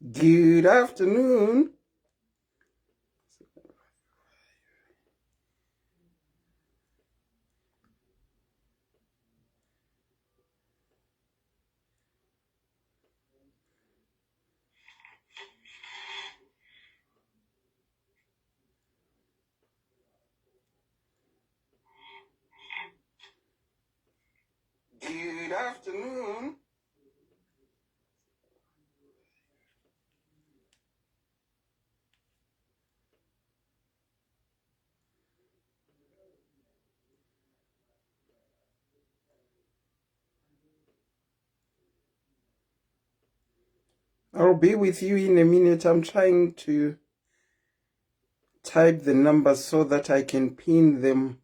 Good afternoon. Good afternoon. I'll be with you in a minute. I'm trying to type the numbers so that I can pin them.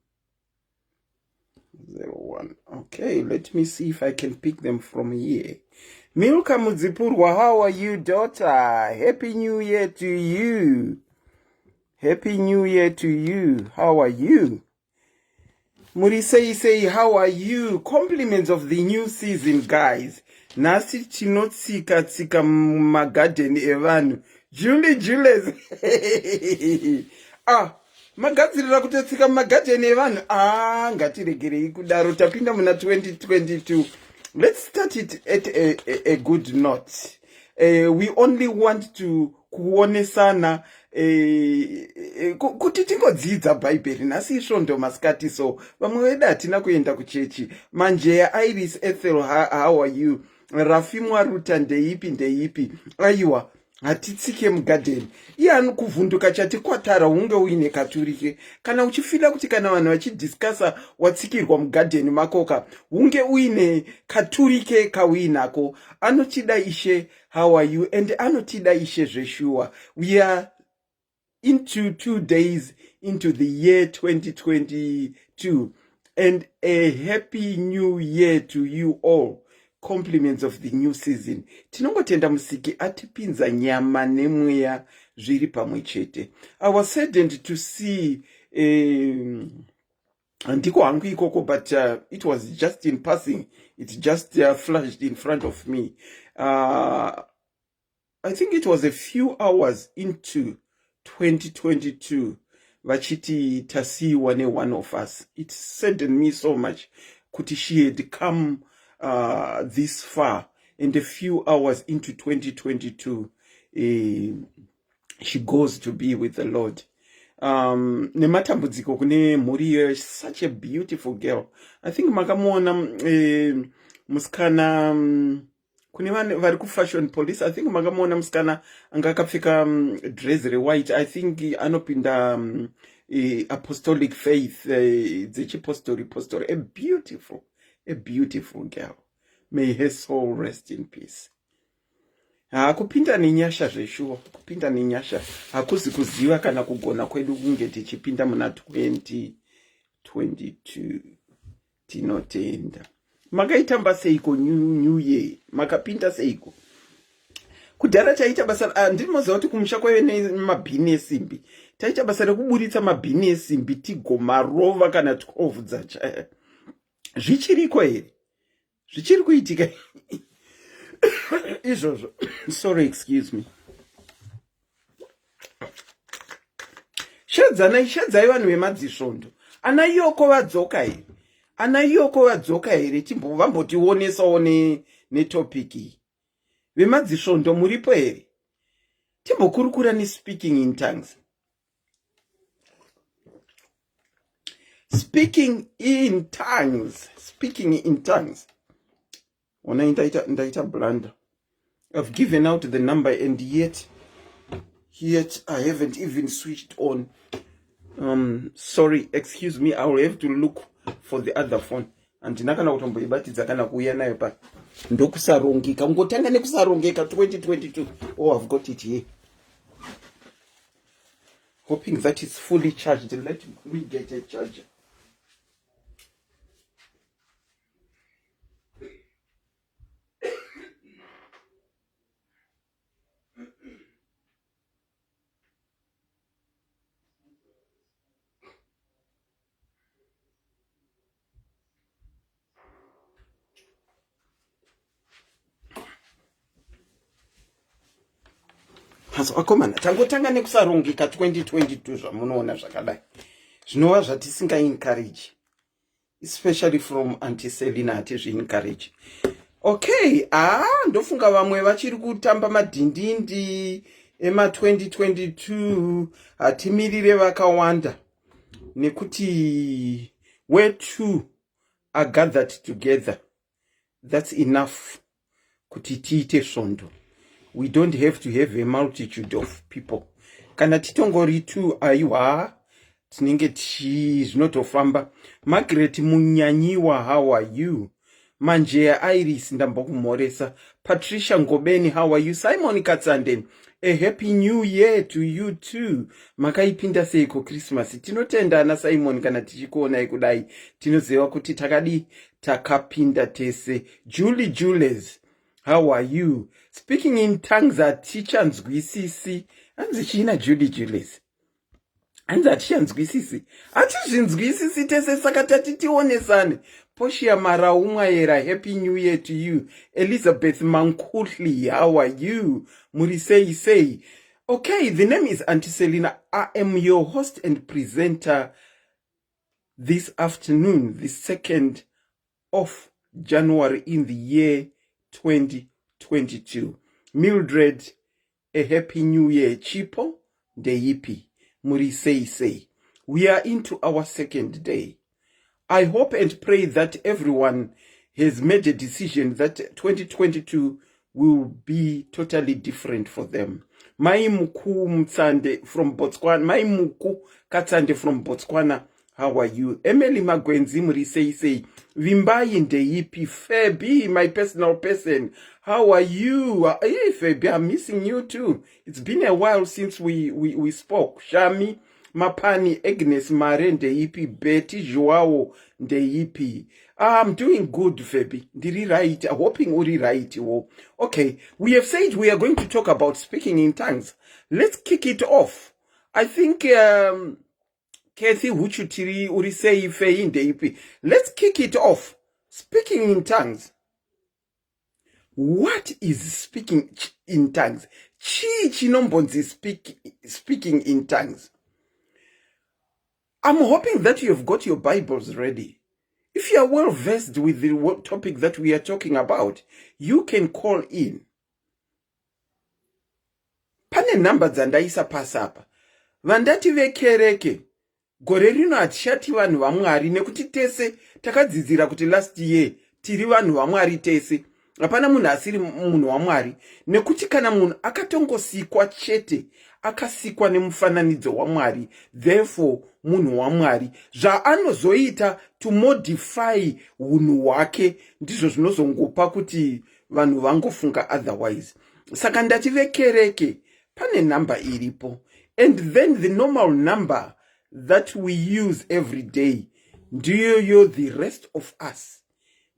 01. Okay, let me see if I can pick them from here. Milka Mudzipurwa, how are you, daughter? Happy New Year to you. Happy New Year to you. How are you? Murisei say, how are you? Compliments of the new season, guys. Nasi tinotsika tsika magarden evanhu. Julius. Magadzirira kutotsika magarden evanhu. Ngatiregerei kudaro tapinda muna 2022. Let's start it at a good note. We only want to kuonesana kuti tingodzidza bhaibheri. Nhasi isvondo masikati, so vamwe vedu hatina kuenda kuchechi. Manjeya Iris Ethel, how are you? Rafi Mwaruta, ndeipi. Aiwa, hatitsike mugadheni. Iye anokuvhunduka chati kwatara hunge uine katurike. Kana uchifila kuti kana vanhu vachidhiskasa watsikirwa mugadheni makoka, hunge uine katurike kauinako. Anotida Ishe, how are you? And anotida Ishe zveshuwa. We are into 2 days into the year 2022, and a happy new year to you all. Compliments of the new season. Tinongotenda musiki atipinza nyama nemweya zviri pamwe chete. I was saddened to see ndiko hangu ikoko, but it was just in passing. It just flashed in front of me. I think it was a few hours into 2022 vachiti tasiwa ne one of us. It saddened me so much kuti she had come this far, and a few hours into 2022 she goes to be with the Lord. Nematambudziko kune mhuri, such a beautiful girl. I think makamuona musikana kune vanhu vari kufashion police. I think makamuona musikana anga akapfeka dress white. I think anopinda apostolic faith, dzechipostori. A beautiful girl. May her soul rest in peace. Kupinda nenyasha zveshuwa, kupinda nenyasha. Hakuzi kuziva kana kugona kwedu kunge tichipinda muna 2022. Tinotenda. Makaitamba seiko new year? Makapinda seiko? Kudhara taita basa, ndinoziva kuti kumusha kwaive nemabhini esimbi. Taita basa rekuburitsa mabhini esimbi tigomarova kana 12 dzachaya. Zvichiriko here? Zvichiri kuitika izvozvo. Sorry, excuse me. Shedzai vanhu vemadzisvondo. Ana iyoko vadzoka here? Vambotionesawo netopic iyi. Vemadzisvondo muripo here? Timbokurukura ne-speaking in tongues. Speaking in tongues. Ona ndaita blunder. I've given out the number, and yet I haven't even switched on. Sorry, excuse me. I will have to look for the other phone. Andinakana kutomboibatidza kana kuuya nayo pa. Ndokusarongeka. Ngotanga nekusarongeka 2022. Oh, I've got it here. Hoping that it's fully charged. Let me get a charger. akomana tangotanga nekusarongeka 2022 zvamunoona zvakadai zvinova zvatisinga encourage, especially from Auntie Selina hatizvi-encourage. Okay, ndofunga vamwe vachiri kutamba madhindindi ema 2022 hatimirire vakawanda nekuti where two are gathered together, that's enough kuti tiite svondo. We don't have to have a multitude of people. Kana titongori tu aiwa tinenge zvinotofamba. Margaret Munyanyiwa, how are you? Manjea Iris ndambokumhoresa. Patricia Ngobeni, how are you? Simon Katsanden, a happy new year to you too. Makaipinda seiko Christmas. Tinotenda na Simon kana tichikuona ikudai. Tinozewa kuti takapinda tese. Julie Jules, how are you? Speaking in tongues at teacher nzwisisi. Anzi china Julie Jules. Anza teacher nzwisisi. Ati zvinzwisisi tese saka tationesane. Poshia Marauma era, happy new year to you. Elizabeth Mankutli, how are you? Murisei say. Okay, the name is Auntie Selina. I am your host and presenter this afternoon, the 2nd of January in the year 2022. Mildred, a happy new year. Chipo, Deipi, Murisei say. We are into our 2nd day. I hope and pray that everyone has made a decision that 2022 will be totally different for them. Maimuku Mtsande from Botswana. Maimuku Katsande from Botswana. How are you? Emily Magwenzi Murisei say. Vimbai Ndeipi. Fabi, my personal person. How are you? Hey, Fabi, I'm missing you too. It's been a while since we spoke. Shami Mapani, Agnes, Mare, Ndeipi, Betty, Joao, Ndeipi. I'm doing good, Fabi. Did he write? I'm hoping Uri write. Okay, we have said we are going to talk about speaking in tongues. Let's kick it off. I think, Kathy Huchutiri, Uri say Fei, Ndeipi. Let's kick it off. Speaking in tongues. What is speaking in tongues? Chi Chinombonzi speaking in tongues. I'm hoping that you have got your Bibles ready. If you are well versed with the topic that we are talking about, you can call in. Pane number dzandaisa pasapa. Vandati vekereke. Gore rino hatishati vanhu vaMwari nekuti tese takadzidzira kuti last year tiri vanhu vaMwari tese. Hapana munhu asiri munhu waMwari nekuti kana munhu akatongosikwa chete akasikwa nemufananidzo waMwari, therefore munhu waMwari, zvaanozoita to modify hunhu hwake ndizvo zvinozongopa kuti vanhu vangofunga otherwise. Saka ndati vekereke pane number iripo, and then the normal number that we use every day ndiyo the rest of us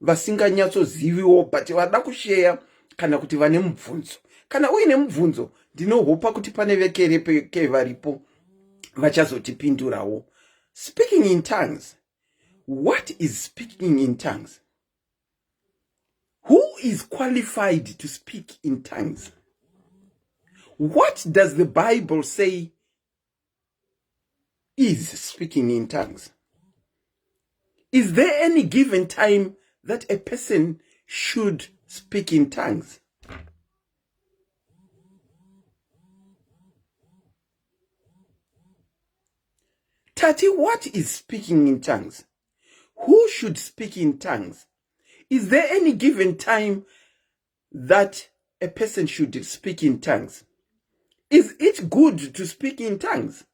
vasinganyatsoziviwo but vada kushare kana kuti vane mubvunzo. Kana uine mubvunzo ndinohopa kuti pane vekereke varipo vachazotipindurawo. Speaking in tongues. What is speaking in tongues? Who is qualified to speak in tongues? What does the Bible say is speaking in tongues? Is there any given time that a person should speak in tongues? Tati, what is speaking in tongues? Who should speak in tongues? Is there any given time that a person should speak in tongues? Is it good to speak in tongues?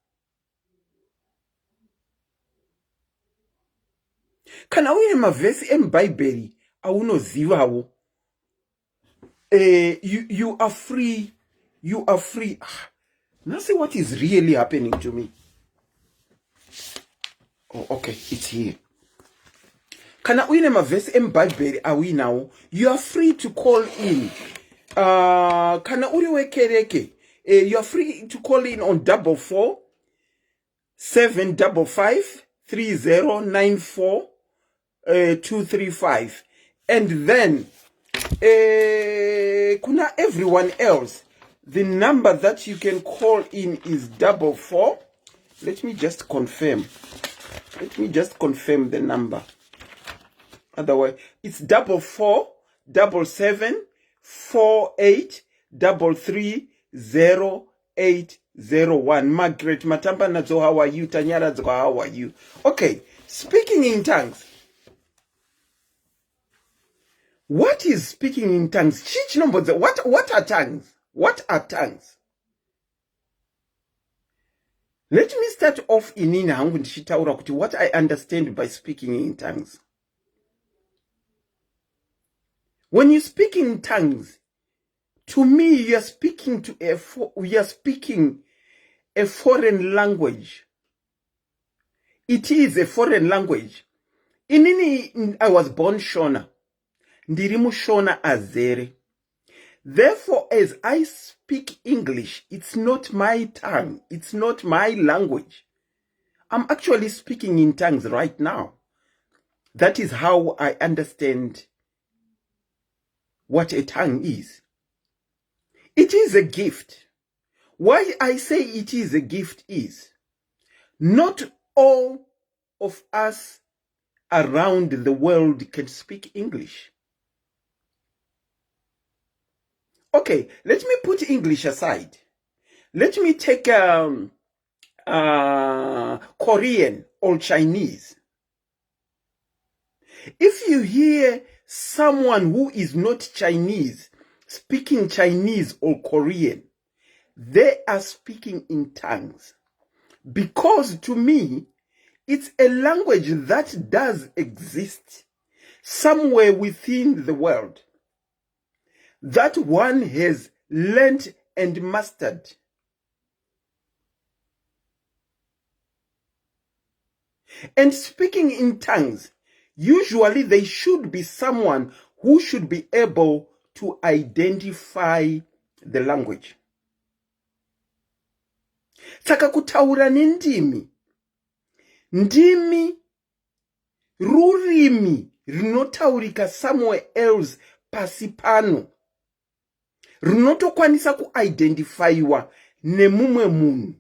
Kana uine mavhesi emuBhaibheri aunozivawo, you are free. Now see what is really happening to me. Oh, okay, it's here. Kana uine mavhesi emuBhaibheri awinawo, you are free to call in. Kana uri wekereke, you are free to call in on 44 755 3094 235, and then kuna everyone else The number that you can call in is 44. Let me just confirm. Let me just confirm the number. Otherwise, it's 447748330801. Margaret Matamba Nazo, how are you? Tanyara Zwa, how are you? Okay, speaking in tongues. What is speaking in tongues? What are tongues? What are tongues? Let me start off in what I understand by speaking in tongues. When you speak in tongues, to me, you are speaking a foreign language. It is a foreign language. I was born Shona. Ndirimu Shona azere. Therefore, as I speak English, it's not my tongue. It's not my language. I'm actually speaking in tongues right now. That is how I understand what a tongue is. It is a gift. Why I say it is a gift is, not all of us around the world can speak English. Okay, let me put English aside. Let me take Korean or Chinese. If you hear someone who is not Chinese speaking Chinese or Korean, they are speaking in tongues. Because to me, it's a language that does exist somewhere within the world, that one has learned and mastered. And speaking in tongues, usually they should be someone who should be able to identify the language. Saka kutaura nendimi. Ndimi rurimi rinotaurika somewhere else pasipano. Rinotokwanisa kuidentifyiwa nemumwe munhu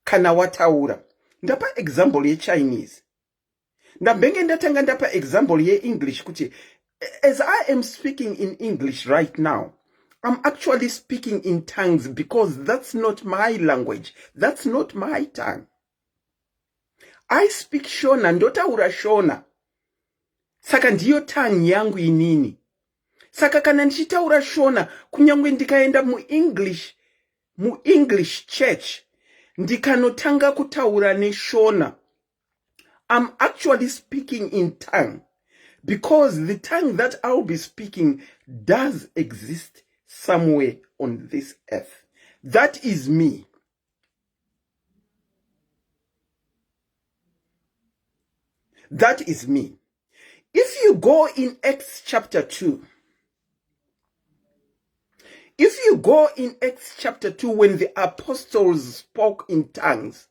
kana wataura. Ndapa example ye Chinese. Ndambenge ndatanga ndapa example ye English kuti as I am speaking in English right now, I'm actually speaking in tongues because that's not my language. That's not my tongue. I speak Shona, ndotaura Shona. Saka ndiyo tongue yangu inini. Saka kana ndichitaura Shona, kunyangwe ndikaenda mu English church, ndikanotanga kutaura ne Shona, I'm actually speaking in tongue because the tongue that I'll be speaking does exist somewhere on this earth. That is me. That is me. If you go in Acts chapter 2, when the apostles spoke in tongues,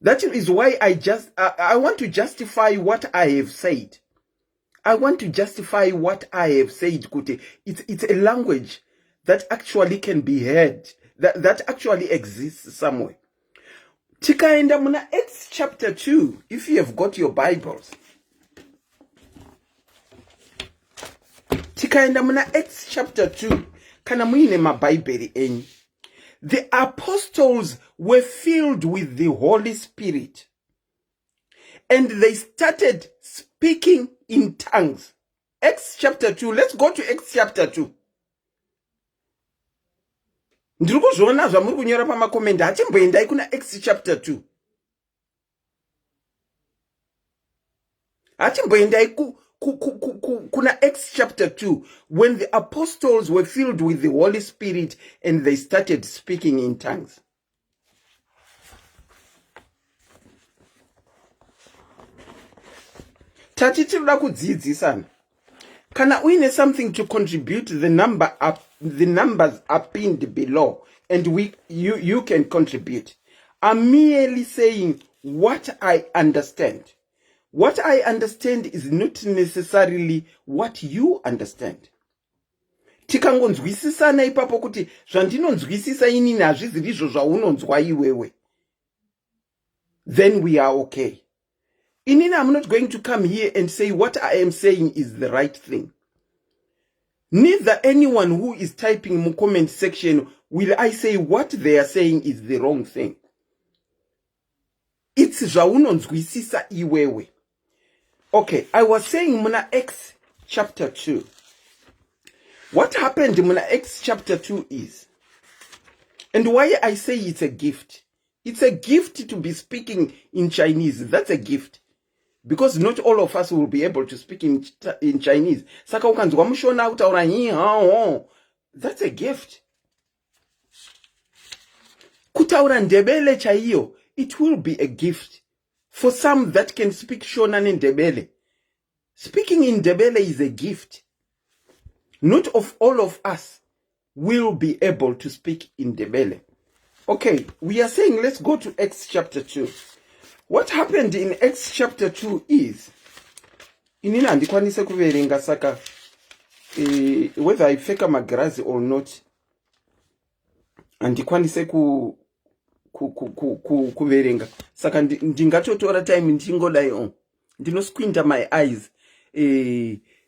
that is why I want to justify what I have said. I want to justify what I have said, Kuti. It's a language that actually can be heard, that actually exists somewhere. Tikaenda muna Acts chapter 2, if you have got your Bibles. Tikaenda muna Acts chapter 2, kana muine maBhayibheri enyu. The apostles were filled with the Holy Spirit, and they started speaking in tongues. Acts chapter 2. Let's go to Acts chapter 2. Ndirikuzviona zvamuri kunyora pamakomenti. Hatimboendai kuna Acts chapter 2. Hatimboendai kuna Acts chapter 2, when the apostles were filled with the Holy Spirit and they started speaking in tongues. Tatitiruda kudzidzisana. Kana uine something to contribute, the numbers are pinned below, and you can contribute. I'm merely saying what I understand. What I understand is not necessarily what you understand. tikangonzwisisana ipapo kuti zvandinonzwisisa inini hazvizi ndizvo zvaunonzwa iwewe, then we are okay. Inini, I'm not going to come here and say what I am saying is the right thing. Neither anyone who is typing in the comment section will I say what they are saying is the wrong thing. It's zvaunonzwisisa iwewe. Okay, I was saying muna Acts chapter 2. What happened in Acts chapter 2 is, and why I say it's a gift. It's a gift to be speaking in Chinese. That's a gift. Because not all of us will be able to speak in Chinese. Saka ukanzwa mushona utaura hi ha ho. That's a gift. Kutaura ndebele chaiyo, it will be a gift. For some that can speak Shona and Ndebele. Speaking in Ndebele is a gift. Not of all of us will be able to speak in Ndebele. Okay, we are saying let's go to Acts chapter 2. What happened in Acts chapter 2 is, inini handikwanise kuverenga saka whether I feka magirazi or not, handikwanise kuverenga saka ndingatotora time ndingodai ndinosquinta my eyes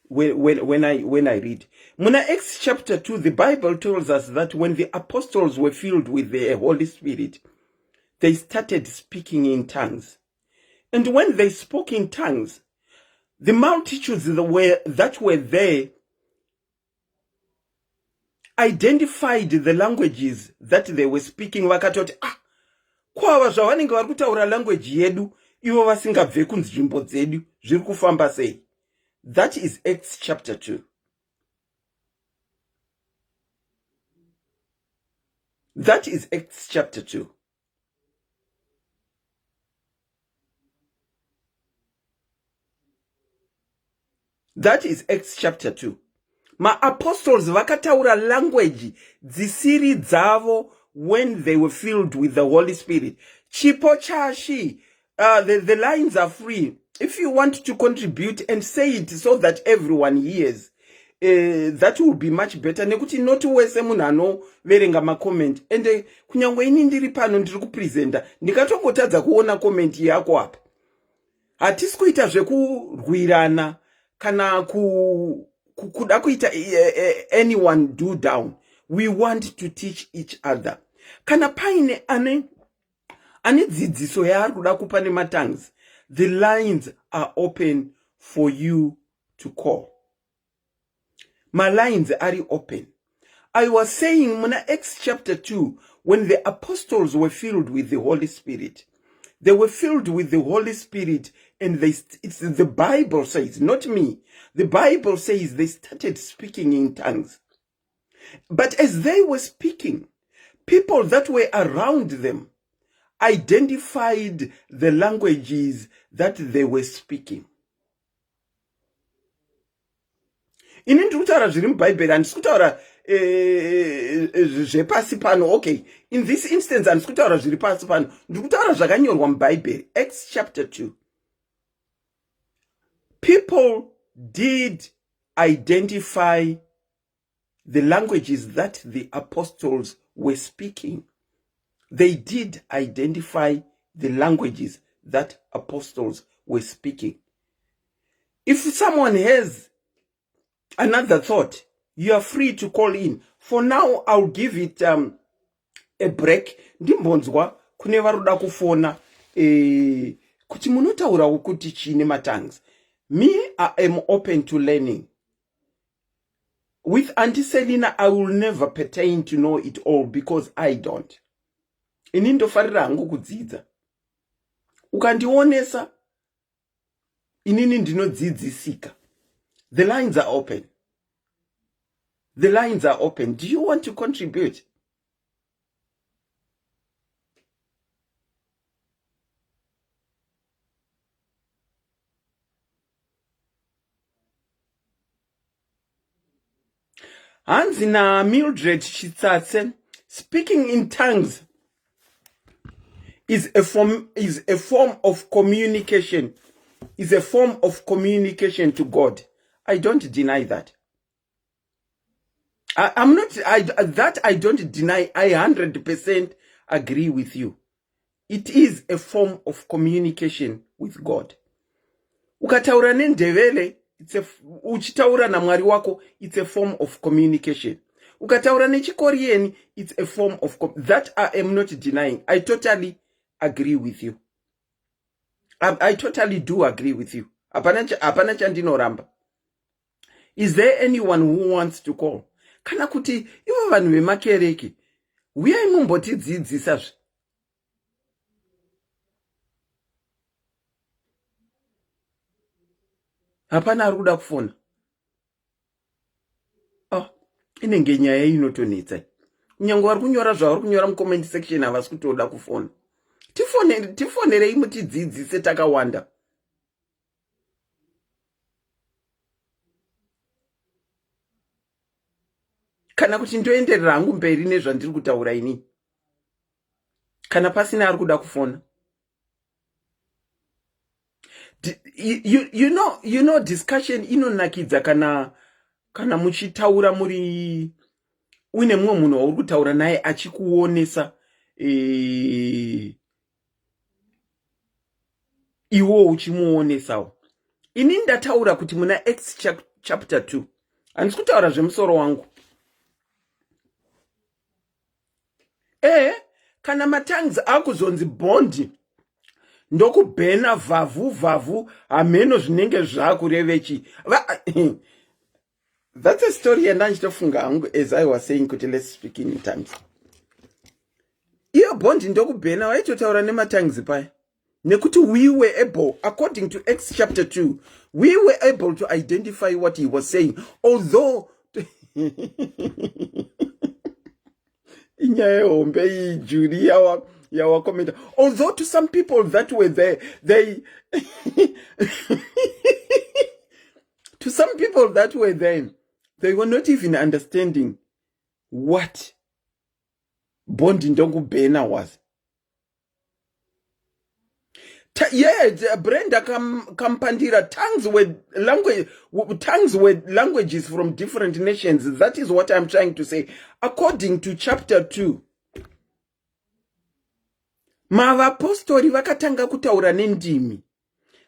when I read. Muna Acts chapter 2, the Bible tells us that when the apostles were filled with the Holy Spirit, they started speaking in tongues. And when they spoke in tongues, the multitudes that were there identified the languages that they were speaking. Vakatoti, kwava zvavanenge vari kutaura language yedu, ivo vasingabve kunzvimbo dzedu, zviri kufamba sei. That is Acts chapter 2. That is Acts chapter 2. That is Acts chapter 2. Ma apostles vakataura language dzisiri dzavo when they were filled with the Holy Spirit. Chipo chashi, the lines are free. If you want to contribute and say it so that everyone hears, that will be much better. Nekuti not wese munano verenga ma comment. And kunyangwe ini ndiri pano ndiri kupresenta ndikatongotadza kuona comment yako apa. Hatisi kuita zvekurwirana kana kuda kuita anyone do down. We want to teach each other. Kana paine ane dzidziso yaari kuda kupa nematongues, the lines are open for you to call. My lines are open. I was saying in Acts chapter 2, when the apostles were filled with the Holy Spirit, they were filled with the Holy Spirit, and it's the Bible says, not me. The Bible says they started speaking in tongues. But as they were speaking, people that were around them identified the languages that they were speaking. Ini ndikutaura zviri muBhaibheri, handisi kutaura zvepasi pano. Okay, in this instance handisi kutaura zviri pasi pano, ndikutaura zvakanyorwa muBhaibheri. Acts chapter 2. People did identify the languages that the apostles were speaking. They did identify the languages that apostles were speaking. If someone has another thought, you are free to call in. For now, I'll give it a break. Ndimbonzwa kune varuda kufona kuti munotaura kuti chine matongues. Me, I am open to learning. With Auntie Selina, I will never pertain to know it all because I don't. Ini ndofarira hangu kudzidza. Ukandionesa, inini ndinodzidzisika. The lines are open. The lines are open. Do you want to contribute? Hanzina Mildred Chitsatse, speaking in tongues is a form of communication. Is a form of communication to God. I don't deny that. I'm not, that I don't deny. I 100% agree with you. It is a form of communication with God. Ukataura nendevele, uchitaura na mwari wako, it's a form of communication. Ukataura nechikorean, it's a form of, that I am not denying. I totally agree with you. I totally do agree with you. Hapana chandinoramba. Is there anyone who wants to call? Kana kuti, ivo vanhu vemakereke, uyai mumbotidzidzisa zve. Hapana ari kuda kufona. Inenge nyaya inotonetsa. Kunyange vari kunyora zvavari kunyora mucomment section havasi kutoda kufona. Tifonerei mutidzidzise takawanda. Kana kuti ndoenderera hangu mberi nezvandiri kutaura ini. Kana pasina ari kuda kufona. You know discussion inonakidza kana muchitaura muri une mumwe munhu wauri kutaura naye achikuonesa iwo uchimuonesawo. Ini ndataura kuti muna Acts chapter 2. Handisi kutaura zvemusoro wangu. Kana matongues akuzonzi bondi ndokubhena vhavhu hameno zvinenge zvakurevechi. That's a story yandanchitofunga hangu as I was saying kuti let's speak in tongues. Iyo bondi ndokubhena waitotaura nematongues paya. Nekuti we were able, according to Acts chapter 2, we were able to identify what he was saying. Although although to some people that were there, to some people that were there, they were not even understanding what bondi ndokubhena was. Brenda Kampandira, tongues were languages from different nations. That is what I'm trying to say. According to chapter 2, mavapostori vakatanga kutaura nendimi.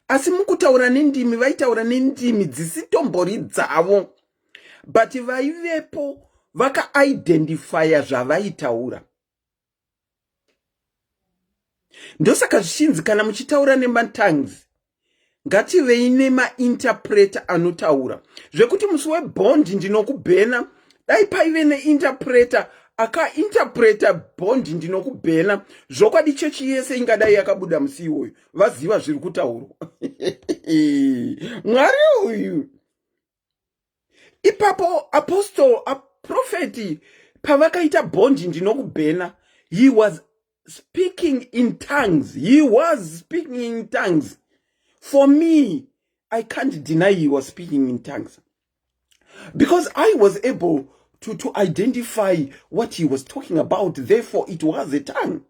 Asi mukutaura nendimi vaitaura nendimi dzisitombori dzavo. But vaivepo vaka-identifya zvavaitaura. Ndosaka zvichinzi kana muchitaura nematongues ngativei nemainterpreter anotaura. Zvekuti musi webondi ndinokubhena dai paive neinterpreter akainterpreta bondi ndinokubhena zvokwadi chechi yese ingadai yakabuda musi iwoyo vaziva zviri kutaurwa. Mwari uyu. Ipapo apostle aprofeti pavakaita bondi ndinokubhena, he was speaking in tongues. He was speaking in tongues. For me, I can't deny he was speaking in tongues. Because I was able to identify what he was talking about. Therefore, it was a tongue.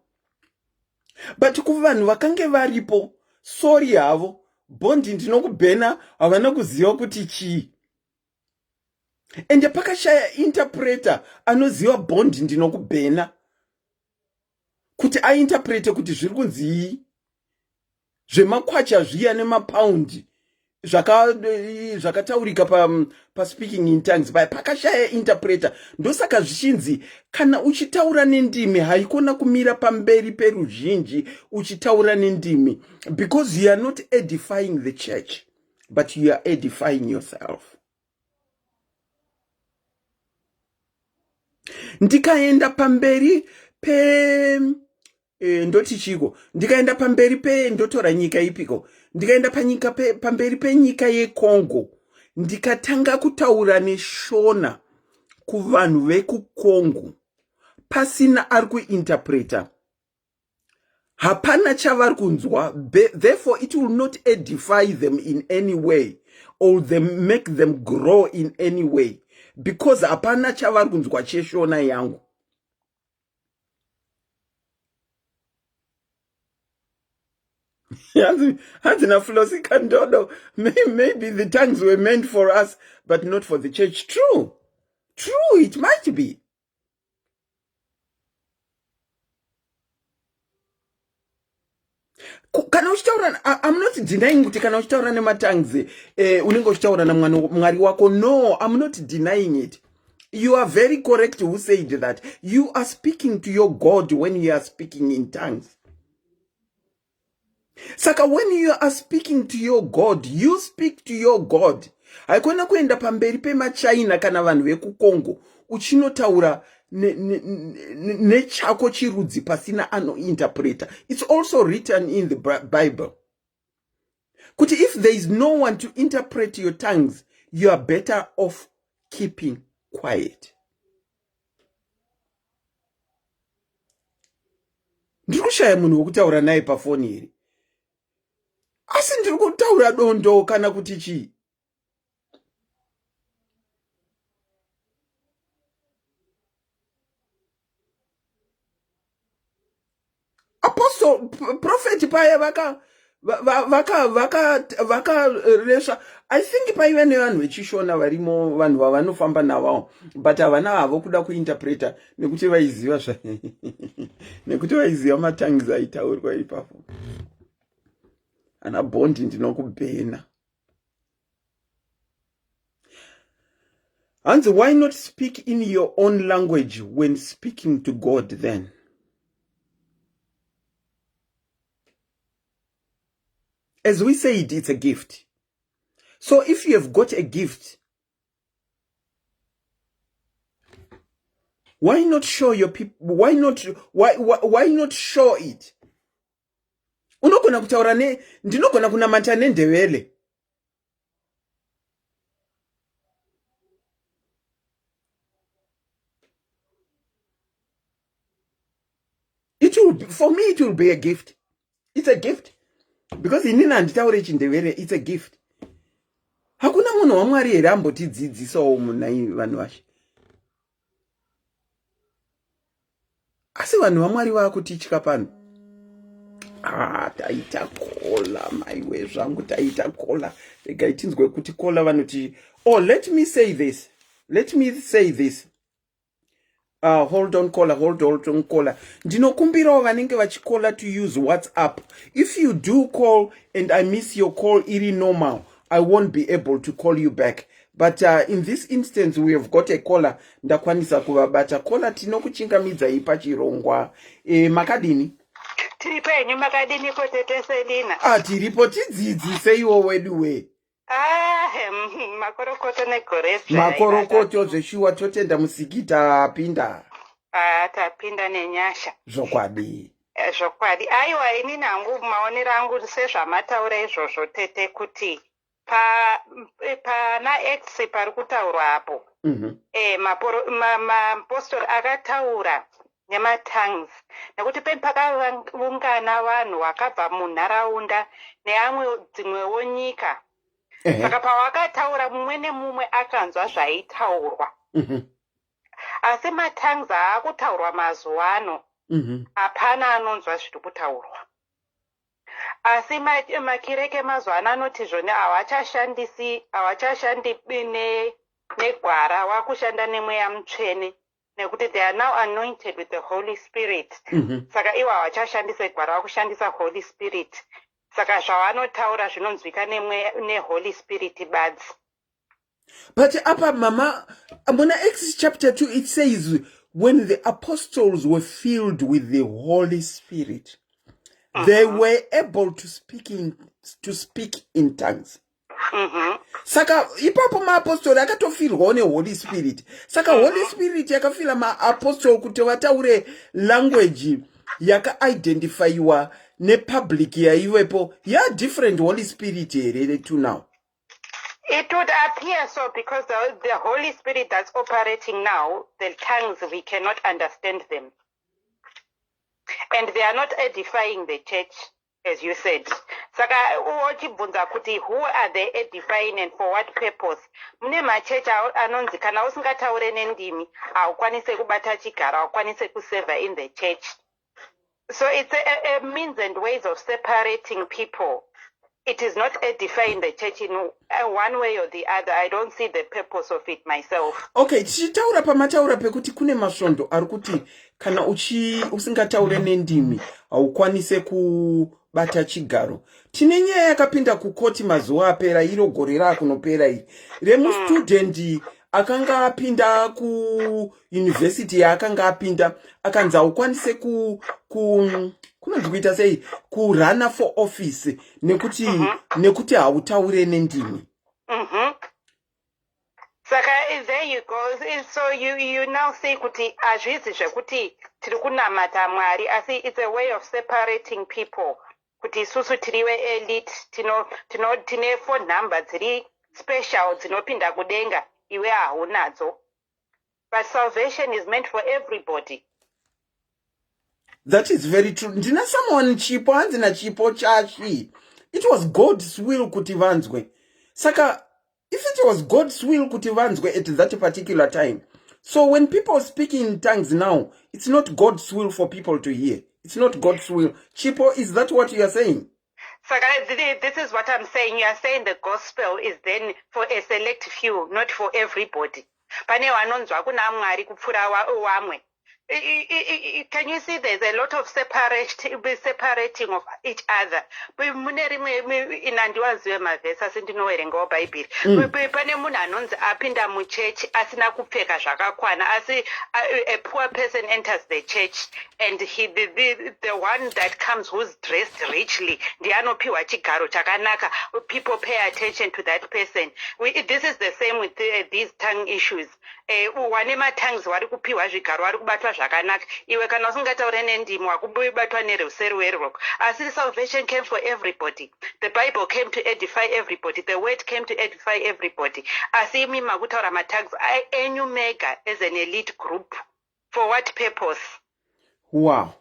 But kuvanhu vakange varipo, sorry havo, bondi ndinokubhena havana kuziva kuti chii. Ende pakashaya interpreter anoziva bondi ndinokubhena kuti ainterprete kuti zviri kunzi zvemakwacha zviya nemapaundi zvakataurika pa speaking in tongues pakashaya interpreter. Ndosaka zvichinzi kana uchitaura nendimi haikona kumira pamberi peruzhinji uchitaura nendimi, because you are not edifying the church but you are edifying yourself. Ndikaenda pamberi ndoti chiko, ndikaenda pamberi ndotora nyika ipiko, ndikaenda pamberi penyika yeCongo, ndikatanga kutaura neshona kuvanhu vekuCongo pasina ari kuinterpreta, hapana chavari kunzwa. Therefore it will not edify them in any way or make them grow in any way, because hapana chavari kunzwa cheshona yangu. Maybe the tongues were meant for us but not for the church. True. True, it might be. Kana uchitaura, I'm not denying kuti kana uchitaura nematongues unenge uchitaura namwari wako. No, I'm not denying it. You are very correct who said that. You are speaking to your God when you are speaking in tongues. Saka, when you are speaking to your God, you speak to your God. Haikona kuenda pamberi pema China kana vanhu vekukongo uchinotaura nechako chirudzi pasina interpreter. It's also written in the Bible. Kuti if there is no one to interpret your tongues, you are better off keeping quiet. Ndikushaya munhu wokutaura naye pafoni here. Asi ndiri kutaura dondo kana kuti chii? Apostle, prophet paya resha. I think paiva nevanhu vechishona varimo, vanhu vavanofamba navo, but havana havo kuda kuinterpreta nekuti vaiziva nekuti vaiziva matongues aitaurwa ipapo. Ana bondi ndinokubhena. And why not speak in your own language when speaking to God then? As we said, it's a gift. So if you have got a gift, why not show your people? Why not show it? Unogona kutaura ndinogona kunamata nendevele. For me, it will be a gift. It's a gift. Because inini handitaure chindevere, it's a gift. Hakuna munhu waMwari here ambotidzidzisawo munai vanhu vacho. Asi vanhu vaMwari vakutitya pano. Taita kola maiwe zvangu, taita kola. Rega tinzwe kuti kola vanoti. Oh, let me say this. Hold on caller. Ndinokumbirawo vanenge vachikola to use WhatsApp. If you do call and I miss your call, iri normal, I won't be able to call you back. But in this instance, we have got a caller. Ndakwanisa kuvabata. Caller tinokuchingamidza ipachirongwa. Makadini? Tiripo enyu makadini kotete Selina. Tiripo tidzidzise iwo weduwe. Makorokoto negoresa. Makorokoto zveshuwa totenda musikita apinda. Tapinda nenyasha. Zvokwadi. Zvokwadi. Aiwa ini nangu maonero angu sezvamataura izvozvo tete kuti na X pari kutaurwa apo. Mapostori akataura nematongues nekuti pakavungana vanhu vakabva munharaunda neamwe dzimwewo nyika. Saka pawakataura mumwe nemumwe akanzwa zvaitaurwa. Asi matongues aakutaurwa mazuva ano hapana anonzwa zviri kutaurwa. Asi makireke mazuva ano anoti zvone havachashandi negwara, wakushanda nemweya mutsvene nekuti they are now anointed with the Holy Spirit. Saka ivo havachashandise gwara, wakushandisa Holy Spirit. Saka zvavanotaura zvinonzwika ne-Holy Spirit buds. But apa mama, muna Acts chapter 2, it says, when the apostles were filled with the Holy Spirit, they were able to speak in tongues. Saka ipapo maapostoli akatofirwawo neHoly Spirit. Saka Holy Spirit yakafila maapostoli kuti vataure language yaka-identifyiwa nepublic yaivepo. Different Holy Spirit here to now. It would appear so because the Holy Spirit that's operating now, the tongues, we cannot understand them. And they are not edifying the church, as you said. Saka uchibvunza kuti who are they edifying and for what purpose? Mune machechi anonzi kana usingataure nendimi haukwanise kubata chigaro, haukwanise kuseva in the church. So it's a means and ways of separating people. it is not edifying the church in one way or the other. I don't see the purpose of it myself. Okay, tichitaura pamataura pekuti kune masvondo ari kuti kana usingataure nendimi haukwanise kubata chigaro. Tine nyaya yakapinda kukoti mazuva apera iro gore rakunopera iri remustudhendi akanga apinda kuuniversity yaakanga apinda akanzi haukwanise kunonzi kuita sei kurana for office nekuti hautaure nendimi. Saka there you go. So you now say kuti azvizi zvekuti tiri kunamata Mwari, asi it's a way of separating people. Kuti isusu tiriwe elite tine phone number dziri special dzinopinda kudenga iwe haunadzo. But salvation is meant for everybody. That is very true. Ndina someone chipo hanzina chipo chashi. It was God's will kuti vanzwe. Saka if it was God's will kuti vanzwe at that particular time. So when people speak in tongues now, it's not God's will for people to hear. It's not God's will. Chipo, is that what you are saying? So this is what I'm saying. You are saying the gospel is then for a select few, not for everybody. Pane vanonzwa kuna Mwari kupfura wamwe. Can you see there's a lot of separating of each other? Mune rimwe inandiwaziwe mavhesi asi ndinowerengawo bhaibheri. Pane munhu anonzi apinda muchechi asina kupfeka zvakakwana, asi a poor person enters the church and the one that comes who's dressed richly ndiye anopiwa chigaro chakanaka. People pay attention to that person. This is the same with these tongue issues. Wane matongues vari kupiwa zvigaro vari kubatwa zvakanaka. Iwe kana usingataure nendimi wakubatwa nerusero rweroko. Asi salvation came for everybody. The Bible came to edify everybody. The word came to edify everybody. Asi imi makutaura matongues enyu mega as an elite group. For what purpose? Wow.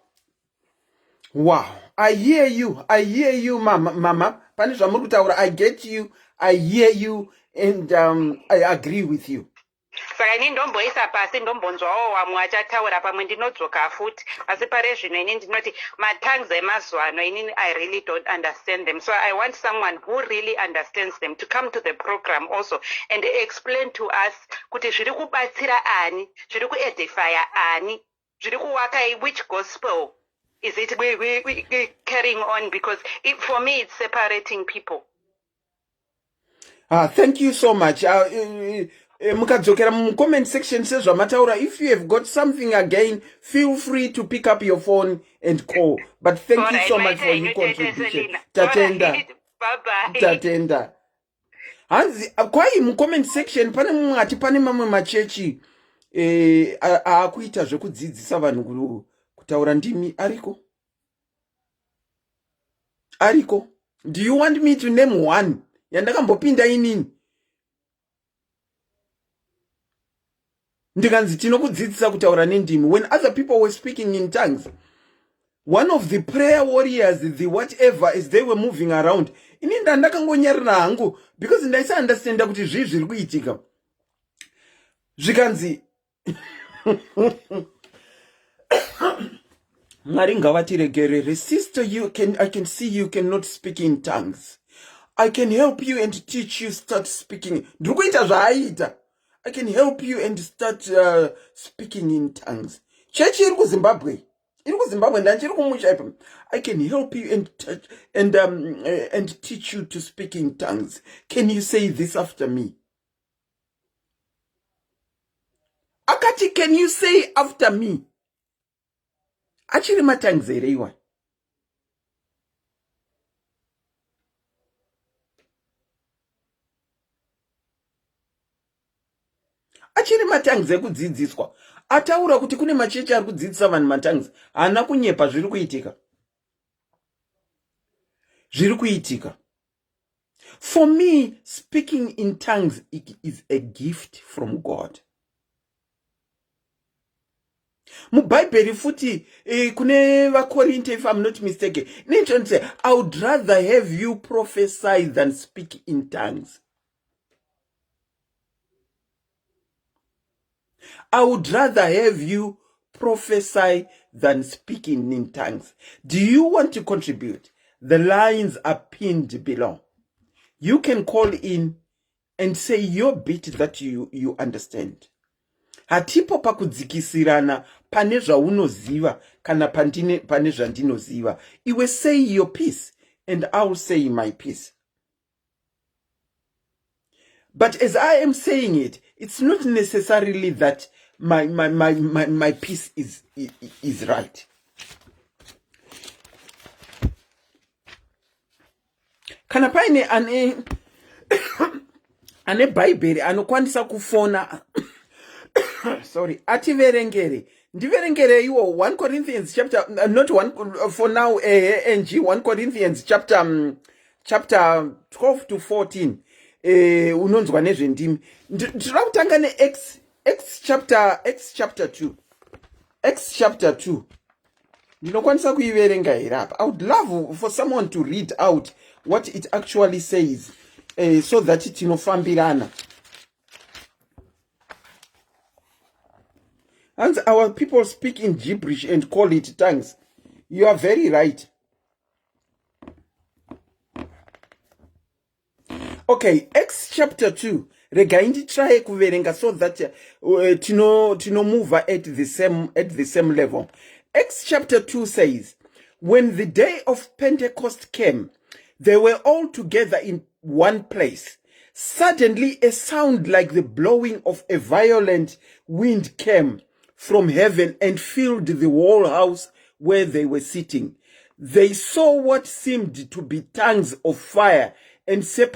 I hear you, mama. Pane zvamuri kutaura, I get you, I hear you, and I agree with you. Saka ini ndomboisa pasi ndombonzwawo wamwe achataura pamwe ndinodzoka futi, asi pare zvino ini ndinoti matongues emazuva ano ini I really don't understand them. So I want someone who really understands them to come to the program also and explain to us kuti zviri kubatsira ani, zviri kuedifya ani, zviri kuwaka which gospel is it we carrying on, because for me it's separating people. Thank you so much. Mukadzokera mu comment section sezvamataura. If you have got something again, feel free to pick up your phone and call. But thank you so much for your contribution. Tatenda. Bye-bye. Tatenda. Hanzi, kwai mu comment section pane mumwe ati pane mamwe machechi akuita zvekudzidzisa vanhu kutaura ndimi ariko. Do you want me to name one? Yandakambopinda inini. Ndikanzi tinokudzidzisa kutaura nendimi. When other people were speaking in tongues, one of the prayer warriors, the whatever, as they were moving around, ini ndakangonyarira hangu because ndaisa understand kuti zviri kuitika. Zvikanzi Mwari ngavatiregerere. Sister, I can see you cannot speak in tongues. I can help you and teach you start speaking. Ndikuita zvaaita. I can help you and start speaking in tongues. Church iri kuZimbabwe. Ndanchiri kumusha ipa. I can help you and teach you to speak in tongues. Can you say this after me? Akati, can you say after me? Achiri matongues ere iwa. Achiri matongues ekudzidziswa. Ataura kuti kune machechi ari kudzidzisa vanhu matongues. Hana kunyepa zviri kuitika. For me, speaking in tongues is a gift from God. Mubhaibheri futi kune vaKorinte, if I'm not mistaken, say, I would rather have you prophesy than speak in tongues. I would rather have you prophesy than speaking in tongues. Do you want to contribute? The lines are pinned below. You can call in and say your bit that you understand. Hatipo pakudzikisirana pane zvaunoziva kana pane zvandinoziva. Iwe say your piece and I'll say my piece. But as I am saying it, it's not necessarily that my piece is right. Kana paine ane Bible anokwanisa kufona sorry, ativerengere. Ndiverengere iwo 1 Corinthians chapter not one for now NG 1 Corinthians chapter 12 to 14. Unonzwa nezvendimi. Ndira kutanga ne X chapter 2. X chapter 2. Ndinokwanisa kuiverenga here apa. I would love for someone to read out what it actually says so that tinofambirana. And our people speak in gibberish and call it tongues. You are very right. Okay, Acts chapter 2. Regaindi try kuverenga so that tino move at the same level. Acts chapter 2 says, when the day of Pentecost came, they were all together in one place. Suddenly a sound like the blowing of a violent wind came from heaven and filled the whole house where they were sitting. They saw what seemed to be tongues of fire and seemed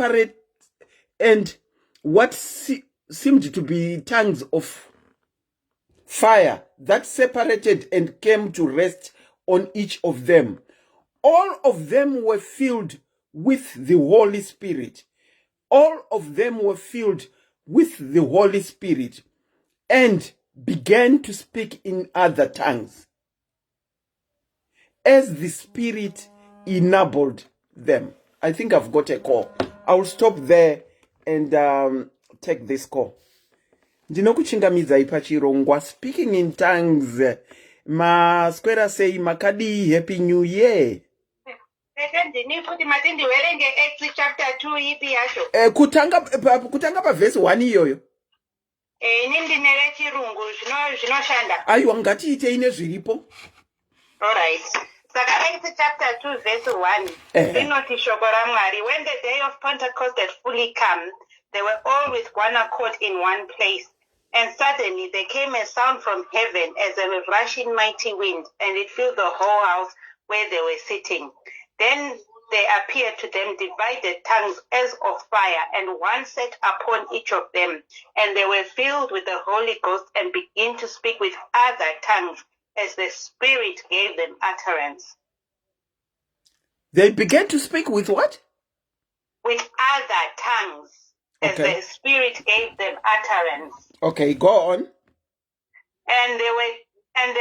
to be tongues of fire that separated and came to rest on each of them. All of them were filled with the Holy Spirit. All of them were filled with the Holy Spirit and began to speak in other tongues as the Spirit enabled them. I think I've got a call. I'll stop there and take this call. Ndinokuchingamidza pachirongwa speaking in tongues. Masquera say makadi happy new year. Kutanga pa verse 1 iyoyo. Aiwa ngatiite ine zviripo. Alright. Saka Acts chapter 2 verse 1. Rinoti shoko raMwari. When the day of Pentecost had fully come, they were all with one accord in one place. And suddenly there came a sound from heaven as a rushing mighty wind, and it filled the whole house where they were sitting. Then there appeared to them divided tongues as of fire, and one sat upon each of them. And they were filled with the Holy Ghost and began to speak with other tongues as the Spirit gave them utterance. They began to speak with what? With other tongues as the Spirit gave them utterance. Okay, go on. And they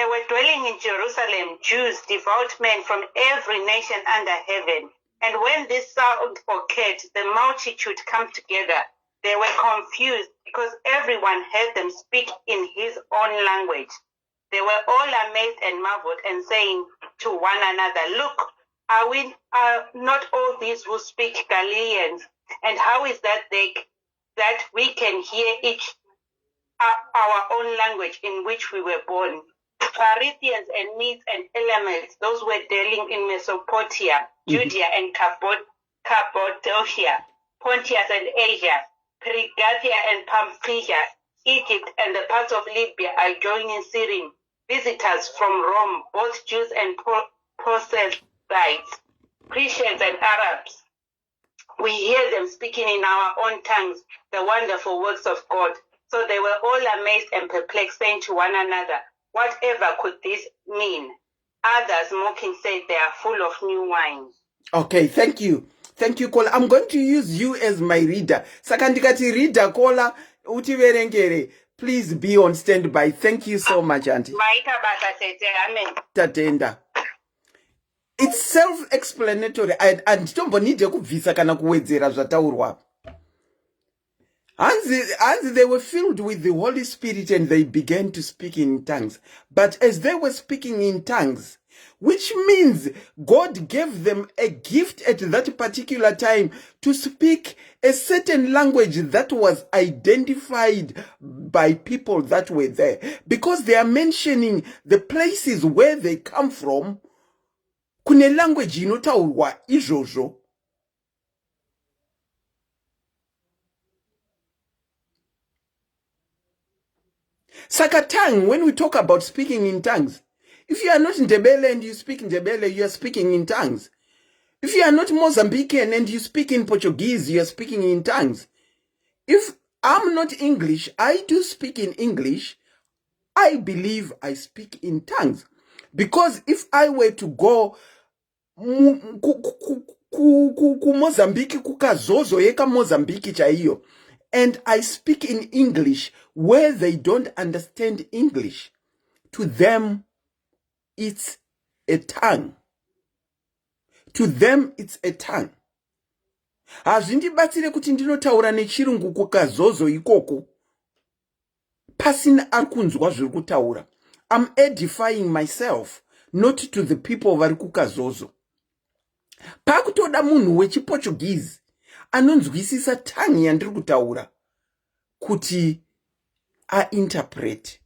were dwelling in Jerusalem, Jews, devout men from every nation under heaven. And when this sound occurred, the multitude came together. They were confused because everyone heard them speak in his own language. They were all amazed and marveled and saying to one another, look, are not all these who speak Galileans? And how is that we can hear each our own language in which we were born? Parthians and Medes and Elamites, those were dwelling in Mesopotamia, Judea and Cappadocia, Pontus and Asia, Phrygia and Pamphylia, Egypt and the parts of Libya adjoining Syria, visitors from Rome, both Jews and proselytes, Christians and Arabs. We hear them speaking in our own tongues the wonderful works of God. So they were all amazed and perplexed, saying to one another, whatever could this mean? Others mocking said, they are full of new wine. Okay, thank you. Thank you, Kola. I'm going to use you as my reader. Sakandikati reader, Kola, utiverengere. Please be on standby. Thank you so much, Auntie. Tatenda. It's self-explanatory. Anditombonide kubvisa kana kuwedzera zvataurwa. As they were filled with the Holy Spirit and they began to speak in tongues. But as they were speaking in tongues, which means God gave them a gift at that particular time to speak a certain language that was identified by people that were there. Because they are mentioning the places where they come from, kune language inotaurwa izvozvo. Saka tongue, when we talk about speaking in tongues, if you are not Ndebele and you speak Ndebele, you are speaking in tongues. If you are not Mozambican and you speak in Portuguese, you are speaking in tongues. If I'm not English, I do speak in English. I believe I speak in tongues. Because if I were to go Mozambique, kukazozo yeka Mozambique chaiyo, and I speak in English where they don't understand English, to them it's a tongue. To them it's a tongue. Hazvindibatsire kuti ndinotaura nechirungu kukazozo ikoko pasina ari kunzwa zviri kutaura. I'm edifying myself, not to the people vari kukazozo. Pakutoda munhu wechiPortuguese anonzwisisa tongue yandiri kutaura kuti interpret.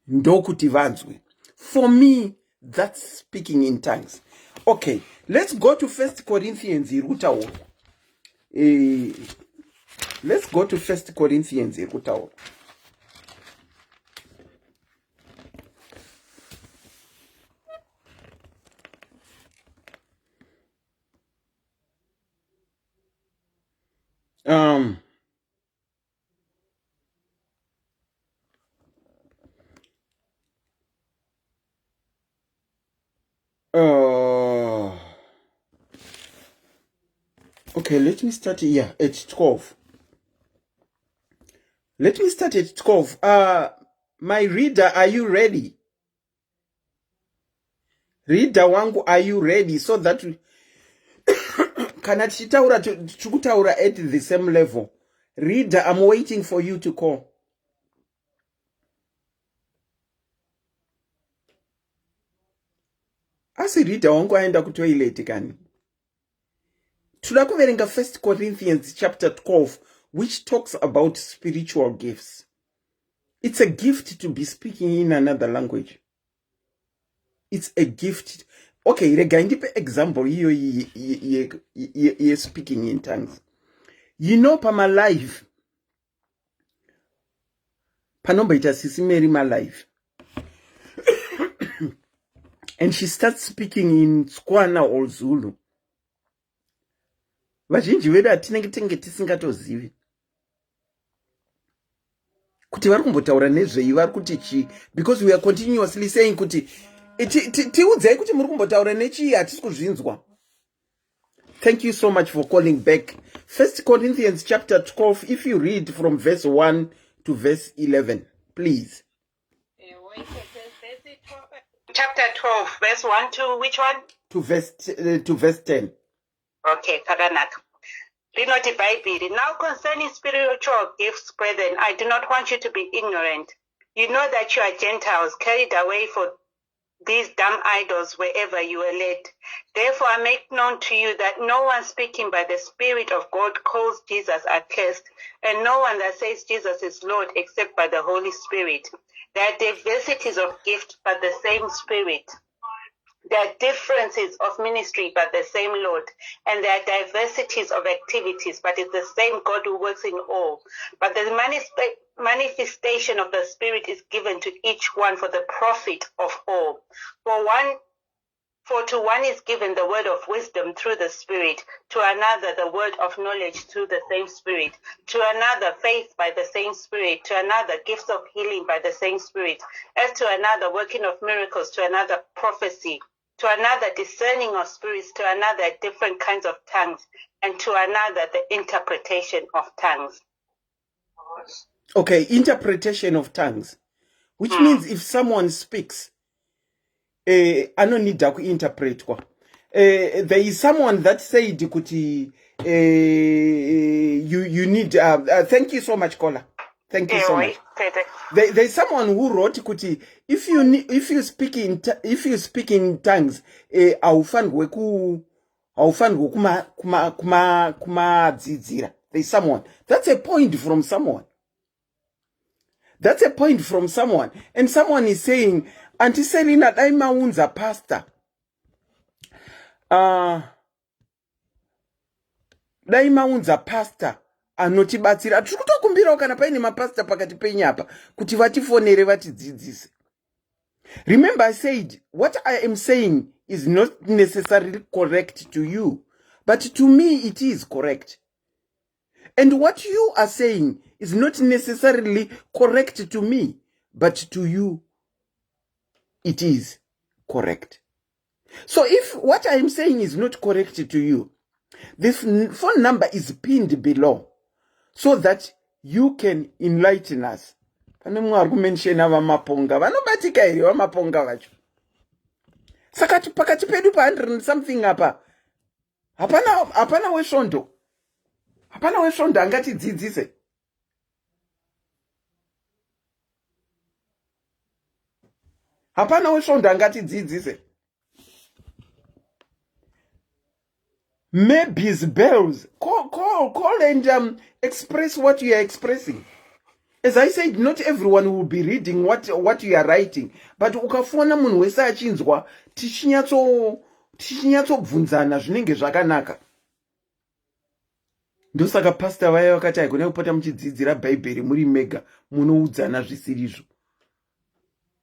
Ndokuti vanzwe. For me, that's speaking in tongues. Okay, let's go to 1 Corinthians. Let's go to 1 Corinthians. Okay, let me start here at 12. Let me start at 12. My reader, are you ready? Reader wangu, are you ready? So that kana tichitaura at the same level. Reader, I'm waiting for you to call. Asi reader wangu aenda kutoilet kani. Toda kuverenga 1 Corinthians chapter 12, which talks about spiritual gifts. It's a gift to be speaking in another language. It's a gift. Okay, rega ndipe example hiyo ye speaking in tongues. You know, pama live. Panomba ita SIS MELLY my life. And she starts speaking in Tswana or Zulu. Vazhinji vedu hatinenge tisingatozivi kuti vari kumbotaura nezvei, vari kuti chii, because we are continuously saying kuti tiudzai kuti muri kumbotaura nechii, hatisi kuzvinzwa. Thank you so much for calling back. 1 Corinthians chapter 12, if you read from verse 1 to verse 11, please. Chapter 12, verse 1 to which one? To verse 10. Okay, Kaganaka. Rinoti Bible. Now concerning spiritual gifts, brethren, I do not want you to be ignorant. You know that you are Gentiles, carried away for these dumb idols wherever you were led. Therefore I make known to you that no one speaking by the Spirit of God calls Jesus accursed, and no one that says Jesus is Lord except by the Holy Spirit. There are diversities of gifts, but the same Spirit. There are differences of ministry, but the same Lord. And there are diversities of activities, but it's the same God who works in all. But the manifestation of the Spirit is given to each one for the profit of all. For to one is given the word of wisdom through the Spirit, to another the word of knowledge through the same Spirit, to another faith by the same Spirit, to another gifts of healing by the same Spirit, as to another working of miracles, to another prophecy, to another discerning of spirits, to another different kinds of tongues, and to another the interpretation of tongues. Okay, interpretation of tongues, which means if someone speaks, anonida kuinterpretwa. There is someone that said kuti you need thank you so much, caller. Thank you so much. Tete. There's someone who wrote kuti if you speak in tongues haufanirwe kumadzidzira. There's someone. That's a point from someone. That's a point from someone. And someone is saying, Auntie Selina, dai maunza pastor. Dai maunza pastor. Anotibatsira. Tiri kutokumbirawo kana paine mapastor pakati penyu apa kuti vatifonere vatidzidzise. Remember, I said what I am saying is not necessarily correct to you, but to me it is correct. And what you are saying is not necessarily correct to me, but to you it is correct. So if what I am saying is not correct to you, this phone number is pinned below so that you can enlighten us. Pane mumwe ari kumenshena vamaponga vanobatika here vamaponga vacho. Saka pakati pedu pa 100 something apa hapana wesvondo. Hapana wesvondo angatidzidzise. Hapana wesvondo angatidzidzise. Maybe's bells. Call and express what you are expressing. As I said, not everyone will be reading what you are writing. But ukafona munhu wese achinzwa tichinyatsobvunzana zvinenge zvakanaka. Ndosaka pastor vaya vakati haigona kupota muchidzidzira bhaibheri muri mega munoudzana zvisirizvo.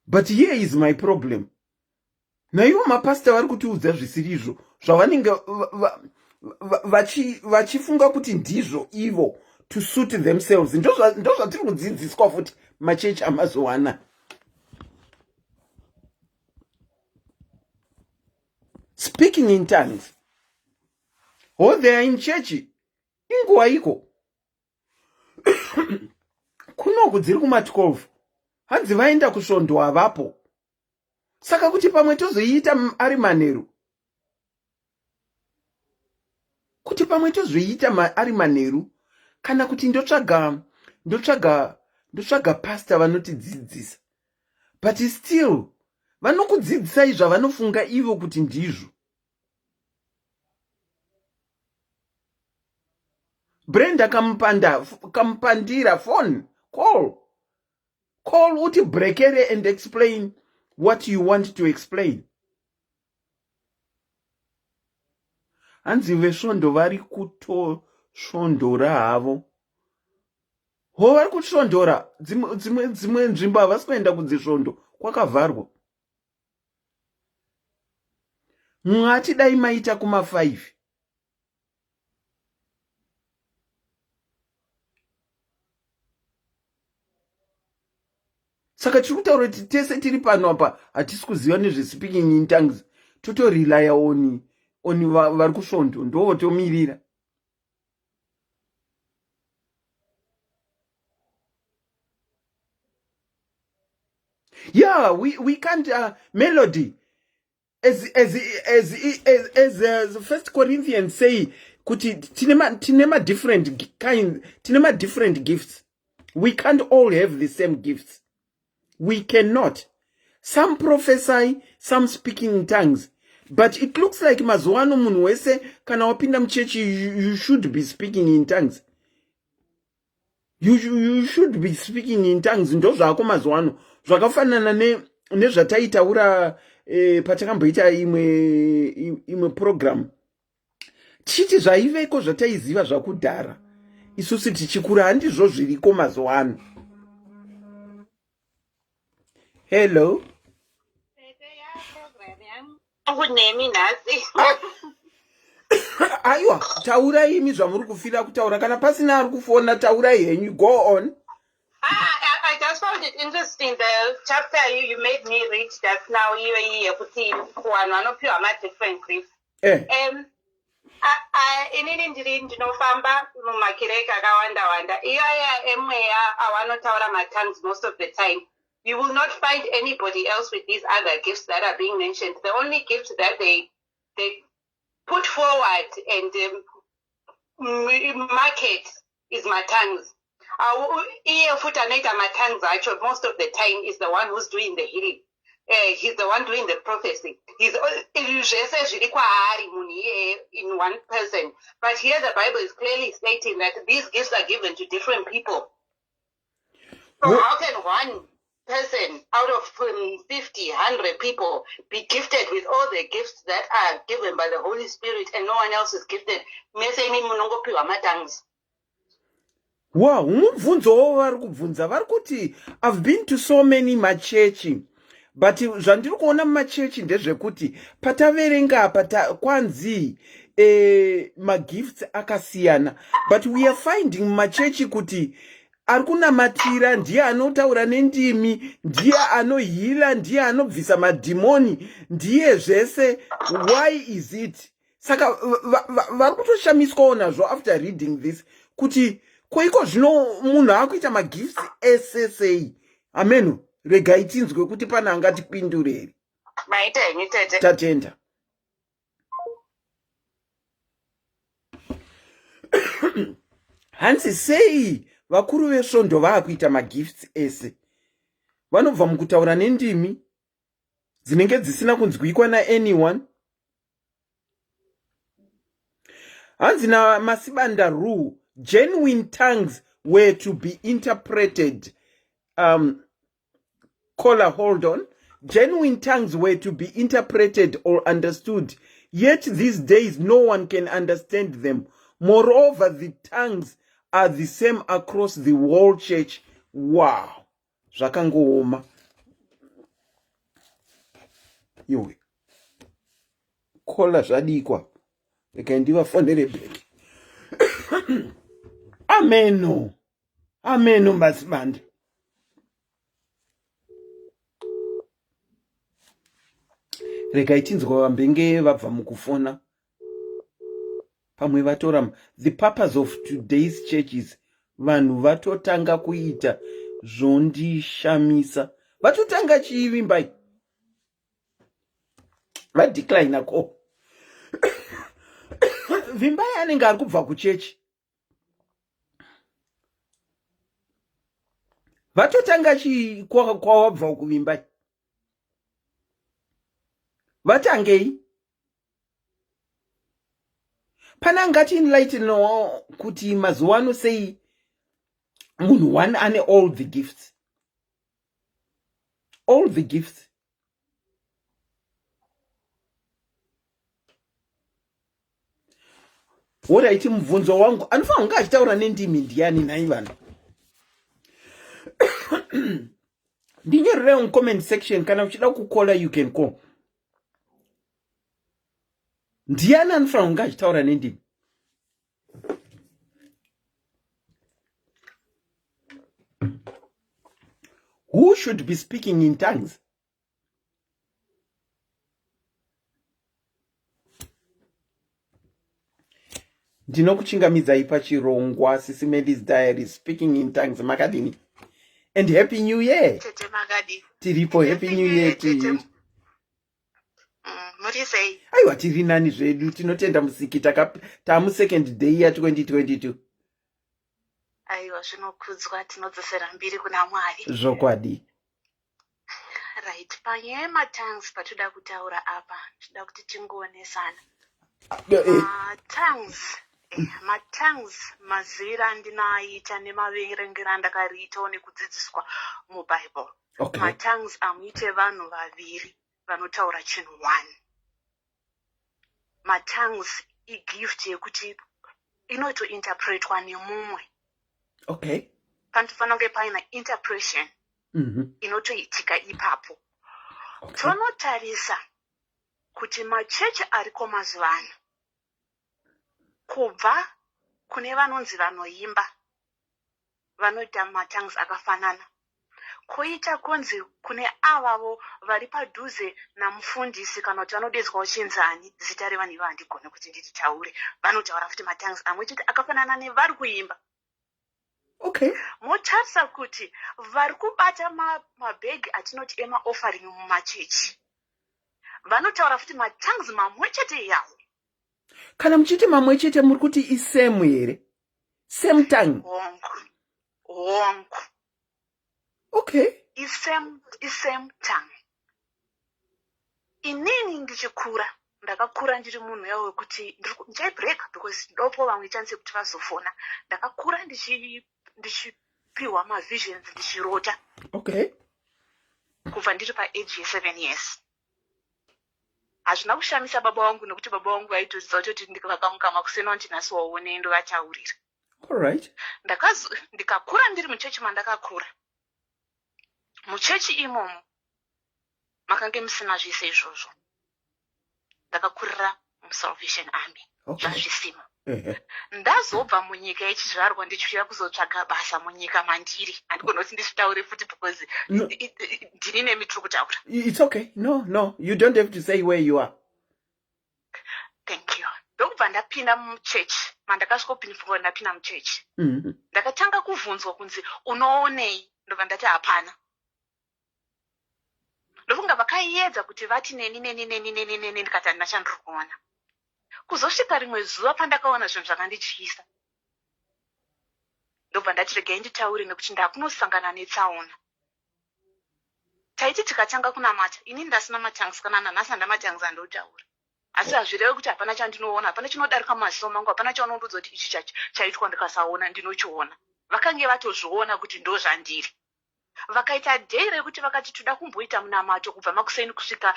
But here is my problem. Naivo mapastor vari kutiudza zvisirizvo zvavanenge vachifunga kuti ndizvo ivo to suit themselves. Ndozvatiri kudzidziswa futi machechi amazuwana. Speaking in tongues. Oh, they are in church. Inguwa iko. Kunoku dziri kuma-12. Hanzi vaenda kusvondo havapo. Saka kuti pamwe tozoiita ari manheru. Kuti pamwe tozoiita ari manheru. Kana kuti ndotsvaga pastor vanotidzidzisa. But still, vanokudzidzisai zvavanofunga ivo kuti ndizvo. Brenda kamupandira phone. Call uti brekere and explain what you want to explain. Hanzi vesvondo vari kutosvondora havo. Ho vari kusvondora dzimwe nzvimbo havasi kuenda kudzisvondo kwakavharwa. Mwati dai maita kuma-5. Saka tiri kutaura kuti tese tiri pano apa hatisi kuziva nezve-speaking in tongues. Totorelaya oni vari kusvondo ndovotomirira. Yeah, we can't melody as 1 Corinthians say kuti tinema different kinds, tinema different gifts. We can't all have the same gifts. We cannot. Some prophesy, some speaking in tongues. But it looks like mazuano munhu wese kana wapinda mchechi you should be speaking in tongues. You should be speaking in tongues. Ndo zvako mazuano. Zvakafanana nezvataitaura patakamboita imwe program. Chiti zvaiveko zvataiziva zvakudhara. Isusu tichikura handizvo zviriko mazuano. Hello. Aiwa, taura imi zvamuri kufira kutaura kana pasina ari kufona taura henyu. Go on. I just found it interesting the chapter you made me read just now here kuti kuvanhu vanopiwa ma-different gifts. Inini ndiri ndinofamba mumakireke akawanda iyaya emweya avanotaura ma-tongues most of the time. You will not find anybody else with these other gifts that are being mentioned. The only gift that they put forward and market is my tongues. Iye futhi anoita matongues acho most of the time is the one who's doing the healing. He's the one doing the prophecy. He's zvese zviri kwaari munhu iyeye in one person. But here the Bible is clearly stating that these gifts are given to different people. So how can one person out of 50, 100 people be gifted with all the gifts that are given by the Holy Spirit and no one else is gifted? Meseni munongopiwa matongues. Wow, umubvunzo vari kubvunza vari kuti I've been to so many machechi, but zvandiri kuona mumachechi ndezvekuti pataverenga apa kwanzi magifts akasiyana, but we are finding mumachechi kuti ari kunamatira ndiye anotaura nendimi, ndiye anohila, ndiye anobvisa madhimoni, ndiye zvese. Why is it? Saka vari kutoshamiswawo nazvo after reading this kuti koiko zvino munhu akuita magifts esesei. Ameno, regai tinzwe kuti pana angatipindureri. Maita henyu tete. Tatenda. Hanzi sei vakuru vesvondo vaakuita magifts ese? Vanobva mukutaura nendimi dzinenge dzisina kunzwikwa naanyone. Hanzi naMasibanda rule, genuine tongues were to be interpreted. Caller, hold on. Genuine tongues were to be interpreted or understood. Yet these days no one can understand them. Moreover, the tongues are the same across the whole church. Wow. Zvakangooma. Iwe. Caller zvadikwa. Rekandiva fonere back. Ameno. Ameno Masibanda. Regai tinzwa vambenge vabva mukufona. Pamwe vatora the purpose of today's churches. Vanhu vatotanga kuita zvondishamisa. Vatotanga chivi mbai. Vadecline ko. Vimbai anenge ari kubva kuchechi. Vatotanga kwawabva kuvimbai. Vatangei. Pana ngati enlighten kuti mazuva ano sei munhu one ane all the gifts. All the gifts. Woraiti mubvunzo wangu anofanira kunge achitaura nendimi ndiani nai vanhu. Ndinyorere mucomment section kana uchida kukola you can call. Ndiani anofanira kunge achitaura nendimi? Who should be speaking in tongues? Ndinokuchingamidzai pachirongwa SIS MELLY's diary speaking in tongues makadini. And happy new year. Tete Magadi. Tiripo happy new year to you. Murisei. Aiwa tiri nani zvedu tinotenda musiki tamu second day ya 2022. Aiwa zvinokudzwa tinodzosera mbiri kuna Mwari. Zvokwadi. Right, panyaya matongues patoda kutaura apa, toda kuti tingoonesana. Matongues maziviro andinoaita nemaverengero andakariitawo nekudzidziswa muBible. Okay. Matongues amuite vanhu vaviri vanotaura chinhu one. Matongues igift yekuti inotointerpretwa nemumwe. Okay. Panofanira kunge paina interpretation inotoitika ipapo. Okay. Tonotarisa kuti machechi ariko mazuva ano kubva kune vanonzi vanoimba vanoita matongues akafanana, koita kunzi kune avavo vari padhuze namufundisi kana kuti vanodedzwawo chinzani, zita revanhu ivo handigone kuti nditaure, vanotaura futi matongues amwe chete akafanana nevari kuimba. Okay. Motarisa kuti vari kubata mabhegi atinoti emaofaring mumachechi vanotaura futi matongues mamwe chete yawo. Kana muchiti mamwe chete muri kuti isemu here? Same tongue. hongu. Okay. Same tongue. Inini ndichikura ndakakura ndiri munhu yawo wekuti ndichaibreak because ndopo vamwe chance kuti vazofona. Ndakakura ndichipiwa mavisions ndichirota. Okay. Kubva ndiri paage ye7 years. Hazvina kushamisa baba vangu nekuti baba vangu aitoziva kuti ndikavakamuka makusena kuti nhasi waone ndovataurira. All right. Ndikakura ndiri muchechi mandakakura. Muchechi imomo makange musina zvese izvozvo. Ndakakurira muSalvation Army. Zvazvisimo. Ndazobva munyika yechizvarwa ndichiuya kuzotsvaga basa munyika mandiri. Handikona kuti ndizvitaure futi because ndini nemi tiri kutaura. It's okay. No. You don't have to say where you are. Thank you. Ndokubva ndapinda muchechi. Mandakasvikopinda ndapinda muchechi. Ndakatanga kubvunzwa kunzi unoonei? Ndobva ndati hapana. Ndofunga vakaedza kuti vati neni ndikati handina chandiri kuona. Kuzosvika rimwe zuva pandakaona zvinhu zvakandityisa. Ndobva ndati regai nditaure nekuti ndakunosangana netsaona. Taiti tikatanga kunamata, ini ndasina matanks kana nanhasi handina matanks andotaura. Asi hazvirevi kuti hapana chandinoona, hapana chinodarika maziso mangu, hapana chaunondudza kuti ichi chaitwa ndikasaona ndinochiona. Vakange vatozviona kuti ndozvandiri. Vakaita dhei rekuti vakati toda kumboita munamato kubva makuseni kusvika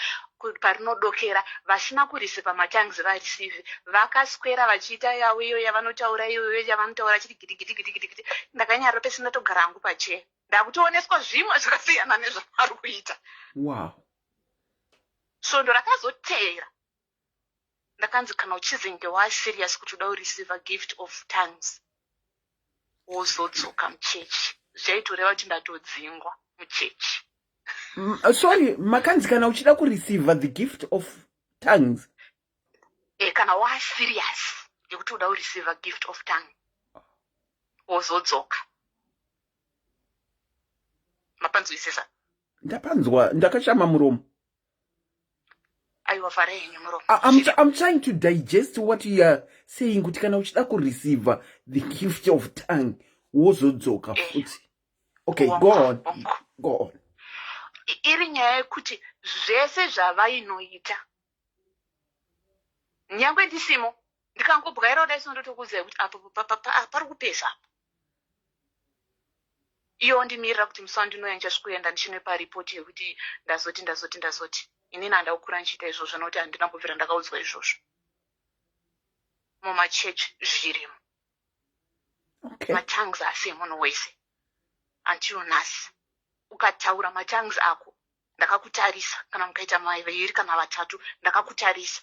parinodokera vasina kurisiva matangs vareceive. Vakaswera vachiita yavo iyo yavanotaura iyo yavanotaura chiti gidigidi. Ndakanyarira pese ndatogara hangu pacheya. Ndakutooneswa zvimwe zvakasiyana nezvavari kuita. Wow. Svondo rakazoteera. Ndakanzi kana uchizenge waserious kuti uda kureceive a gift of tongues, wozodzoka muchechi. Zvaitoreva kuti ndatodzingwa muchechi. Sorry, makanzi kana uchida kureceive the gift of tongues. Kana waserious yekuti uda kureceive a gift of tongue, wozodzoka. Mapanzwisisa? Ndapanzwa, ndakashama muromo. Aiwa fara yenyu muromo. I'm trying to digest what you are saying kuti kana uchida kureceive the gift of tongue, wozodzoka futi. Okay, go on. Iri nyaya yekuti zvese zvavainoita. Nyangwe ndisimo, ndikangobwaira kudai sinondotokuziva kuti apo pari kupesa apo. Iyo ndimirira kuti musi wandinouya ndichasvikuenda ndichine paripoti yekuti ndazoti. Inini handina kukura ndichiita izvozvo nokuti handina kubvira ndakaudzwa izvozvo. Mumachechi zvirimo. Okay. Matangs asi emunhu wese. Until nhasi. Ukataura matangs ako, ndakakutarisa. Kana mukaita maviri kana vatatu, ndakakutarisa.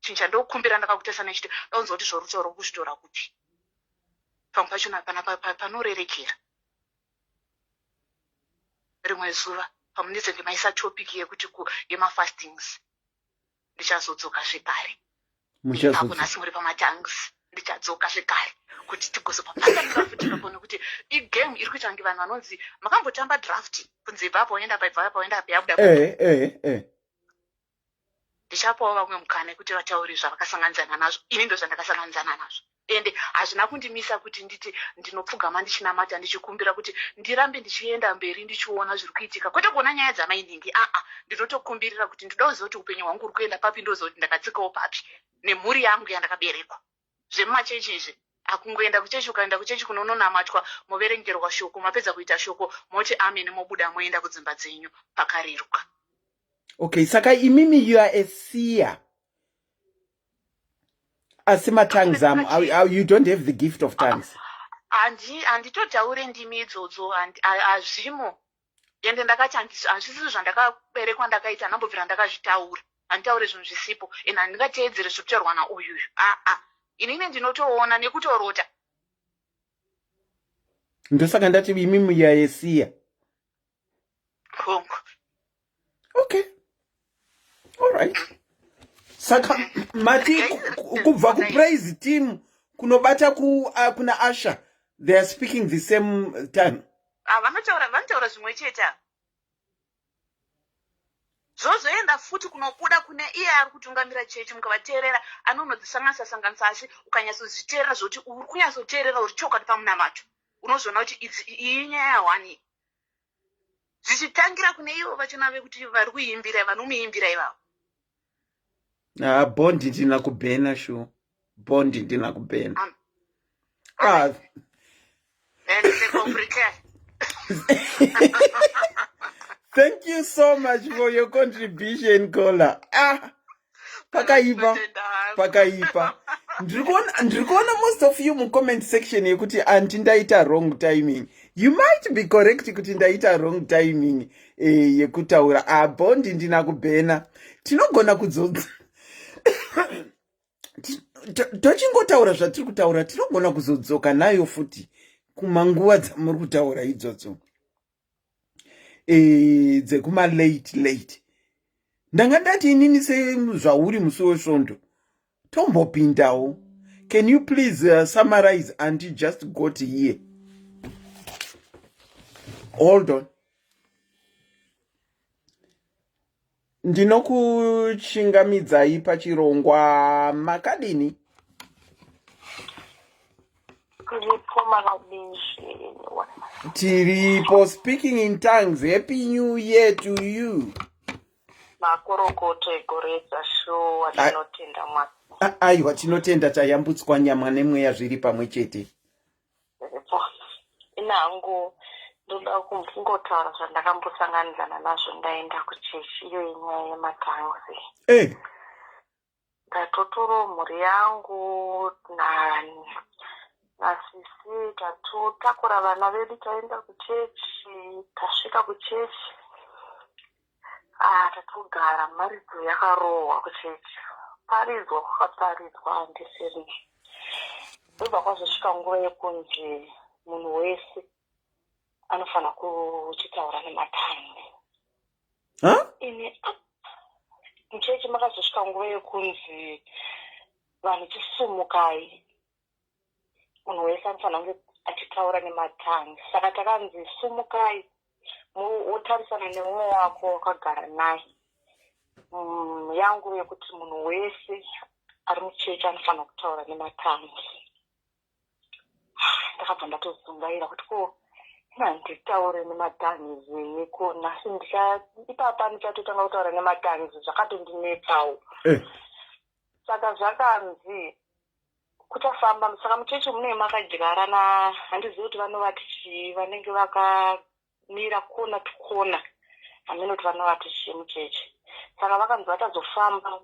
Chinhu chandokumbira ndakakutarisa nechiti ndaunzwa kuti zvorutaura kuzvitora kupi. Pamwe pachona panorerekera. Rimwe zuva pamunenge ndimaisa topic yekuti yemafastings, ndichazodzoka zvekare. Nhasi muri pamatangs, ndichadzoka zvekare kuti tigozopapandanira futi papo nekuti igame iri kuita kunge vanhu vanonzi makambotamba draft kunzi ibvapo waenda paoenda yabuda. Ndichapawo vamwe mukana kuti vataure zvavakasanganisana nazvo. Ini ndo zvandakasanganisana nazvo. Ende hazvina kundimisa kuti nditi ndinopfugama ndichinamata ndichikumbira kuti ndirambe ndichienda mberi ndichiona zviri kuitika. Kwete kuona nyaya dzamainingi. Ndinotokumbirira kuti ndoda kuziva kuti upenyu hwangu uri kuenda papi, ndoziva kuti ndakatsikawo papi nemhuri yangu yandakaberekwa. Zvemumachechi izvi akungoenda kuchechi, ukaenda kuchechi kunononamatwa moverengerwa shoko, mapedza kuita shoko moti amen mobuda moenda kudzimba dzenyu pakareruka. Okay, saka imimi you are a seer. Asima tongues, you don't have the gift of tongues. Handitotaure ndimi idzodzo, hazvimo. Ende ndakati hazvisi zvandakaberekwa ndakaita, ndambobvira ndakazvitaura. Handitaure zvinhu zvisipo, ende handingateedzere zviri kutaurwa nauyu. Inini ndinotoona nekutorota. Ndosaka ndati imimi you are a seer. Hongu. Okay. All right. Saka mati kubva ku praise team kunobata kuna Asha, they are speaking the same time. Vanotaura zvimwe chete. Zvozoenda futi kunobuda kune iye ari kutungamira chechi, mukavateerera anonodzisanganisa asi ukanyatsozviteerera zvoti uri kunyatsoteerera uri chokwadi pamunamato. unozoona kuti iyi nyaya yawani zvichitangira kune ivo vachona vekuti vari kuimbira vanomuimbira ivavo. Bondi ndina kubhena shu. Bondi ndina kubhena. And it's complicated. Thank you so much for your contribution, Kola. Pakaipa. Ndrikuona most of you mu comment section yekuti anti ndaita wrong timing. You might be correct kuti ndaita wrong timing yekutaura. Bondi ndina kubhena. Tinogona kudzodza. Tochingotaura zvatiri kutaura tinogona kuzodzoka nayo futi kumanguva dzamuri kutaura idzodzo. Dzekuma late. Ndanga ndati inini sezvauri musi wesvondo. Tombopindawo. Can you please summarize and you just got here? Hold on. Ndinokuchingamidzai pachirongwa makadini. Tiripo, speaking in tongues. Happy New Year to you. Aiwa tinotenda tayambutswa nyama nemweya zviri pamwe chete. Inangu ndoda kungotaura zvandakambosanganidzana nazvo ndaenda kuchechi iyo yenyaya yematanzi. Ndatotora mhuri yangu nasisi tatotakura vana vedu taenda kuchechi. Tasvika kuchechi tatogara maridzo yakarohwa kuchechi. Paridzwa kwakaparidzwa handisiri. Ndobva kwazosvika nguva yekunzi munhu wese anofanira kuchitaura nematanzi. Ini muchechi makazosvika nguva yekunzi vanhu tisumukai, munhu wese anofanira kunge achitaura nematanzi. Saka takanzi sumukai wotarisana nemumwe wako wakagara naye. Yangu yekuti munhu wese ari muchechi anofanira kutaura nematanzi. Ndakabva ndatozungaira kuti nditaure nematanzi kona ipapa ndichatotanga kutaura nematanzi zvakatondinetsawo. Saka zvakanzi kuchafamba. Saka muchechi mune makadyarana, handizivi kuti vanovati chii, vanenge vakamira kona tukona, hamene kuti vanovati chii muchechi. Saka vakanzi vatazofamba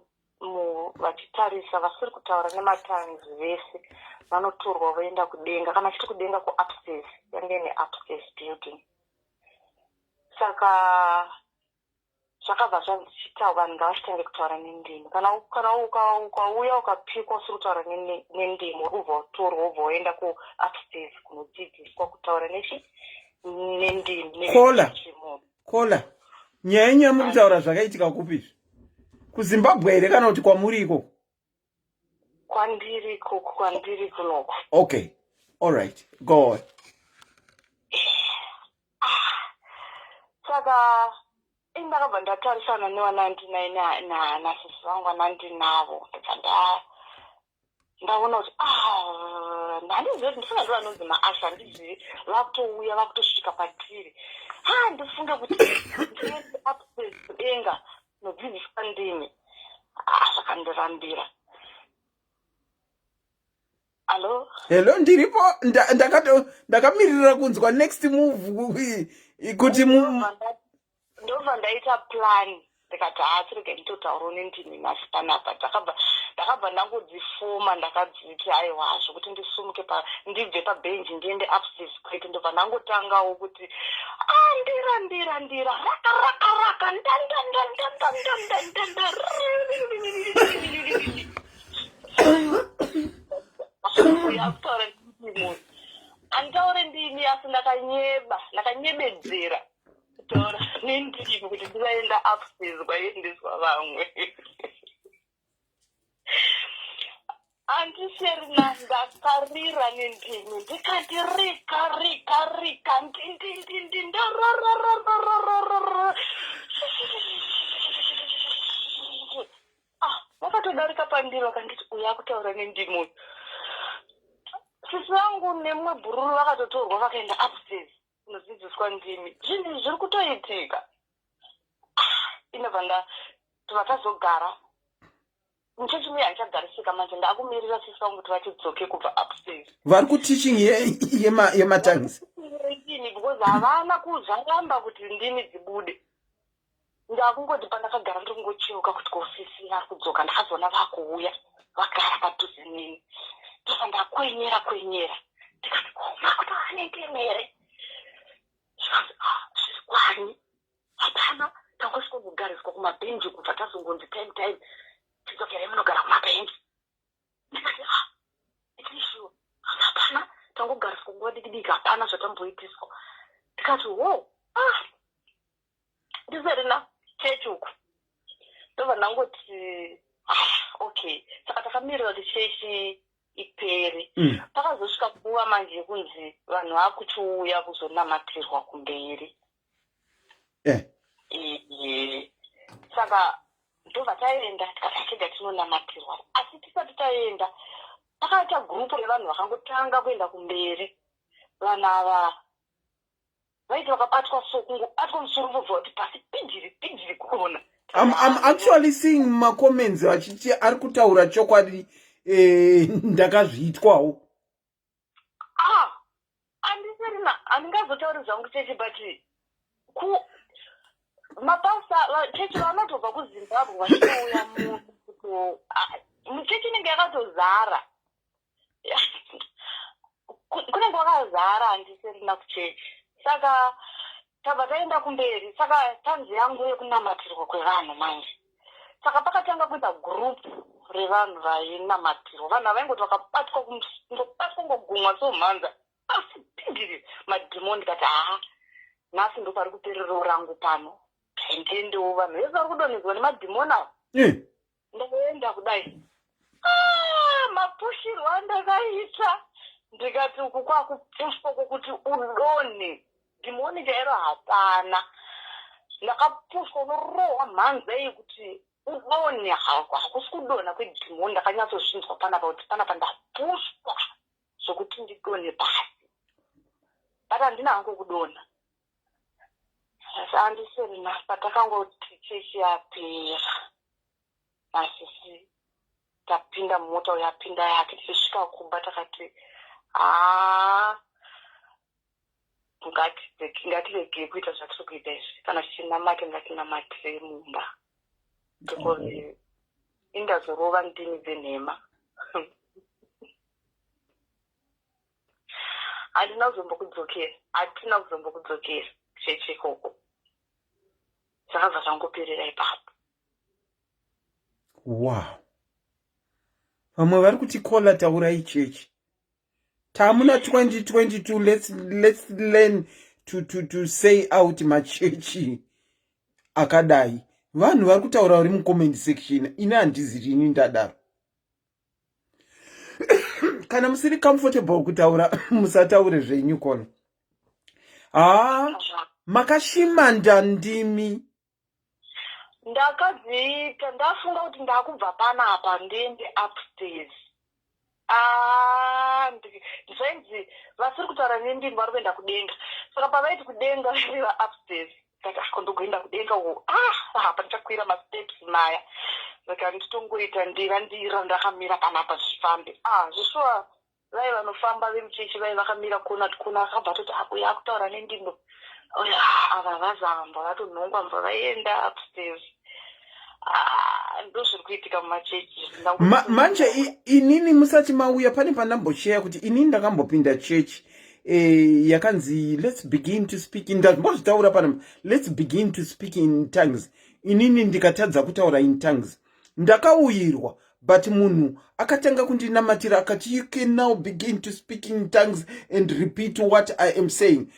vachitarisa vasiri kutaura nematanzi vese vanotorwa voenda kudenga, kana chiti kudenga kuupstairs, yange neupstairs building. Saka zvakabva zvanzichitaura vanhu ngavachitange kutaura nendimi. Kana ukauya ukapikwa usiri kutaura nendimi urikubva utorwa ubva woenda kuupstairs kunodzidziswa kutaura nendimi. Kola. Nyaya yenyu yamuri kutaura zvakaitika kupizvi? KuZimbabwe here kana kuti kwamuriko? Kwandiri kunoko. Okay. All right. Go on. Saka ndakabva ndatarisana newa99 nasisi vangu vanandinavo. Ndaona kuti handizivi kuti ndisingazivi vanonzi maasha, handizivi vakutouya vakutosvika patiri. Ndofunga kuti ndiende upstairs kudenga nodzidziswa ndimi. Zvakandirambira. Hello, ndiripo. Ndakamirira kunzwa next move kuti ndobva ndaita plan. Ndikati tirege nditotaurawo nendimi nhasi panapa. Ndakabva ndangodzifoma ndakadziti aiwa zvokuti ndisumuke ndibve pabhenji ndiende upstairs kwete. Ndobva ndangotangawo kuti ndira raka anditaure ndimi asi ndakanyebedzera kutaura nendimi kuti ndisaenda upstairs kwaendeswa vamwe. Andiserina ndakarira nendimi ndikati rika vakatodarika pandiro vakanditi uya kutaura nendimi. mudzidzisi wangu nemumwe bhururu vakatotorwa vakaenda upstairs kunodzidziswa ndimi. Zvinhu zviri kutoitika. Inobva tobva tazogara muchechi muye handichagarisika manje ndakumirira sisi wangu kuti vachidzoke kubva upstairs. Vari kuteaching yematangs because havana kuzvaramba kuti ndimi dzibude. Ndakungoti pandakagara ndiri kungocheuka kuti kuofisi vari kudzoka ndakazoona vakuuya vagara padhuze neni. Ndobva ndakwenyera ndikati makuti vanengemere zvikanzi zviri kwani hapana tangosvika kugariswa kumabhenji kubva tazongonzi time tidzokerei munogara kumabhenji. Ndikati itishuwa hapana tangogariswa nguva diki hapana zvatamboitiswa. Ndikati ndizerina chechi uku. Ndobva ndangoti okay saka takamirira kuti chechi ipere. Pakazosvika nguva manje yekunzi vanhu vakuchiuya kuzonamatirwa kumberi. Saka ndobva taenda tikatachega tinonamatirwa. Asi tisati taenda pakaita gurupu revanhu vakangotanga kuenda kumberi. Vanhu ava vaiti vakabatwa kungobatwa musoro vobva kuti pasi pidhiri kuona. I'm actually seeing comments vachiti ari kutaura chokwadi ndakazviitwawo. Andisirina handingazotauri zvangu chechi but mabasa chechi vanotobva kuZimbabwe vachitouya chechi inenge yakatozara. Kunenge kwakazara handisirina kuchechi. Saka tabva taenda kumberi. Saka tanzi yangu yekunamatirwa kwevanhu manje. Saka pakatanga kuita gurupu revanhu vainamatirwa. Vanhu avaingoti vakabatwa ngogumwa somhanza asi pindiri madhimoni. Ndikati nhasi ndo pari kuperero rangu pano. Ndiendewo vanhu vese vari kudonhedzwa nemadhimoni avo. Ndoenda kudai mapushirwo andakaita. Ndikati uku kwakupushwa kwokuti udonhe. Dhimoni chairo hapana. Ndakapushwa unorohwa mhanza iyi kuti udonhe hakusi kudonha kwedhimoni. Ndakanyatsozvinzwa panapa kuti panapa ndapushwa zvokuti ndidonhe pasi. Bata handina hangu kudonha. Asi handiserina patakangoti chechi yapera. Masisi tapinda mumota yapinda yake tichisvika kumba takati ngatiregei kuita zvatiri kuita izvi. Kana tichinamata ngatinamatire mumba because indazorova ndimi dzenhema. Hatina kuzombokudzokera chechi ikoko. Zvakabva zvangoperera ipapo. Wow. Vamwe vari kutikola taurai chechi. Tamuna 2022 let's learn to say out machechi akadai. Vanhu vari kutaura uri mucomment section. Ina handizirini ndadaro. Kana musiri comfortable kutaura musataure zvenyu kono. Makashimanda ndimi. Ndakadziita ndafunga kuti ndakubva panapa ndiende upstairs. Zvainzi vasiri kutaura nendimi vari kuenda kudenga. Saka pavaiti kudenga vaiva upstairs. Ndakati ndogoenda kudenga uko. Apa ndichakwira masteps maya. Saka nditongoita ndira ndakamira panapa zvifambe. Zveshuwa vai vanofamba vemuchechi vai vakamira kuona akabva toti uya akutaura nendimi. Ava vazamba vatonhongwa mva vaenda upstairs. Ndo zviri kuitika mumachechi. Manje inini musati mauya pane pandambosheya kuti inini ndakambopinda chechi yakanzi let's begin to speak in tongues. Mbozvitaura pana let's begin to speak in tongues. Inini ndikatadza kutaura in tongues. Ndakauyirwa but munhu akatanga kundinamatira akati you can now begin to speak in tongues and repeat what I am saying.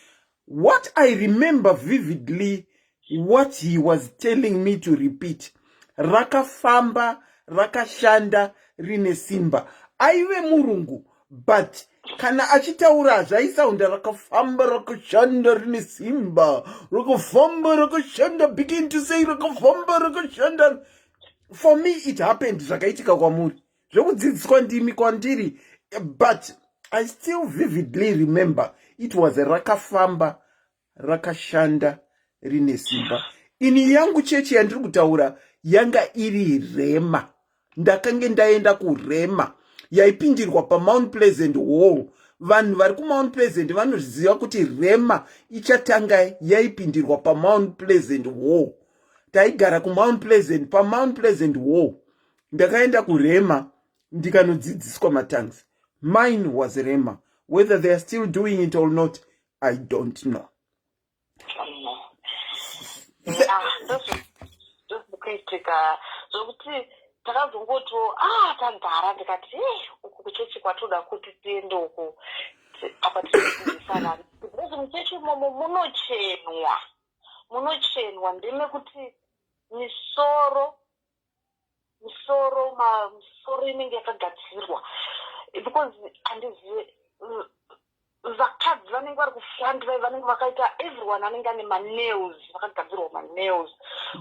What I remember vividly, what he was telling me to repeat. Rakafamba, rakashanda, rine simba. Aive murungu, but kana achitaura zvaisaunda rakafamba, rakashanda, rine simba. Rakafamba, rakashanda, begin to say rakafamba, rakashanda. For me, it happened, zvakaitika kwamuri. Zvokudzidziswa ndimi kwandiri, but I still vividly remember it was a rakafamba rakashanda rine simba. Ini yangu chechi yandiri kutaura yanga iri Rema. Ndakange ndaenda kurema yaipindirwa pa Mount Pleasant Hall. Vanhu vari ku Mount Pleasant vanoziva kuti Rema ichatanga yaipindirwa pa Mount Pleasant Hall. Taigara ku Mount Pleasant, pa Mount Pleasant Hall. Ndakaenda kurema ndikanodzidziswa matangs. Mine was Rema. Whether they are still doing it or not, I don't know. Kuitika zvokuti takazongoto tagara ndikati uku kuchechi kwatoda kuti tiende uku apa tinodzidzisana kuti muchechi imomo munochenwa ndine kuti misoro inenge yakagadzirwa because handizive vakadzi vanenge vari kufandira vanenge vakaita everyone anenge ane manails vakagadzirwa manails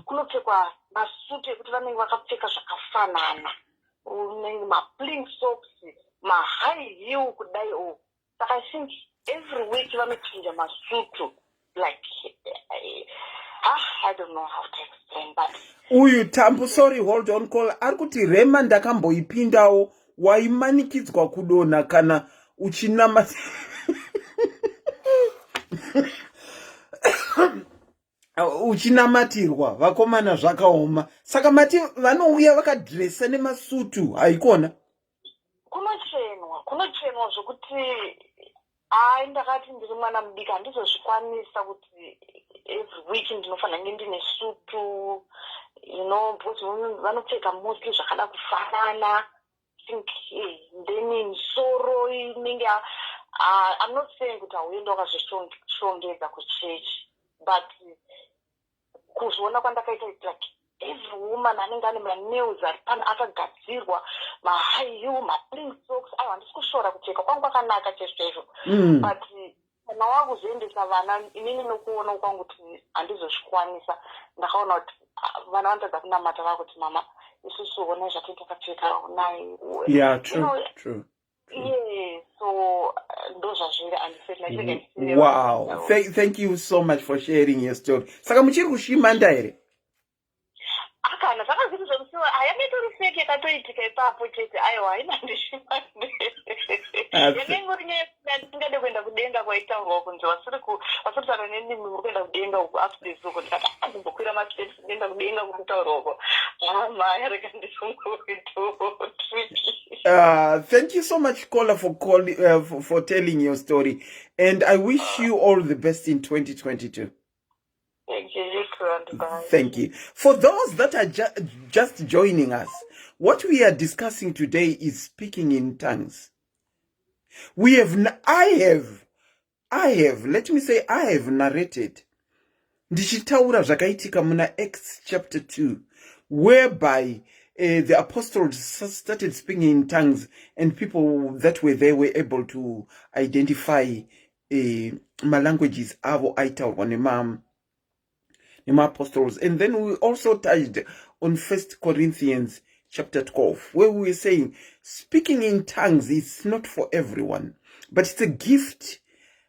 kunopfekwa masuti ekuti vanenge vakapfeka zvakafanana unenge mapling socks mahigh heel kudai o saka I think every week vanochinja masutu like I don't know how to explain but uyu Tambu, sorry, hold on call, ari kuti Rema ndakamboipindawo waimanikidzwa kudonha kana uchinama uchinamatirwa vakomana zvakaoma saka mati vanouya vakadresa nemasutu haikona kunochenwa zvokuti ndakati ndiri mwana mudiki handizozvikwanisa kuti every week ndinofanira nge ndine sutu because vanopfeka mostly zvakada kufanana think then misoro inenge I'm not saying kuti hauenda wakazvishongedza kuchechi but kuzoona kwandakaita like every woman anenge ane manails ari pana akagadzirwa mahigh heel mapling socks handisi kushora kupfeka kwangu kwakanaka chezvo but kana wakuzoendesa vana inini nokuona kwangu kuti handizozvikwanisa ndakaona kuti vana vanotadza kunamata vakuti mama isusu onai zvati takapfeka onai true. Yeah, so those are really unfair. Wow, thank you so much for sharing your story. Saka muchiri kushimanda here? Akana saka zvinhu zvomusiwa hayangetori fake yakatoitika ipapo chete aiwa haina ndishimande. Yanenge nyaya ndingade kuenda kudenga kwaitaurwa kunzi wasiri taura nendimi uri kuenda kudenga uku upstairs uko ndikati ndimbokwira masteps ndienda kudenga kumutaurwa uko maya reka ndisungurito thank you so much, caller, for calling, for telling your story, and I wish you all the best in 2022. Thank you, Thank you. For those that are just joining us, what we are discussing today is speaking in tongues. I have narrated ndichitaura zvakaitika muna Acts chapter 2, whereby the apostles started speaking in tongues, and people that were there were able to identify my languages avo aitaurwa nema apostles. And then we also touched on 1 Corinthians chapter 12, where we were saying speaking in tongues is not for everyone, but it's a gift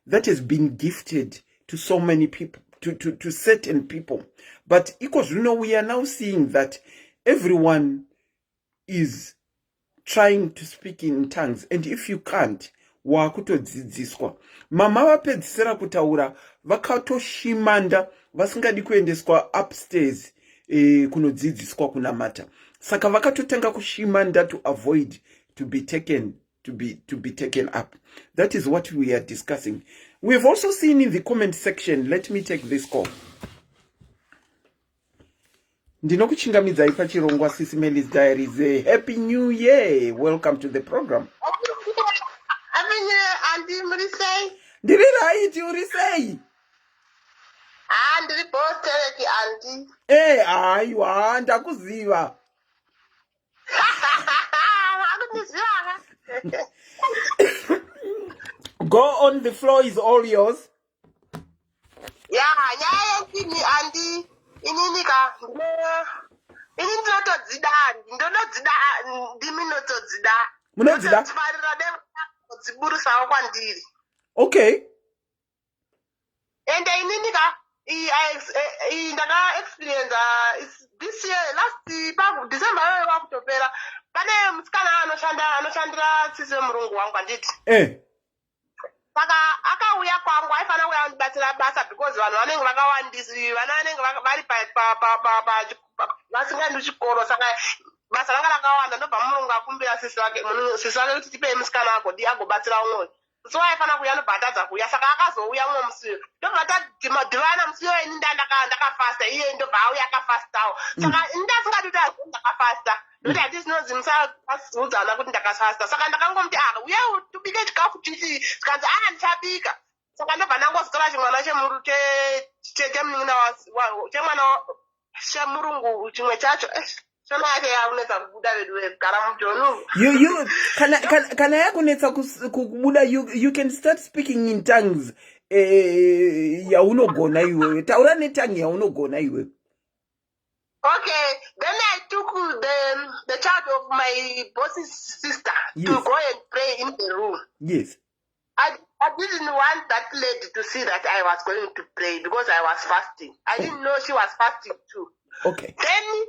that has been gifted to so many people, to certain people. But because we are now seeing that everyone is trying to speak in tongues, and if you can't, wakutodzidziswa. Mama vapedzisira kutaura vakatoshimanda vasingadi kuendeswa upstairs kunodzidziswa kunamata. Saka vakatotanga kushimanda to avoid to be taken up. That is what we are discussing. We have also seen in the comment section. Let me take this call. Ndinokuchingamidzai pachirongwa SIS MELLY's Diaries. Happy New Year. Welcome to the program. Happy New Year, Auntie Murisei. Ndiri right, Murisei. Ndiri boss Auntie. Aiwa, ndakuziva. Go on, the floor is all yours. Yeah, Auntie. Ininika. Ini ndinotodzida. Ndimi ndinotodzida. Munodzida? dziburusawo kwandiri. Okay. And inini ndaka experience this year last December wakutopera pane musikana anoshandira tsitsi murungu wangu anditi. Saka akauya kwangu aifana kuuya kundibatsira basa because vanhu vanenge vakawandisi vana vanenge vari vasingaendi kuchikoro saka basa ranga rakawanda ndobva murungu akumbira sisi wake kuti tipei musikana wako agobatsira umwe so aifana kuuya nobhatadza kuuya saka akazouya umwe musiyo ndobva tadhivana musiyo ini ndakafasta iye ndobva auya akafastawo saka ndasingati kuti ndakafasta nokuti hatizinozi musaudza kuti ndakafasta saka ndakangomti uye tubike chikafu chichi tikanzi ndichabika saka ndobva ndangozora chimwana chemwana chemurungu chimwe chacho shona yake yakunetsa kubuda vedu vegara mujonu. Kana yakunetsa kubuda you can start speaking in tongues yaunogona iwewe taura netongue yaunogona iwewe. Okay, then I took the child of my boss's sister to go and pray in the room. Yes. I didn't want that lady to see that I was going to pray because I was fasting. I didn't know she was fasting too. Okay. Then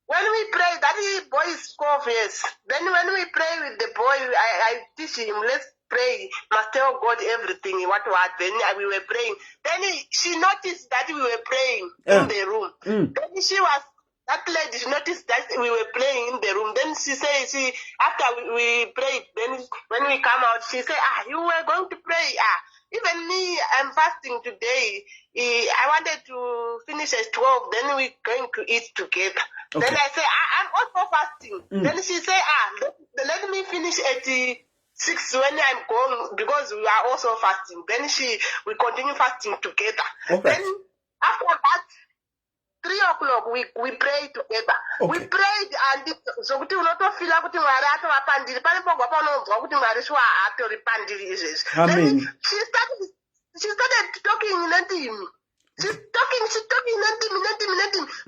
when we pray, that boy is 12 years. Then when we pray with the boy, I teach him, let's pray, must tell God everything, what. Then we were praying. Then she noticed that we were praying in the room. Then that lady, she noticed that we were praying in the room. Then she said, after we prayed, then when we come out, she said, you were going to pray. Even me, I'm fasting today. I wanted to finish at 12, then we're going to eat together. Okay. Then I say, I'm also fasting. Then she say, let me finish at 6 when I'm going, because we are also fasting. Then we continue fasting together. Okay. Then after that, 3 o'clock we pray together. Okay. We prayed and so kuti unotofila kuti Mwari atovapandiri pane pogwa paunonzwa kuti Mwari swa atoripandiri izvezvi. Then she started talking nendimi. She's talking nendimi.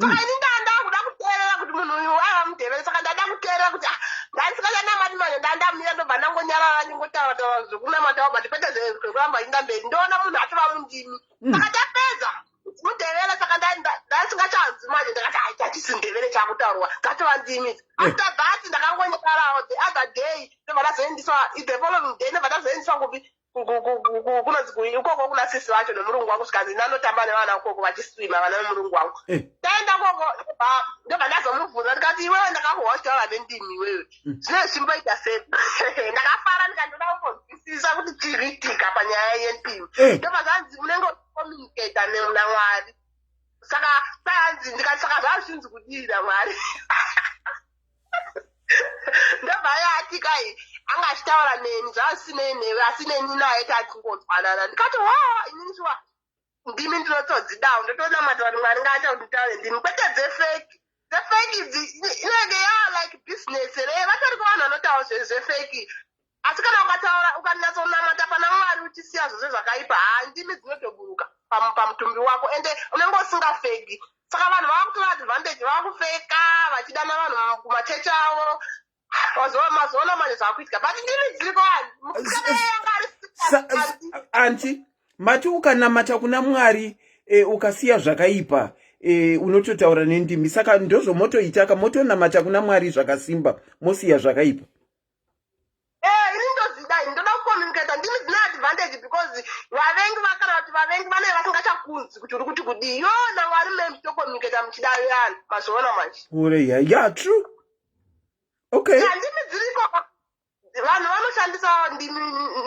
Saka ini ndakuda kuteerera kuti munhu uyu avamutevere saka ndada kuteerera kuti ndasikachanamati manje ndandamira ndobva ndangonyarara ndingotaura zvokunamatawo but kwete zvekuramba inda mberi ndoona munhu atova mundimi. Saka tapedza mutevere saka ndasingachanzi manje ndakati tachisindevere chakutaurwa ngatova ndimi. After that ndakangonyararawo the other day ndobva ndazoendiswa the following day ndobva ndazoendiswa kupi ukoko kuna sisi wacho nomurungu wangu sikazi nanotamba nevana ukoko vachiswima vana nomurungu wangu taenda koko ndobva ndazomubvunza ndikati iwewe ndakakuhostaura nendimi iwewe zvine zvimboita sei ndakafara ndikandoda kumbonzwisisa kuti chiriitika panyaya yendimi ndobva zvanzi unenge uchicomunicata naMwari saka sayanzi ndikati saka zvazvinzi kudii naMwari ndobva yati kai angachitaura neni zvasinei newe asi neni naye tatingonzwanana ndikati inini shuwa ndimi ndinotodzidawo ndotonamata kuti Mwari ngaacha kuti nditaure ndimi kwete dzefeki idzi inenge like business vatori kuvanhu vanotaura zvefeki asi kana ukataura ukanyatsonamata pana Mwari uchisiya zvose zvakaipa ndimi dzinotoburuka pamutumbi wako ende unenge usingafeki saka vanhu vakutora advantage vakufeka vachidana vanhu kumachechi avo mazuona manje zvakuitika but ndimi dziriko anti mati ukanamata kuna Mwari ukasiya zvakaipa unototaura nendimi saka ndozvomotoitaka motonamata kuna Mwari zvakasimba mosiya zvakaipa. Ini ndodzida ndoda kucommunicata ndimi dzine advantage because vavengi vakana kuti vavengi vanenge vasingachakunzi kuti uri kuti kudii na Mwari meme tocommunicata muchidayo yani mazuona manje yeah true. Okay. Ndimi dziriko vanhu vanoshandisa ndimi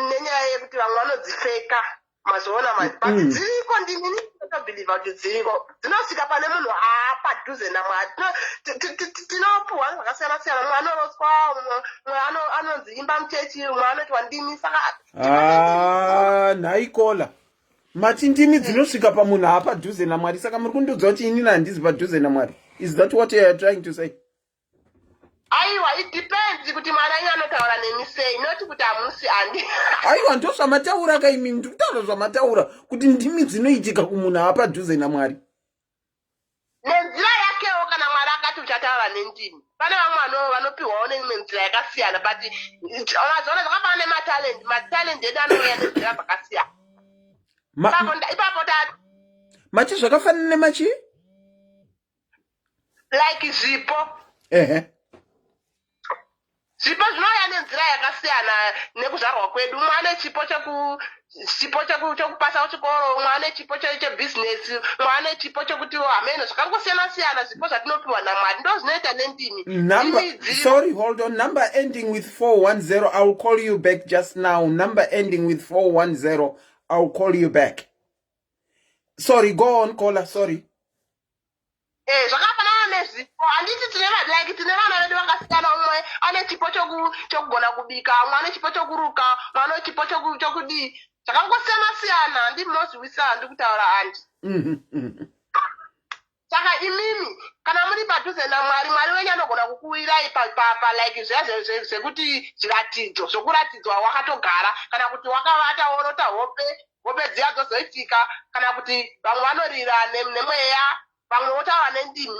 nenyaya yekuti vamwe vanodzifeka mazuona manje but dziriko ndimi ndinotobhiliva kuti dziriko dzinosvika pane munhu apadhuze naMwari tinopuhwa zvakasiyana siyana mumwe anoroswa mumwe anonzi imba muchechi mumwe anoitwa ndimi saka nhaikola mati ndimi dzinosvika pamunhu apadhuze naMwari saka muri kundoudza kuti inini handisi padhuze naMwari. Is that what you are trying to say? Aiwa, it depends kuti Mwari anotaura nemi sei not kuti hamusi andi. Aiwa ndozvamataura kaimi ndikutaura zvamataura kuti ndimi dzinoitika kumunhu apadhuze naMwari. Nenzira yakewo kana Mwari akati vataura nendimi pane vamwe vanopiwawo neimwe nzira yakasiyana but unazoona zvakafanana nematalend edu anouya nenzira dzakasiyana ipapo machi zvakafanana nemachi like zvipo zvipo zvinouya nenzira yakasiyana nekuzvarwa kwedu umwe ane chipo chokupasa chikoro umwe ane chipo chebhizinesi umwe ane chipo chokuti hameno zvakangosiyana-siyana zvipo zvatinopiwa namwari ndo zvinoita nendimi sorry hold on number ending with 410 I'll call you back just now number ending with 410 I'll call you back sorry go on caller sorry zvakafanana nezvipo handiti tine vana vedu vakasiyana umwe ane chipo chokugona kubika umwe ane chipo chokuruka umwe ane chipo chokudii zvakangosiyana-siyana handinozivisa handi kutaura handi saka imimi kana muri padhuze namwari mwari wenyu anogona kukuwirai like zviya zvekuti zviratidzo zvokuratidzwa wakatogara kana kuti wakavata worota hope dziya dzozoitika kana kuti vamwe vanorira nemweya vamwe votaura nendimi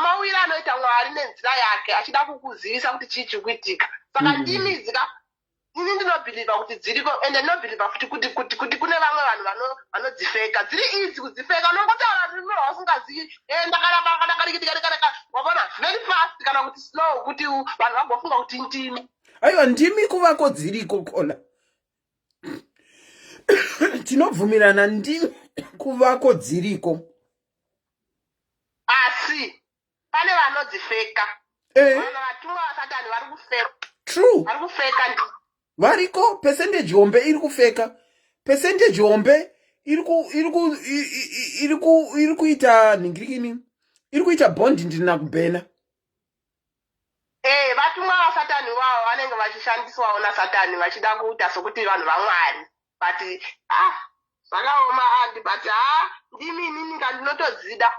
mawira anoita mwari nenzira yake achida kukuzivisa kuti chii chiri kuitika saka ndimi ini ndinobhiliva kuti dziriko ende ndinobhiliva futi kuti kune vamwe vanhu vanodzifeka dziri izi kudzifeka unongotaura rurimi rwausingazivi ndakarika wabona very fast kana kuti slow kuti vanhu vagofunga kuti ndimi aiwa ndimi kuvako dziriko kona tinobvumirana ndimi kuvako dziriko asi pane vanodzifeka vanhu vatumwa vasatani vari kufeka true vari kufeka ndimi variko percentage hombe iri kufeka percentage hombe iri kuita ningirikini iri kuita bondi ndina kubhena vatumwa vasatani wavo vanenge vachishandiswawo nasatani vachida kuita sokuti vanhu vamwari but zvakaoma andi but ndimi inini kandinotodzida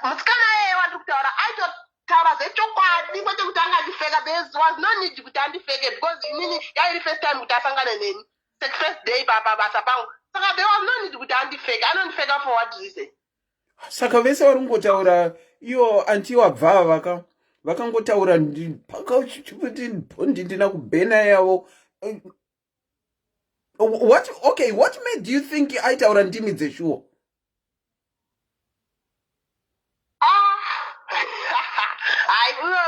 musikana yeye wati kutaura aitotaura zvechokwadi kwete kuti anga andifeka there was no need kuti andifeke because inini yairi first time kuti asangane neni first day pabasa pangu saka there was no need kuti andifeka anondifeka for what reason saka vese vari kungotaura iwo anti wabva vakangotaura pakachikuti bondi ndina kubhena yavo what made you think aitaura ndimi dzeshuwo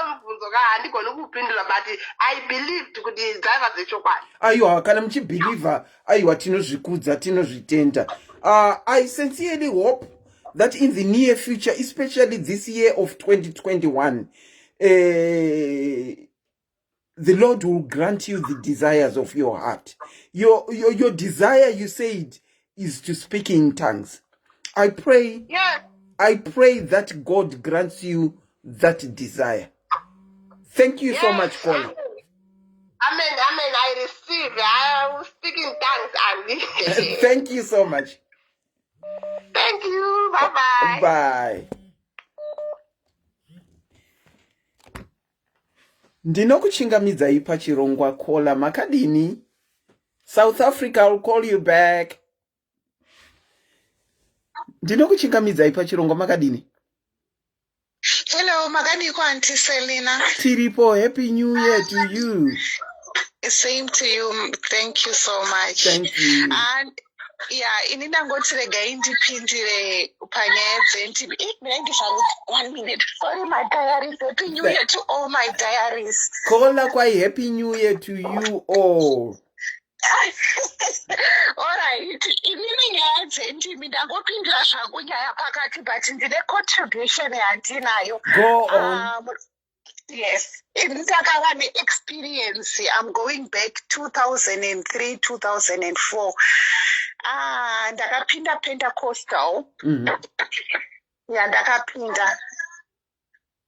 mubvunzo handikoni kupindura but I believed kuti dzaiva dzechokwadi aiwa kana muchibhilivha aiwa tinozvikudza tinozvitenda I sincerely hope that in the near future especially this year of 2021 the Lord will grant you the desires of your heart. Your desire, you said, is to speak in tongues. I pray that God grants you that desire. Thank you so much, Colin. Amen. I receive. I will speak in tongues, Andy. Thank you so much. Thank you. Bye-bye. Bye. Ndinokuchingamidzai pachirongwa kola makadini. South Africa, I'll call you back. Ndinokuchingamidzai pachirongwa makadini. Hello, makaniko Auntie Selina. Tiripo, happy new year to you. Same to you. Thank you so much. Thank you. And ini ndangoti regai ndipindire panyaya dzendimi. One minute. Sorry, my diaries. Happy new year to all my diaries. Kola kwai happy new year to you all. Alright, inini nyaya dzendimi ndangopindira zvangu nyaya pakati but ndine contribution yandinayo. Go on. Yes, ndakava ne-experience. I'm going back 2003, 2004. Ndakapinda Pentecostal. Ndakapinda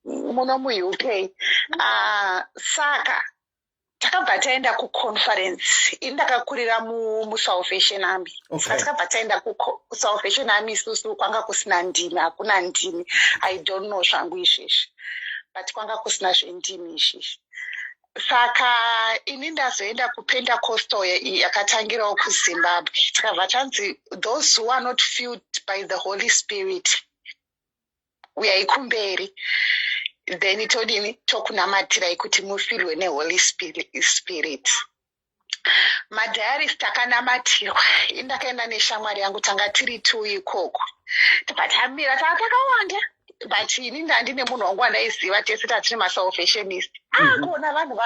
muno mu-UK. Saka takabva taenda kuconference. Ndakakurira mu-Salvation Army. Okay. Takabva taenda ku-Salvation Army isusu kwanga kusina ndimi, hakuna ndimi. I don't know zvangu izvezvi. But kwanga kusina zvendimi izvezvi. Saka ini ndazoenda kuPentecostal yakatangirawo kuZimbabwe. Takabva tanzi those who are not filled by the Holy Spirit uyai kumberi then todini tokunamatirai kuti mufirwe neholy spirit. Madhayaris takanamatirwa indakaenda neshamwari yangu tanga tiri 2 ikoko takamira takawanda but ini ndandine munhu wangu andaiziva tese tatiri masalvationist kuona vanhu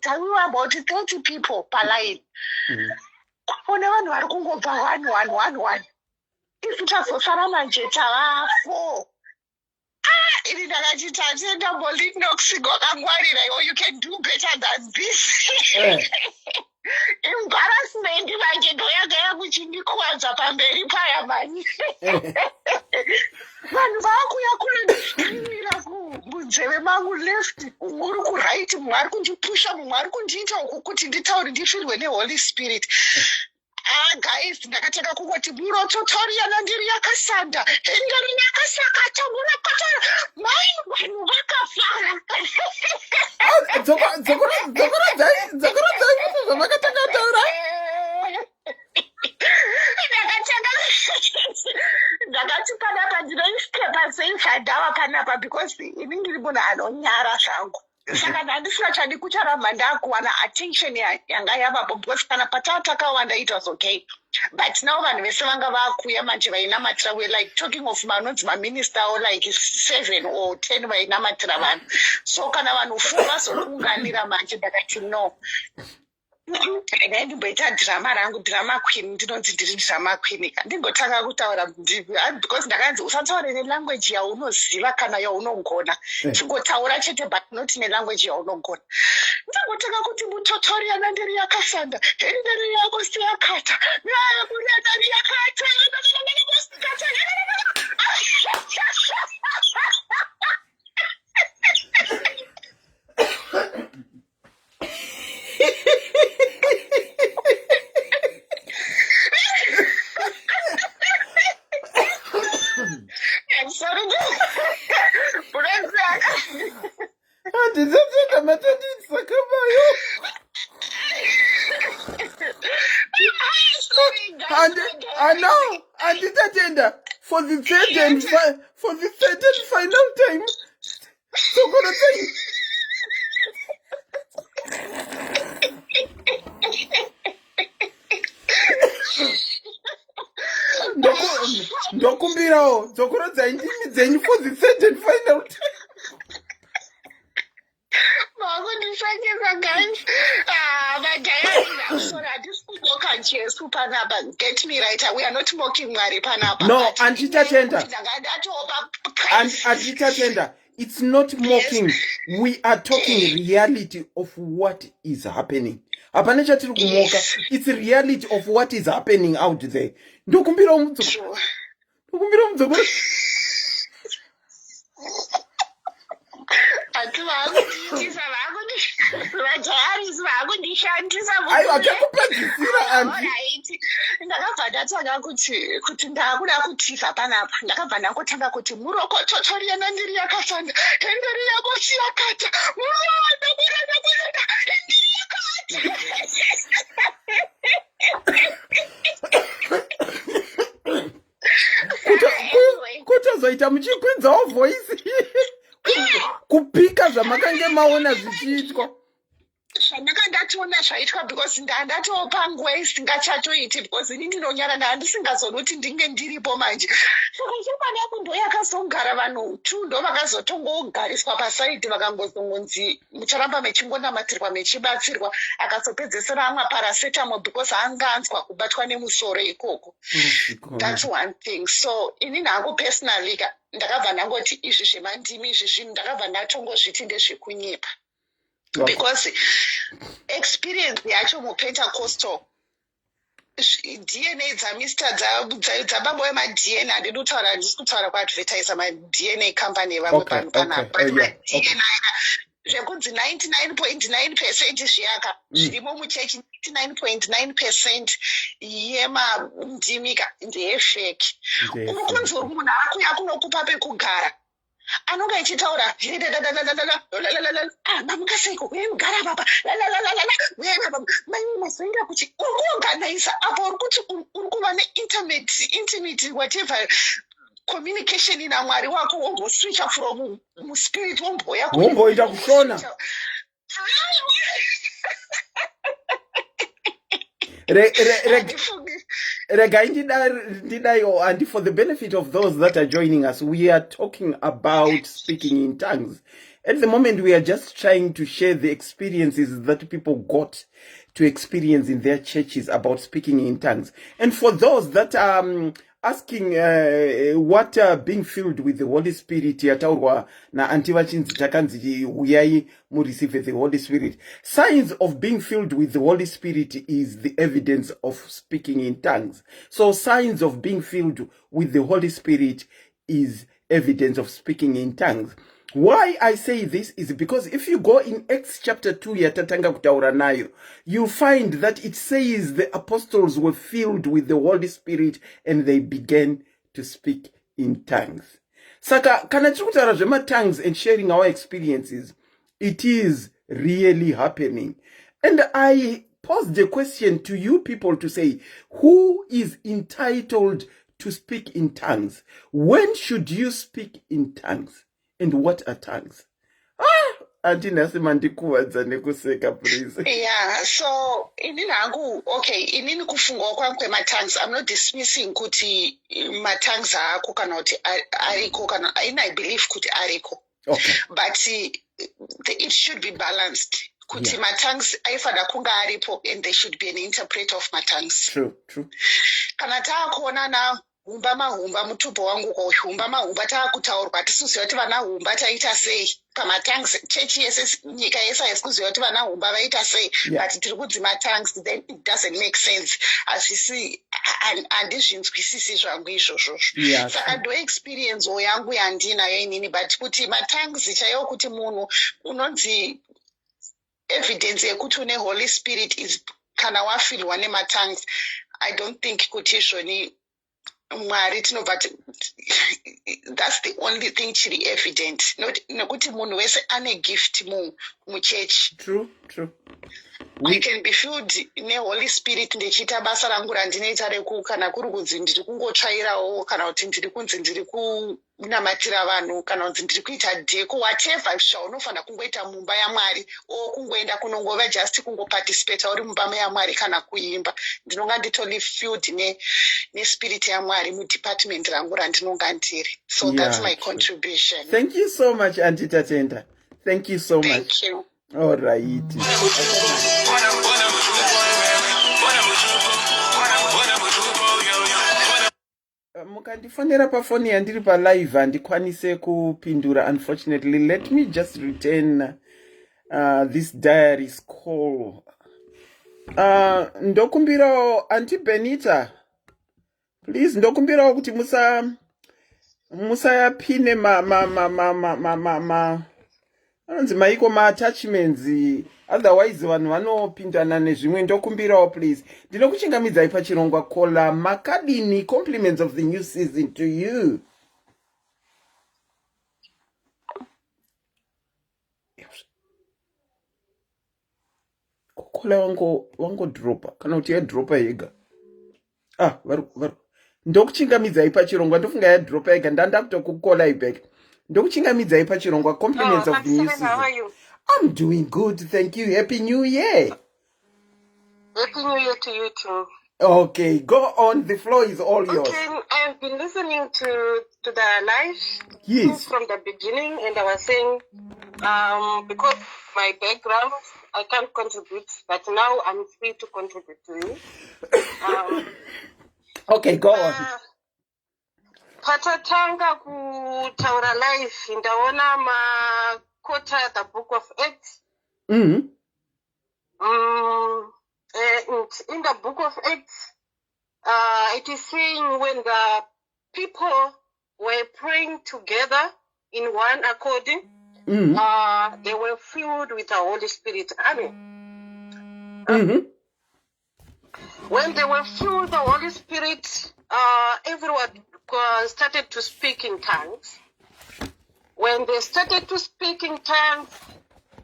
tawiwa about 30 people paline kuona vanhu vari kungobva 1 isu tazosara manje tava 4 ini ndakati tatenda molinoxigwa kangwarira iwo you can do better than this embarrassment manje ndoyaga yakuchindikuwadza pamberi paya mani vanhu vakuya kunondisvimira munzeve mangu left uri kuright mumwe ari kundipusha mumwe ari kundiita uku kuti nditaure ndifirwe neholy spirit. Guys, ndakataka kungoti murototoriana ndiri yakasanda ndiri yakasakata murokotora mai vanhu vakafara dzokora dzai zvamakatanga taura ndakati panapa ndinoiskepa sei fadhava panapa because ini ndiri munhu anonyara zvangu saka ndandisina chadi kucharamba ndakuwana attention yanga yavapo because kana pataa takawanda it was okay but now vanhu vese vanga vakuya manje vainamatira we like talking of manonzi maminister o like 7 or 10 vainamatira vanhu so kana vanhu 4 vazokuunganira manje ndakati no ndimboita drama rangu drama queen ndinonzi ndiri drama queen ndingotanga kutaura because ndakanzi usataure nelanguage yaunoziva kana yaunogona chingotaura chete but not nelanguage yaunogona ndingotanga kuti mutotoriana ndiri yakasanda ndiri yakosiyakata ndiri yakata I'm sorry. Anditatenda for the third and final time. So gonna say. Ndokumbirawo dzokurodza indimi dzenyu for the third and final time. Guys. I'm sorry, I just spoke on Jesu panapa. Get me right. We are not mocking Mary panapa. No, Antitatenda. Antitatenda. It's not mocking. We are talking reality of what is happening. It's reality of what is happening out there. Ndokumbirawo mudzoko. ndakabva ndatanga kuti ndakuda kutiza panapa ndakabva ndangotanga kuti murokototoriana ndiri yakasanda ndiri yakosiyakata kutozoita muchikwidzawo voice kupika zvamakange maona zvichiitwa zvanaka ndationa zvaitwa because ndandatopa nguva isingachatoiti because ini ndinonyara ndandisingazoni kuti ndinge ndiripo manje saka chepane yapo ndo yakazogara vanhu 2 ndo vakazotongogariswa pasaidi vakangozongonzi mucharamba mechingonamatirwa mechibatsirwa akazopedzesera amwe paracetamol because anga anzwa kubatwa nemusoro ikoko. That's one thing. So ini nangu personally ndakabva ndangoti izvi zvemandimi izvi zvinhu ndakabva ndatongozviti ndezvekunyepa. Because experience yacho muPentecostal DNA dzamista dzababa wemadna handinotaura handisikutaura kuadvertisa madna company vamwe panhu panapa zvekunzi 99.9% zviyaka zvirimo muchechi 99.9% yemandimika ndeyefeki uri kunzi uri munhu akuya kunokupa pekugara anonga achitaura mamukaseiko uyemugara baba mazoenda kuti uri kuorganiza apo uri kuti uri kuva neintimate whatever communication naMwari wako womboswitcha from muspirit womboya womboita kushona. And for the benefit of those that are joining us, we are talking about speaking in tongues. At the moment, we are just trying to share the experiences that people got to experience in their churches about speaking in tongues. And for those that are asking what being filled with the Holy Spirit yataurwa na antivachinzi takanzi uyai mu receive the Holy Spirit. Signs of being filled with the Holy Spirit is the evidence of speaking in tongues. So signs of being filled with the Holy Spirit is evidence of speaking in tongues. Why I say this is because if you go in Acts chapter 2 yatatanga kutaura nayo, you find that it says the apostles were filled with the Holy Spirit and they began to speak in tongues. Saka kana tikutaura zvema tongues and sharing our experiences, it is really happening. And I posed a question to you people to say, who is entitled to speak in tongues? When should you speak in tongues? And what are tongues? Auntie Nasima ndikuwadza nekuseka, please. Yeah, so inini hangu, okay, inini kufungwa kwangu kwema-tongues, I'm not dismissing kuti ma-tongues ako kana kuti ariko kana, I believe kuti ariko. Okay. But it should be balanced. Kuti ma-tongues aifada kunga aripo and there should be an interpreter of ma-tongues. True. Kana takuona na humba mahumba mutupo wangu kwa humba mahumba taakutaurwa tisuziva kuti vana humba taita sei pama-tongues chechi yese nyika yese haisikuziva kuti vana humba vaita sei, but tiri kudzima tongues, then it doesn't make sense. Hazvisi handizvinzwisisi zvangu izvozvo. Saka ndo experience yangu yandinayo inini, but kuti ma-tongues chaiwo kuti munhu unonzi evidence yekuti une Holy Spirit is kana wafilwa nema-tongues. I don't think kuti izvoni Mwari tinobva, that's the only thing chiri evident. Not nekuti munhu wese ane gift muchechi. True. I can be filled neHoly Spirit ndichiita basa rangu randinoita reku kana kuri kunzi ndiri kungotsvairawo kana kuti ndiri kunzi ndiri kunamatira vanhu kana kunzi ndiri kuita dheko, whatever zvaunofanira kungoita mumba yaMwari o kungoenda kunongova just kungoparticipate uri mumba yaMwari kana kuimba. Ndinonga nditori filled nespirit yaMwari mudepartment rangu randinonga ndiri. So that's my contribution. Thank you so much, Auntie Tatenda. Thank you so much. Thank you. All right. Mukandifonera pafoni yandiri palive handikwanise kupindura, unfortunately. Let me just return this diary's call. Ndokumbirawo Auntie Benita, please ndokumbirawo kuti musayapine anonzi maiko ma-attachments, otherwise vanhu vanopindana nezvimwe. Ndokumbirawo please. Ndinokuchingamidzai pachirongwa kola makadini. Compliments of the new season to you. Kola wango dropa kana kuti ya dropa yega. Varu ndokuchingamidzai pachirongwa. Ndofunga ya dropa yega ndanda kutokukola ibeke. Ndokuchingamidzai pachirongwa. Compliments of the new season. How are you? I'm doing good, thank you. Happy New Year. Happy New Year to you too. Okay, go on. The floor is all yours. Okay, I've been listening to the live from the beginning, and I was saying, because my background, I can't contribute, but now I'm free to contribute to you. Okay, go on. Patatanga kutaura live, ndaona makota the book of Acts. Mm-hmm. In the book of Acts, it is saying when the people were praying together in one accord, they were filled with the Holy Spirit. Amen. When they were filled with the Holy Spirit, everyone started to speak in tongues. When they started to speak in tongues,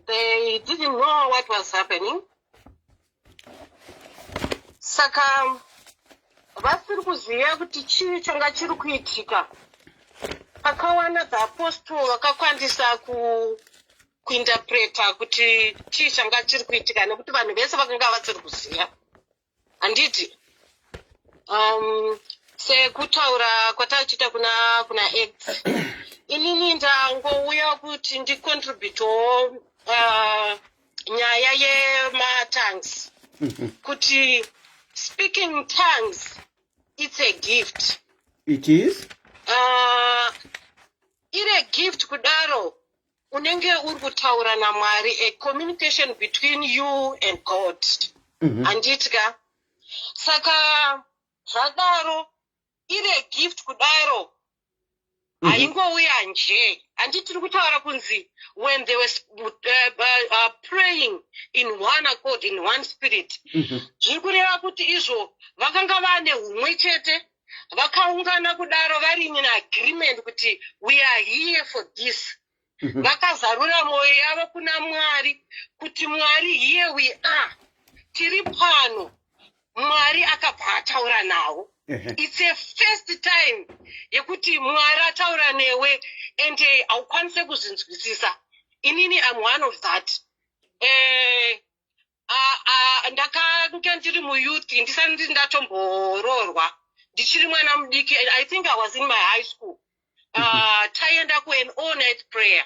they didn't know what was happening. Saka vasiri kuziva kuti chii changa chiri kuitika akawana dzaapostol vakakwanisa kuinterpreta kuti chii changa chiri kuitika nekuti vanhu vese vakanga vasiri kuziva handiti sekutaura kwatachiita kuna X inini ndangouya kuti ndicontributewo nyaya yematongues kuti speaking tongues it's a gift. It is iri gift kudaro unenge uri kutaura naMwari, a communication between you and God. Anditika saka zvadaro iri gift kudaro haingouya nje. Handitiri kutaura kunzi when they were praying in one accord, in one spirit. Zviri kureva kuti izvo vakanga vane humwe chete, vakaungana kudaro vari in agreement kuti we are here for this. Vakazarura mwoyo yavo kuna Mwari kuti Mwari, here we are, tiri pano. Mwari akabva ataura navo. It's a first time yekuti Mwari ataura newe ende haukwanise kuzvinzwisisa. Inini I'm one of that. Ndakanga ndiri muyouth ndisati ndatombororwa ndichiri mwana mudiki. I think I was in my high school. Taienda an all-night prayer.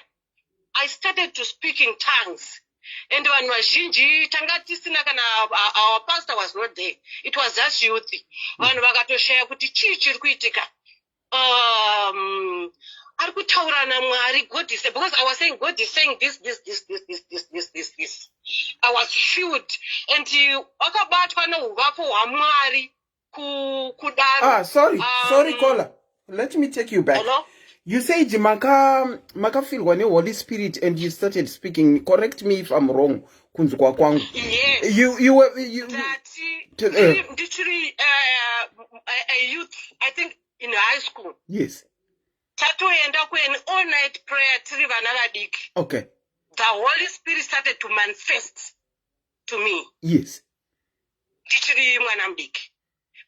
I started to speak in tongues. And vanhu vazhinji tanga tisina kana our pastor was not there. It was just youth. Vanhu vakatoshaya kuti chii chiri kuitika. Ari kutaura naMwari, God is saying, because I was saying God is saying this. I was filled. And wakabatwa nouvapo hwaMwari kudaro. Sorry caller. Let me take you back. Hello? You said maka feel one Holy Spirit and you started speaking. Correct me if I'm wrong. Kunzukwa kwangu. Yes. You were literally a youth, I think in high school. Yes. Tatoenda an all-night prayer tiri vana vadiki. Okay. The Holy Spirit started to manifest to me. Yes. Ndichiri mwana mudiki.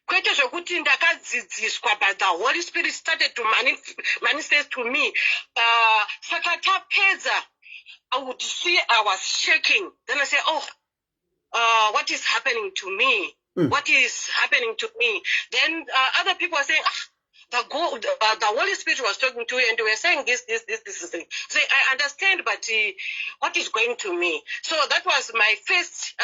Kwete zvokuti ndakadzidziswa, but the Holy Spirit started to manifest to me. Saka tapedza, I would see I was shaking. Then I say, what is happening to me? What is happening to me? Then other people are saying, the Holy Spirit was talking to you and they were saying this is thing. Say, I understand, but what is going to me? So that was my first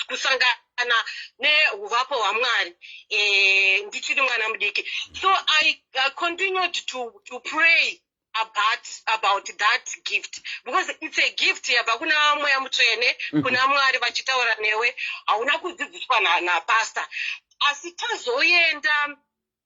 kusangana neuvapo hwaMwari ndichiri mwana mudiki. So I continued to pray about that gift, because it's a gift yabva kuna mweya mutsvene, kuna Mwari vachitaura newe, hauna kudzidziswa napastor. Asi tazoenda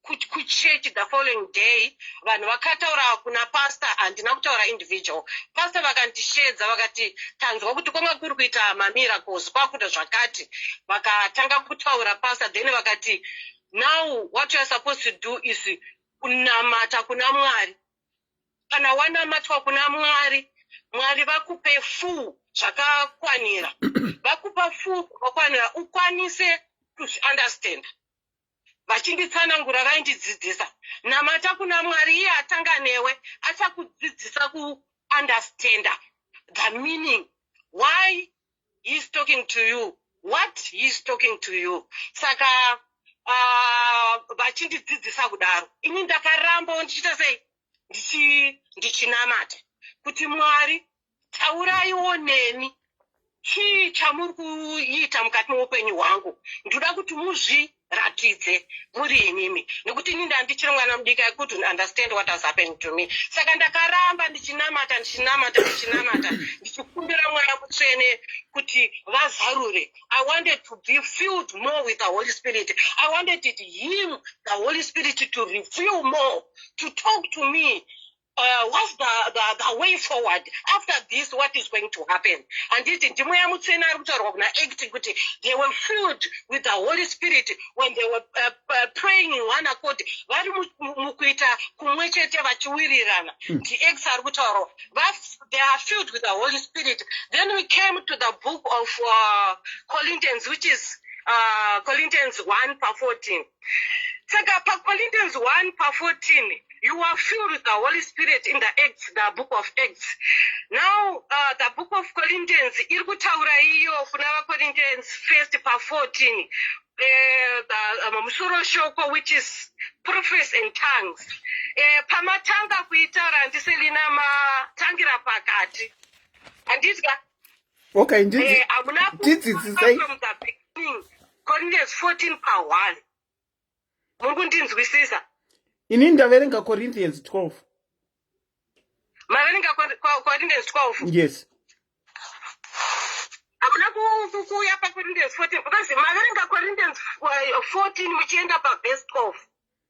kuchechi the following day, vanhu vakataura kuna pastor, handina kutaura individual. Pastor vakandishedza vakati, tanzwa kuti kwanga kuri kuita mamiracles kwakuita zvakati. Vakatanga kutaura pastor, then vakati, now what you are supposed to do is kunamata kuna Mwari. Kana wanamatwa kuna Mwari, Mwari vakupe full zvakakwanira. Vakupa full zvakakwanira ukwanise to understand. Vachinditsanangura vaindidzidzisa. Namata kuna Mwari, iye atanga newe achakudzidzisa ku-understand the meaning, why he's talking to you, what he's talking to you. Saka vachindidzidzisa kudaro. Ini ndakaramba ndichita sei ndichinamata kuti Mwari, tauraiwo neni chii chamuri kuita mukati muupenyu hwangu. Ndoda kuti muzviratidze muri inimi, nekuti ini ndandichiri mwana mudiki. I couldn't understand what has happened to me. Saka ndakaramba ndichinamata ndichikumbira Mweya Mutsvene kuti vazarure. I wanted to be filled more with the Holy Spirit. I wanted him, the Holy Spirit, to reveal more, to talk to me. What's the way forward? After this, what is going to happen? And it they were filled with the Holy Spirit when they were praying in one accord. They are filled with the Holy Spirit. Then we came to the book of Corinthians, which is Corinthians 1:14. Saka Corinthians 1:14, you are filled with the Holy Spirit in the Acts, the book of Acts. Now, the book of Corinthians, irkutaura iyo kuna Corinthians 1:14, the musoro shoko, which is prophets and tongues. Pamatanga kuitaura andiselina matangira pakati. Andizga. Okay, This is say from the beginning, Corinthians 14:1. Mungundinzwisisa. Ini ndaverenga Corinthians 12. Maverenga Corinthians 12. Yes. Amuna kuya pa Corinthians 14 because maverenga Corinthians 14 muchienda pa verse 12.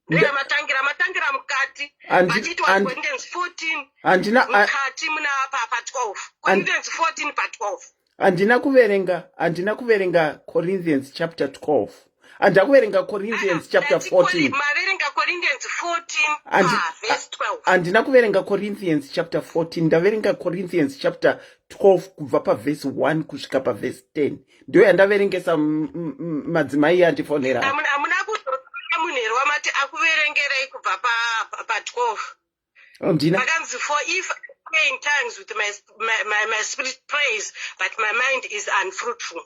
Ndio matangira mukati. Achitwa Corinthians 14. Mukati muna pa 12. Corinthians 14 pa 12. Andina kuverenga Corinthians chapter 12. Andakuverenga Corinthians chapter 14. Maverenga Corinthians 14 verse 12. Andina kuverenga Corinthians chapter 14. Ndaverenga Corinthians chapter 12 kubva pa verse 1 kusvika pa verse 10. Ndio yandaverengesa madzimai andifonera. Amuna munhu wamati akuverengerei kubva pa 12. Andina. Makanzi for if I pray in tongues with my spirit prays, but my mind is unfruitful.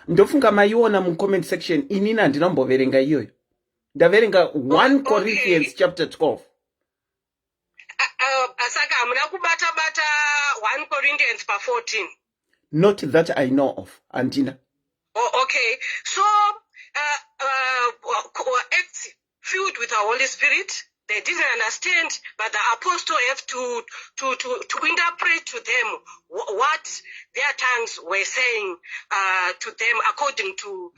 Ndofunga maiona mu comment section inini andinamboverenga iyoyo. Ndaverenga 1 Corinthians chapter 12. Asaka amuna kubata 1 Corinthians pa 14. Not that I know of, Andina. Oh, okay. So, Acts filled with the Holy Spirit. They didn't understand, but the apostle have to interpret to them what their tongues were saying to them according to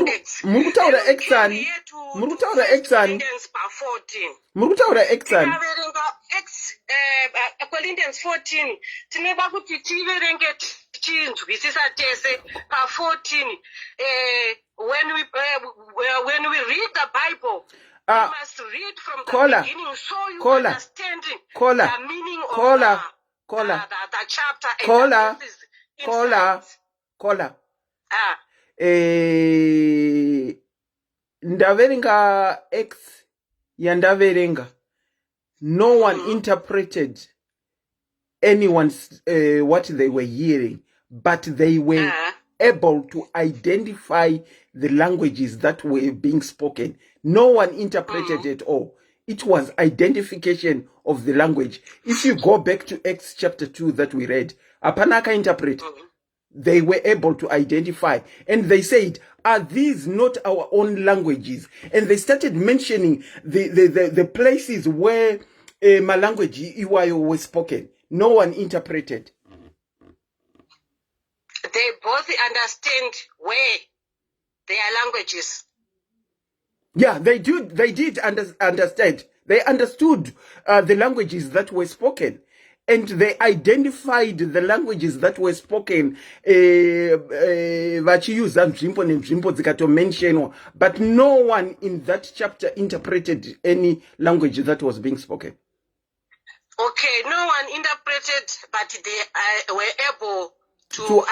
Acts. Murukutaura exani. Corinthians 14. Tineba kuti tiverenge chinzwisisa tese pa 14. When we read the Bible, you must read from the beginning so you understand the meaning of the chapter and the verses. Ndaverenga X yandaverenga. No one interpreted anyone's what they were hearing, but they were able to identify the languages that were being spoken. No one interpreted at all. It was identification of the language. If you go back to Acts chapter 2 that we read, Apanaka interpret, they were able to identify. And they said, are these not our own languages? And they started mentioning the places where my language was spoken. No one interpreted. They both understand where their languages. Yeah, they did understand. They understood the languages that were spoken. And they identified the languages that were spoken. But no one in that chapter interpreted any language that was being spoken. Okay, no one interpreted, but they were able to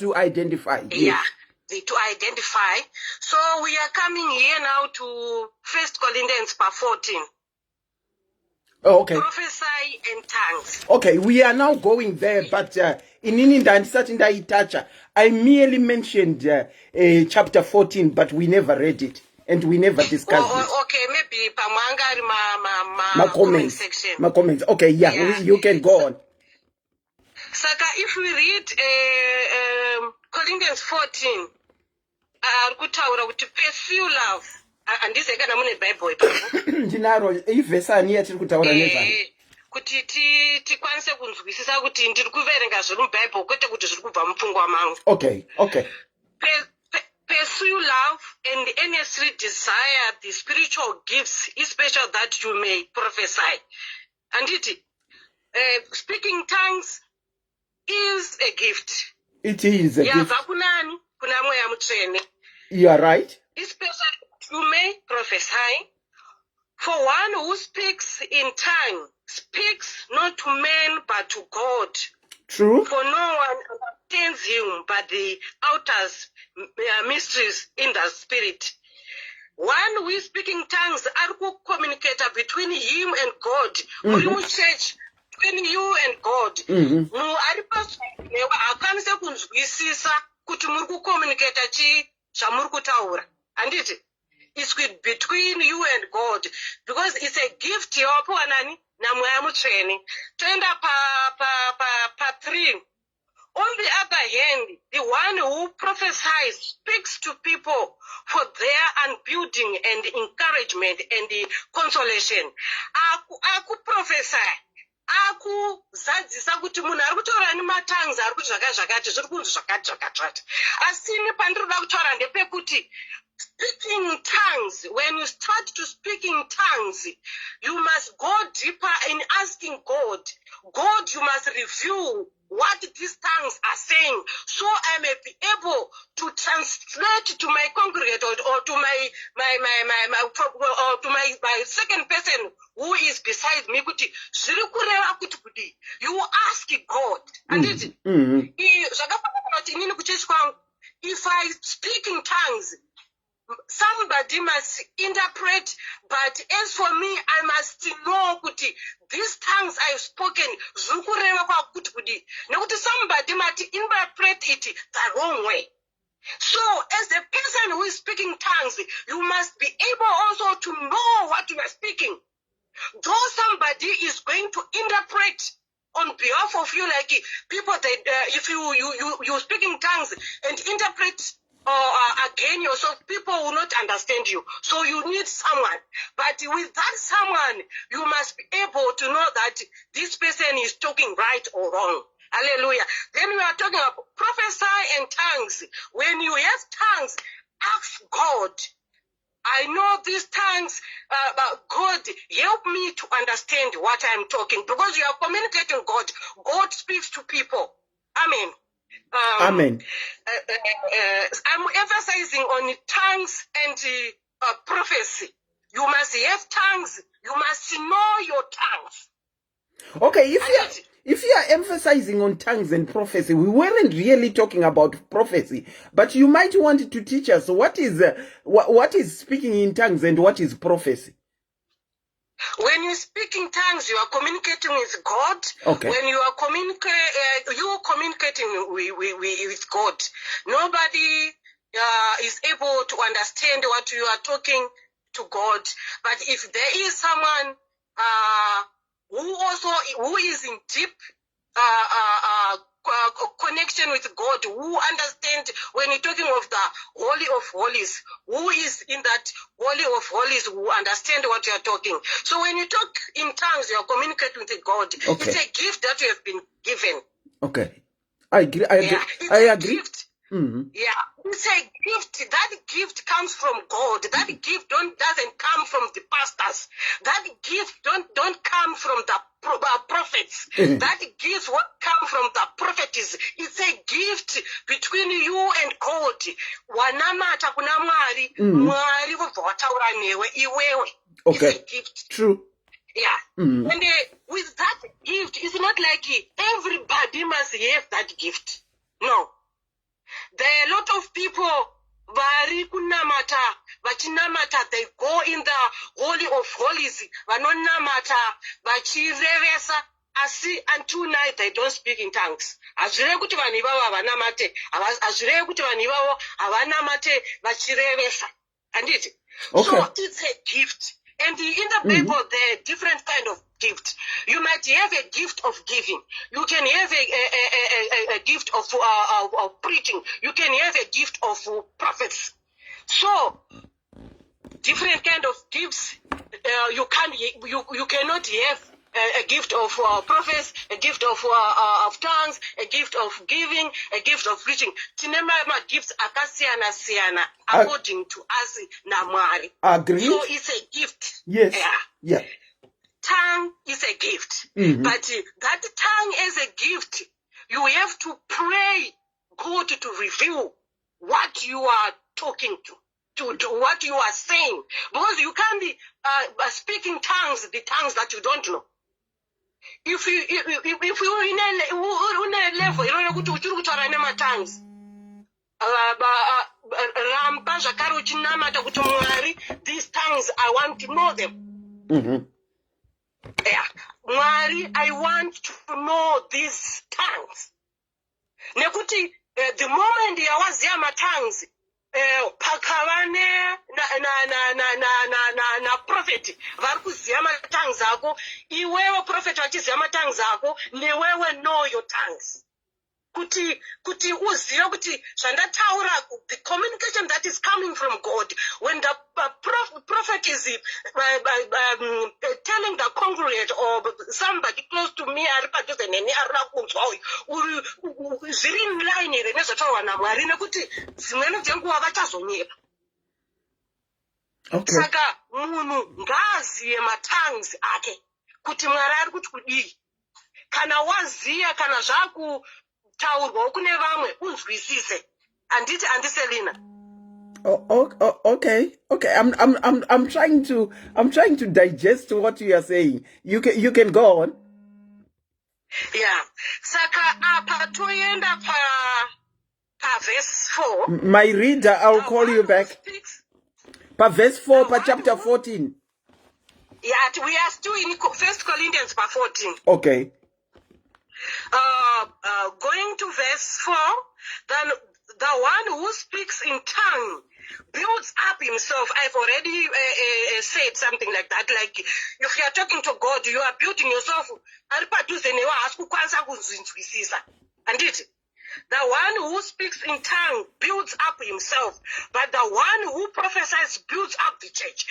identify. Yeah, to identify. So we are coming here now to 1 Corinthians 14. Oh, okay. Prophesy in tongues. Okay, we are now going there, but in India, I merely mentioned chapter 14, but we never read it and we never discussed it. Okay, maybe my comments section. My comments. Okay, yeah. You can go on. Saka, if we read Corinthians 14, kutaura kuti pursue love. Andiseka namune Bible ipapo. Ndinaro ivhesi aniya tiri kutaura nezvaro. Kuti tikwanise kunzwisisa kuti ndiri kuverenga zviri muBible kwete kuti zviri kubva mupfungwa mangu. Okay. Pursue love and earnestly desire the spiritual gifts, especially that you may prophesy. Anditi, speaking tongues is a gift. It is a gift. You are right. Especially you may prophesy. For one who speaks in tongue speaks not to men but to God. True. For no one understands him but the outer mysteries in the spirit. one who is speaking tongues ari kucommunicate between him and God. Muri muchurch, between you and God. Munhu ari paswewa haakwanise kunzwisisa kuti muri kucommunicate chii zvamuri kutaura. Handiti? It's between you and God, because it's a gift yawapiwa nani naMweya Mutsvene. Toenda pa 3. On the other hand, the one who prophesies speaks to people for their unbuilding and encouragement and consolation. Aku prophesy. Akuzadzisa kuti munhu ari kutaura nematongues ari kuti zvakati zviri kunzi zvakati. Asini pandiri kuda kutaura ndepekuti speaking tongues, when you start to speak in tongues, you must go deeper in asking God. God, you must review what these tongues are saying, so I may be able to translate to my congregate or to my second person who is beside me. You ask God. And if I speak in tongues, somebody must interpret, but as for me, I must know kuti these tongues I've spoken, somebody must interpret it the wrong way. So, as the person who is speaking tongues, you must be able also to know what you are speaking. Though somebody is going to interpret on behalf of you, like people that if you speak in tongues and interpret again yourself, people will not understand you. So you need someone. But with that someone, you must be able to know that this person is talking right or wrong. Hallelujah. Then we are talking about prophesy and tongues. When you have tongues, ask God. I know these tongues, God, help me to understand what I'm talking, because you are communicating God. God speaks to people. Amen. Amen. I'm emphasizing on tongues and prophecy. You must have tongues. You must know your tongues. Okay, if you are emphasizing on tongues and prophecy, we weren't really talking about prophecy, but you might want to teach us what is speaking in tongues and what is prophecy. When you speak in tongues, you are communicating with God. Okay. When you are communicating with God. Nobody is able to understand what you are talking to God. But if there is someone who is in deep connection with God, who understands when you're talking of the Holy of Holies, who is in that Holy of Holies, who understand what you are talking. So when you talk in tongues, you are communicating with God. Okay. It's a gift that you have been given. Okay. I agree. I agree. Gift. Yeah, it's a gift. That gift comes from God. That gift doesn't come from the pastors. That gift don't come from the prophets. That gift what come from the prophetess. It's a gift between you and God. Wanamata kuna mwari, mwari vataura newe iwewe. Okay. It's a gift. True. Yeah. And with that gift, it's not like everybody must have that gift. No. There are a lot of people, vachinamata, they go in the Holy of Holies, vanonamata, vachirevesa, asi until now they don't speak in tongues. Azvireve kuti vanhu ivavo havanamate, azvireve kuti vanhu ivavo havanamate vachirevesa. Handiti? Okay. So it's a gift. And in the Bible, there are different kind of gifts. You might have a gift of giving. You can have a gift of preaching. You can have a gift of prophets. So, different kind of gifts. You cannot have a gift of prophets, a gift of tongues, a gift of giving, a gift of preaching. Tinema gifts akasiyana according to us namwari. Agreed. So it's a gift. Yes. Yeah. Tongue is a gift. But that tongue as a gift, you have to pray God to reveal what you are talking to what you are saying. Because you can't be speaking tongues, the tongues that you don't know. If you in a level, you don't know what tongues. ramba zvakare uchinamata kuti Mwari, these tongues I want to know them. Yeah. Mwari, I want to know these tongues. Nekuti the moment yawaziya matongues pakava na prophet vari kuziya matongues ako, iwewe prophet vachiziya matongues ako, newewe know your tongues. Kuti uzive kuti zvandataura, the communication that is coming from God, when the prophet is telling the congregate or somebody close to me ari padhuze neni arina kunzwa uyu zviri in line here nezvataurwa naMwari, nekuti dzimweni dzenguva vachazonyepa. Saka munhu ngaaziye matongues ake kuti Mwari ari kuti kudii. Kana waziya, kana taurwa kune vamwe unzwisise. Anditi Selina. Okay. I'm trying to digest what you are saying. You can go on. Yeah. Saka apa toyenda pa verse 4. My reader, I'll call you back. Pa verse 4, pa chapter 14. Yeah, we are still in 1 Corinthians pa 14. Okay. Going to verse 4, then the one who speaks in tongue builds up himself. I've already said something like that. Like, if you are talking to God, you are building yourself. And the one who speaks in tongue builds up himself, but the one who prophesies builds up the church.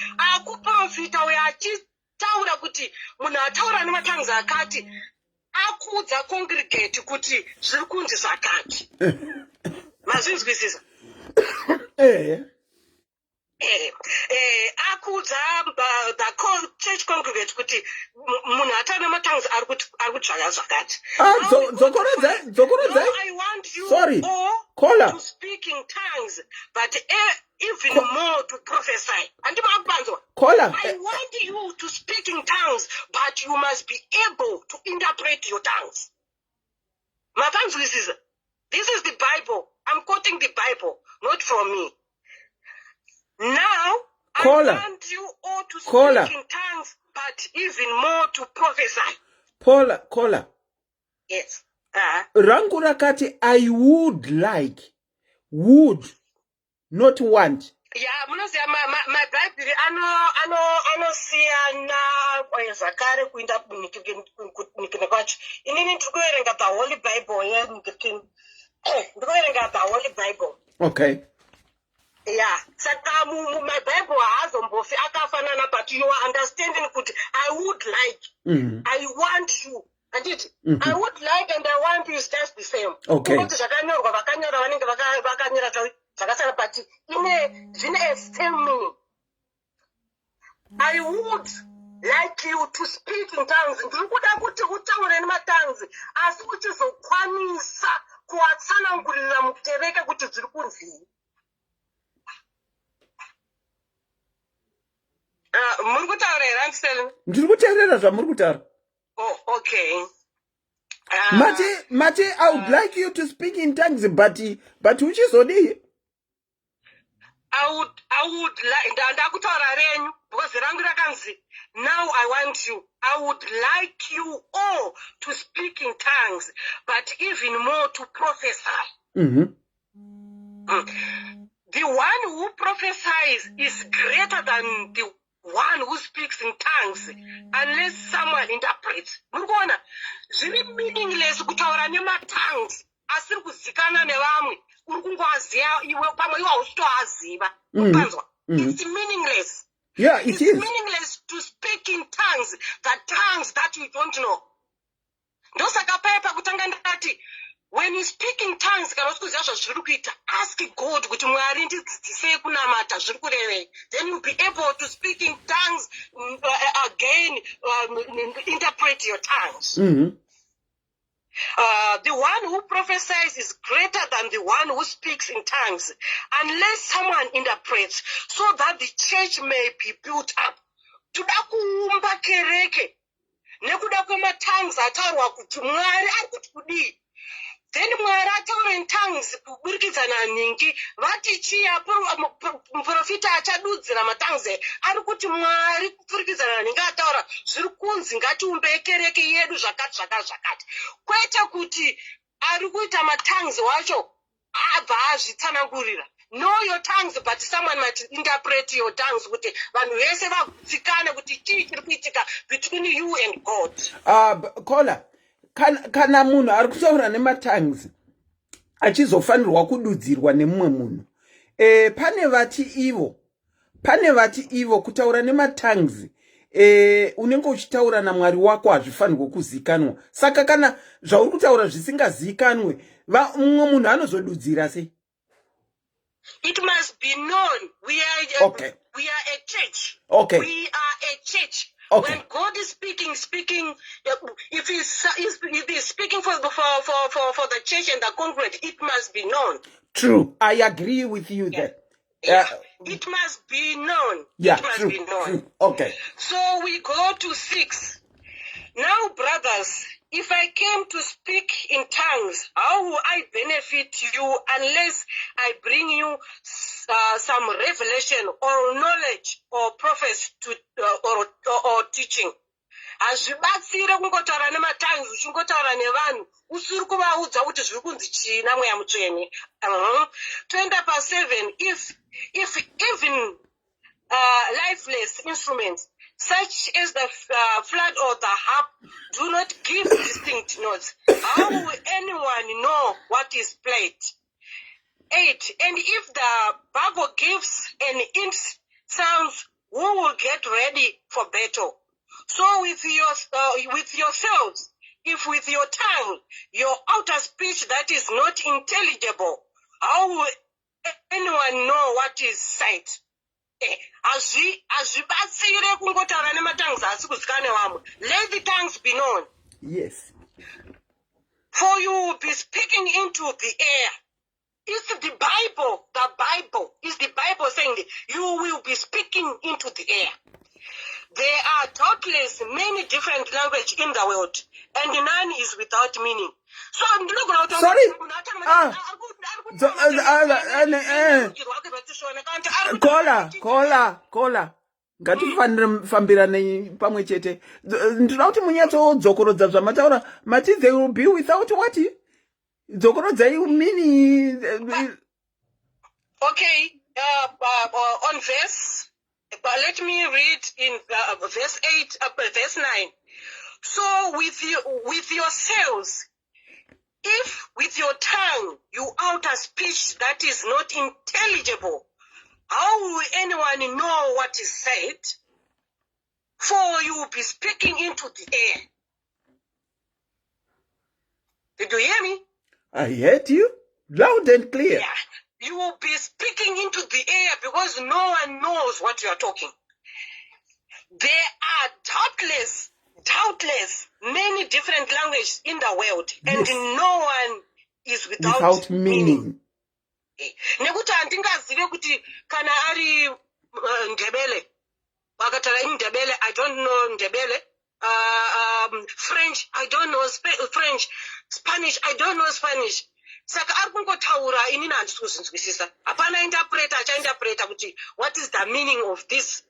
Akudza congregate kuti zviri kunzi zvakati. Mazvinzwisisa? Akudza the church congregate kuti munhu atana matongues ari kuti zvaka zvakati. I want you all to speak in tongues, but even more to prophesy. I want you to speak in tongues, but you must be able to interpret your tongues. This is the Bible. I'm quoting the Bible, not from me. Now, I want you all to speak in tongues, but even more to prophesy. Kola. Yes. Rangu rakati, I would like, not want. Yeah, my Bible anosiyana zvakare kuinda kunikine kwacho. Inini ndikuverenga the Holy Bible ndikuverenga the Holy Bible. Okay. Yeah, saka my Bible haazombofi akafanana, but you are understanding kuti I would like, I want you. I would like and I want you is just the same. Okay. Kuti zvakanyorwa vakanyora vanenge vakanyora zvakasiyana, but zvine a same meaning. I would like you to speak in tongues. Ndiri kuda kuti utaure nematongues, asi uchizokwanisa kuatsanangurira mukereke kuti zviri kunzii. Muri kutaura here, Ansel? Ndiri kuteerera zvamuri kutaura. Oh, okay. Mate, I would like you to speak in tongues, but which is odi? I would like, ndakutaura renyu, because rangu rakanzi, now I want you. I would like you all to speak in tongues, but even more to prophesy. The one who prophesies is greater than the one who speaks in tongues, unless someone interprets. Murikuona, zviri meaningless kutaura nematongues asiri kuzikana nevamwe, uri kungoaziva iwe pamwe iwe hauchitoaziva. Upanzwa? It's meaningless. Yeah, it's meaningless to speak in tongues, the tongues that you don't know. Ndosaka paya pakutanga ndati, when you speak in tongues, kana usikuziva zvazviri kuita, ask God kuti Mwari ndidzidzisei kunamata zviri kurevei. Then you'll be able to speak in tongues again, interpret your tongues. The one who prophesies is greater than the one who speaks in tongues, unless someone interprets, so that the church may be built up. Tuda kuumba kereke, nekuda kwematongues ataurwa kuti Mwari ari kuti kudii. then Mwari ataura in tongues kuburikidzana ningi vati chiya muprofita achadudzira matongues ari kuti Mwari kupfurikidzana ningi ataura zviri kunzi ngatiumbe kereke yedu zvakati kwete kuti ari kuita matongues wacho abva azvitsanangurira. Know your tongues, but someone might interpret your tongues kuti vanhu vese vagutsikane kuti chii chiri kuitika between you and God. Kola, kana munhu ari kutaura nematongues achizofanirwa kududzirwa nemumwe munhu. Pane vati ivo kutaura nematongues unenge uchitaura naMwari wako hazvifanirwe kuzikanwa. Saka kana zvauri kutaura zvisingazikanwe, mumwe munhu anozodudzira sei? It must be known. We are a church. Okay. We are a church. Okay. When God is speaking, if he's speaking for the church and the congregate, it must be known. True. I agree with you there. It must be known. Yeah, it must true, be known. True. Okay. So we go to 6. Now, brothers, if I came to speak in tongues, how will I benefit you unless I bring you some revelation or knowledge or prophecy or teaching? Hazvibatsire kungotaura nematongues uchingotaura nevanhu usiri kuvaudza kuti zviri kunzi china mweya mutsvene. Toenda pa7. If even lifeless instruments such as the flood or the harp do not give distinct notes, how will anyone know what is played? 8. And if the bugle gives an sounds, who will get ready for battle? So with yourselves, if with your tongue, your outer speech that is not intelligible, how will anyone know what is said? Hazvibatsire kungotaura nematongues asi kuzikanwa vamwe. Let the tongues be known. Yes. For you will be speaking into the air. Is the Bible saying that you will be speaking into the air? There are doubtless many different languages in the world, and none is without meaning. So I'm looking at Kola. Ngatifambirane pamwe chete. Ndinoda kuti munyatso-dzokorodza zvamataura mati they will be without what? Dzokorodzai meaning. Okay, on verse, let me read in verse 8, verse 9. So with yourselves, if with your tongue you utter speech that is not intelligible, how will anyone know what is said? For you will be speaking into the air. Did you hear me? I heard you loud and clear. Yeah. You will be speaking into the air because no one knows what you are talking. There are doubtless many different languages in the world, and no one is without meaning. Nekuti handingazive kuti kana ari Ndebele, vakataura Ndebele, I don't know Ndebele. French, I don't know French. Spanish, I don't know Spanish. Saka ari kungotaura inini handisi kuzvinzwisisa. Hapana interpreter achainterpreta kuti what is the meaning of this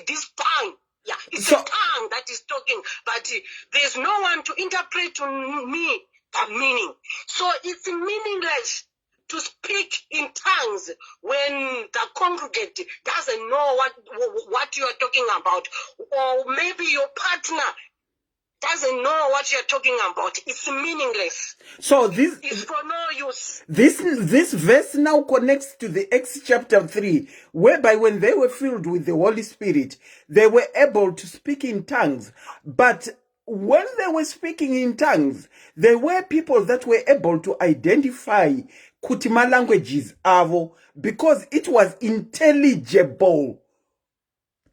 this tongue. Yeah, it's a tongue that is talking, but there's no one to interpret to me the meaning. So it's meaningless to speak in tongues when the congregate doesn't know what you are talking about, or maybe your partner doesn't know what you're talking about. It's meaningless. So this is for no use. This verse now connects to the Acts chapter 3, whereby when they were filled with the Holy Spirit, they were able to speak in tongues. But when they were speaking in tongues, there were people that were able to identify Kutima languages avo because it was intelligible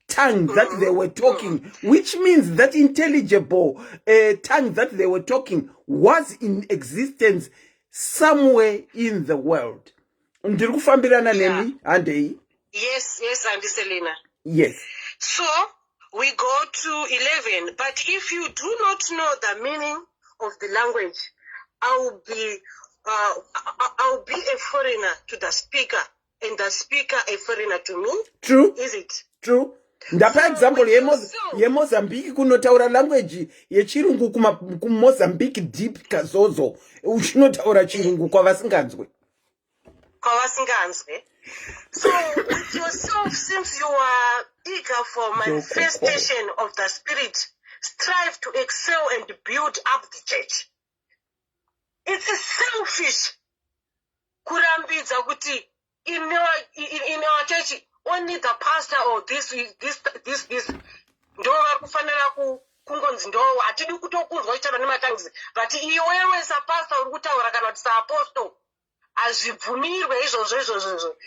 tongue that they were talking, which means that intelligible tongue that they were talking was in existence somewhere in the world. Ndiri kufambirana nemi andei? Yes, Auntie Selena. Yes. So we go to 11. But if you do not know the meaning of the language, I'll be a foreigner to the speaker, and the speaker a foreigner to me. True. Is it? True. Ndapa So example with yourself, yeMozambique kunotaura language yechirungu kuMozambique deep kazozo uchinotaura chirungu kwavasinganzwe. So with yourself, since you are eager for manifestation of the Spirit, strive to excel and build up the church. It's selfish. Kurambidza kuti in our church only the pastor or this ndo vari kufanira kungonzi ndo hatidi kutokunzwa ichana nematangizi but iwewe sapastor uri kutaura kana kuti saapostle hazvibvumirwe izvozvo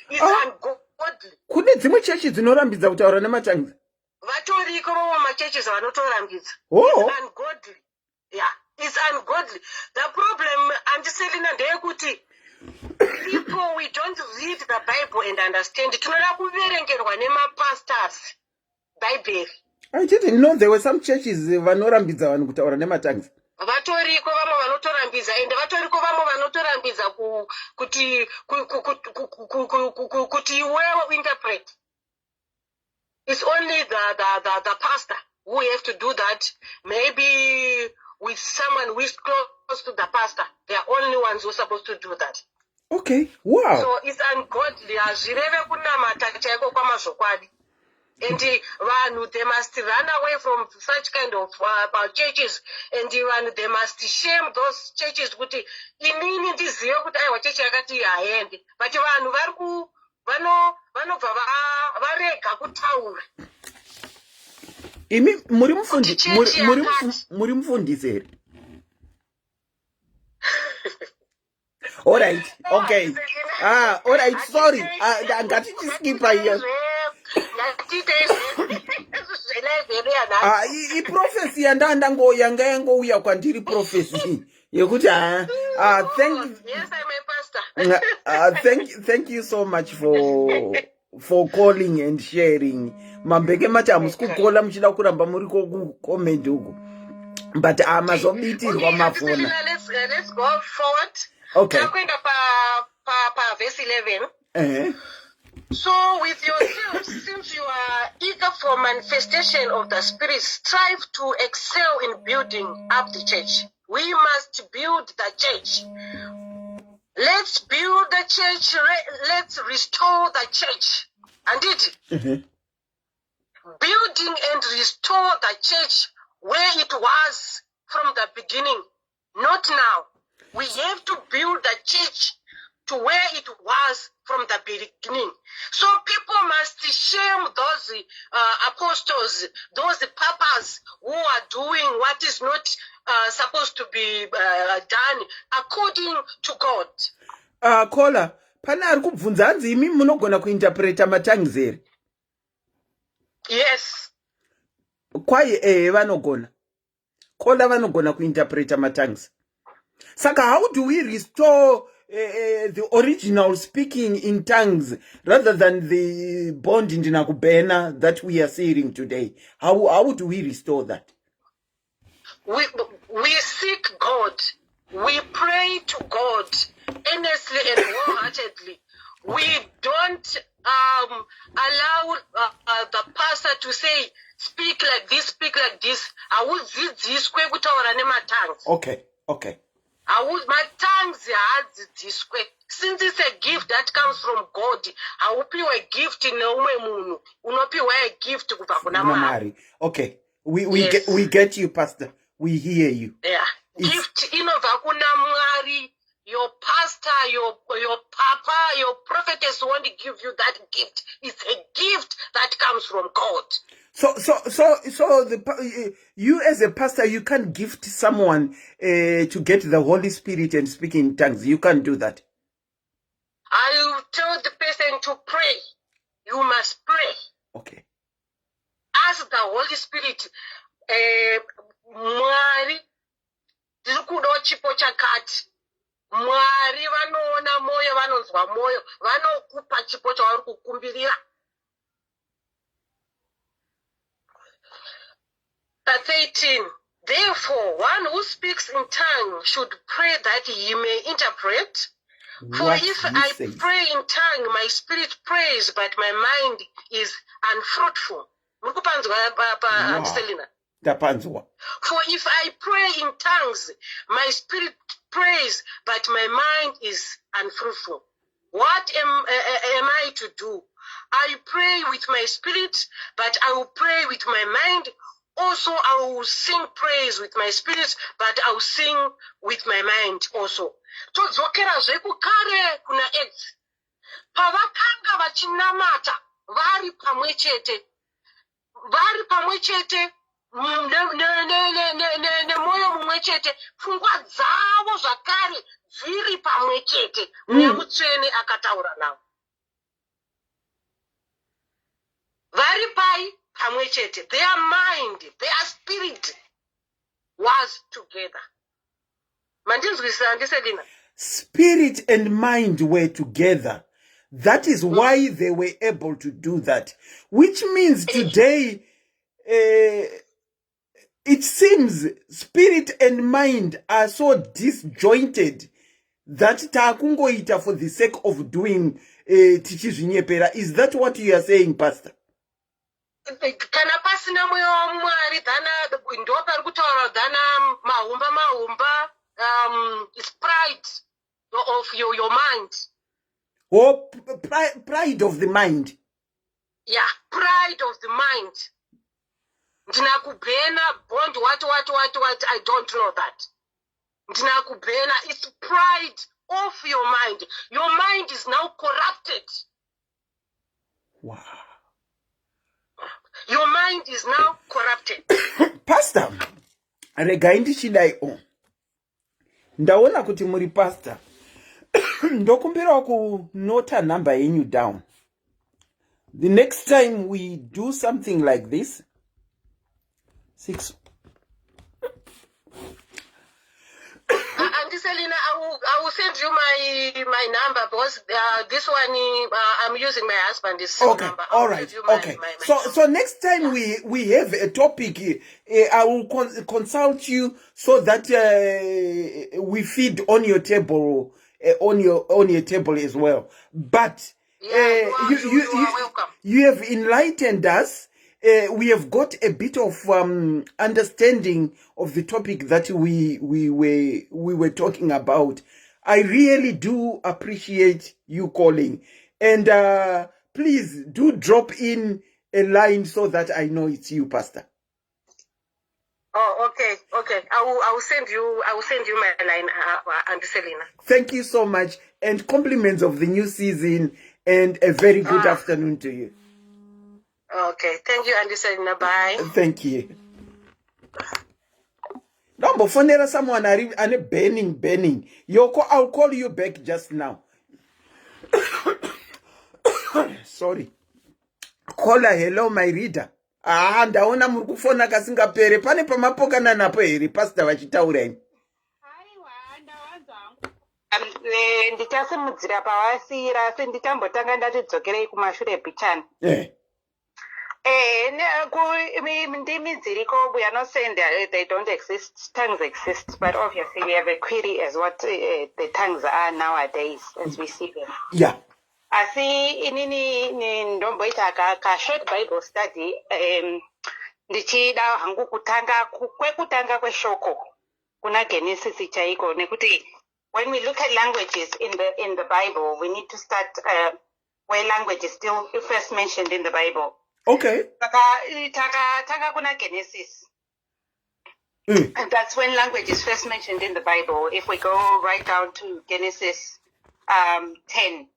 is ungodly. Kune dzimwe chechi dzinorambidza kutaura nematangizi? Vatoriko vamwe machurches vanotorambidza. Oh. It's ungodly. Yeah, it's ungodly. The problem andiselina ndeyekuti people, we don't read the Bible and understand. Tinoda kuverengerwa nemapastors Bible. I didn't know there were some churches vanorambidza vanhu kutaura nematangizi. Vatoriko vamwe vanotorambidza ende vatoriko vamwe vanotorambidza kuti iwewe uinterpret. It's only the pastor who have to do that. Maybe with someone who is close to the pastor, they are only ones who are supposed to do that. Okay, wow. So it's ungodly. Hazvireve kunamata chaiko kwamazvokwadi. And vanhu, they must run away from such kind of churches, and they must shame those churches kuti inini ndizive kuti aiwa chechi yakati haendi, but vanhu vanobva varega kutaura. Imi muri mufundisi here? All right, okay. All right, sorry. Ngatichiskipa here. Prophecy yanga yangouya kwandiri prophecy yekuti Yes, I'm a pastor. Thank you so much for calling and sharing. Mambeke mati hamusi kukola muchida kuramba muri comment huko, but amazobitirwa mafona. Let's go forward. Okay. Takwenda pa verse 11. So with yourselves, since you are eager for manifestation of the Spirit, strive to excel in building up the church. We must build the church. Let's build the church. Let's restore the church. And it building and restore the church where it was from the beginning, not now. We have to build the church to where it was from the beginning. So people must shame those apostles, those papas who are doing what is not supposed to be done according to God. Kola, pana ari kubvunza hanzi imi munogona kuinterpreta matangizi here? Yes. Kwaye vanogona. Kola vanogona kuinterpreta matangizi. Saka, how do we restore the original speaking in tongues rather than the bond in Dinakubena that we are seeing today? How do we restore that? We seek God. We pray to God earnestly and wholeheartedly. We don't allow the pastor to say, speak like this, speak like this. Okay. My tongues are this way. Since it's a gift that comes from God, I will be a gift in a gift. Okay. We get you, Pastor. We hear you. Yeah. Gift inovakuna Mwari. Your pastor, your papa, your prophetess won't give you that gift. It's a gift that comes from God. So you as a pastor, you can't gift someone to get the Holy Spirit and speak in tongues. You can't do that. I will tell the person to pray. You must pray. Okay. Ask the Holy Spirit. Mwari, ndikudo chipo chakati. Mwari vanoona moyo, vanonzwa moyo, vanokupa chipo chavari kukumbirira. 13. Therefore, one who speaks in tongue should pray that he may interpret. For What if he I says. pray in tongue, my spirit prays, but my mind is unfruitful. Wow. Antiselina. Tapanzwa. For if I pray in tongues, my spirit prays, but my mind is unfruitful. What am I to do? I pray with my spirit, but I will pray with my mind. Also, I will sing praise with my spirit, but I will sing with my mind also. Todzokerazve kukare kuna X. Pavakanga vachinamata vari pamwe chete. Vari pamwe chete. Nemoyo mumwe chete. Pfungwa dzavo zvakare dziri pamwe chete. Mweya mutsvene akataura navo. Vari pai pamwe chete. Their mind, their spirit was together. Mandinzwisisa ndiselina. Spirit and mind were together. That is why they were able to do that. Which means today, it seems spirit and mind are so disjointed that takungoita for the sake of doing tichizvinyepera. Is that what you are saying, Pastor? Kana pasina mweya waMwari dhana ndo pari kutaura dhana mahumba it's pride of your mind. Oh, pride of the mind. Yeah, pride of the mind. Ndinakubhena bond what I don't know that. Ndinakubhena, it's pride of your mind. Your mind is now corrupted. Wow. Your mind is now corrupted. Pastor, regai ndichidai ndaona kuti muri pastor. Ndokumbira kunota number yenyu down. The next time we do something like this, 6. Selina, I will send you my number because this one I'm using my husband's okay. number. All right. Okay. So next time we have a topic, I will consult you so that we feed on your table, on your table as well. But you are welcome. You have enlightened us. We have got a bit of understanding of the topic that we were talking about. I really do appreciate you calling, and please do drop in a line so that I know it's you, Pastor. Oh, okay. I will send you my line, Auntie Selina. Thank you so much, and compliments of the new season, and a very good afternoon to you. Okay, thank you, Auntie Selina. Bye. Thank you. No, but someone are banning. Yoko, I'll call you back just now. Sorry. Caller, hello, my reader. Ndaona muri kufona kasingapere. Pane pamapokana napo here, Pastor vachitaura imi. Ndichasimudzira pawasira asi nditambotanga ndatidzokerei kumashure bichani. Ndimi dziriko, we are not saying that they don't exist, tongues exist, but obviously we have a query as what the tongues are nowadays as we see them. Yeah. Asi inini ndomboita ka short Bible study, ndichida hangu kwekutanga kweshoko kuna Genesis chaiko nekuti when we look at languages in the Bible, we need to start where language is still first mentioned in the Bible. Okay. Taka kuna Genesis. And that's when language is first mentioned in the Bible. If we go right down to Genesis 10,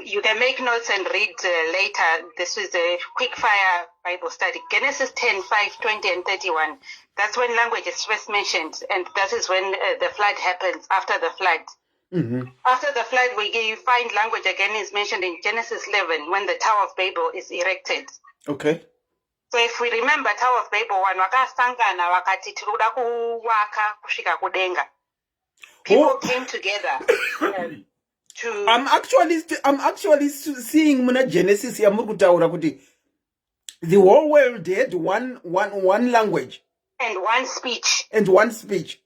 you can make notes and read later. This is a quick fire Bible study. Genesis 10, 5, 20, and 31. That's when language is first mentioned, and that is when the flood happens, after the flood. Mm-hmm. After the flood, you find language again is mentioned in Genesis 11 when the Tower of Babel is erected. Okay. So if we remember Tower of Babel, wakasangana wakati tiruda kuwaka kusvika kudenga. People came together to. I'm actually seeing muna Genesis ya muri kutaura kuti the whole world had one language. and one speech. And one speech.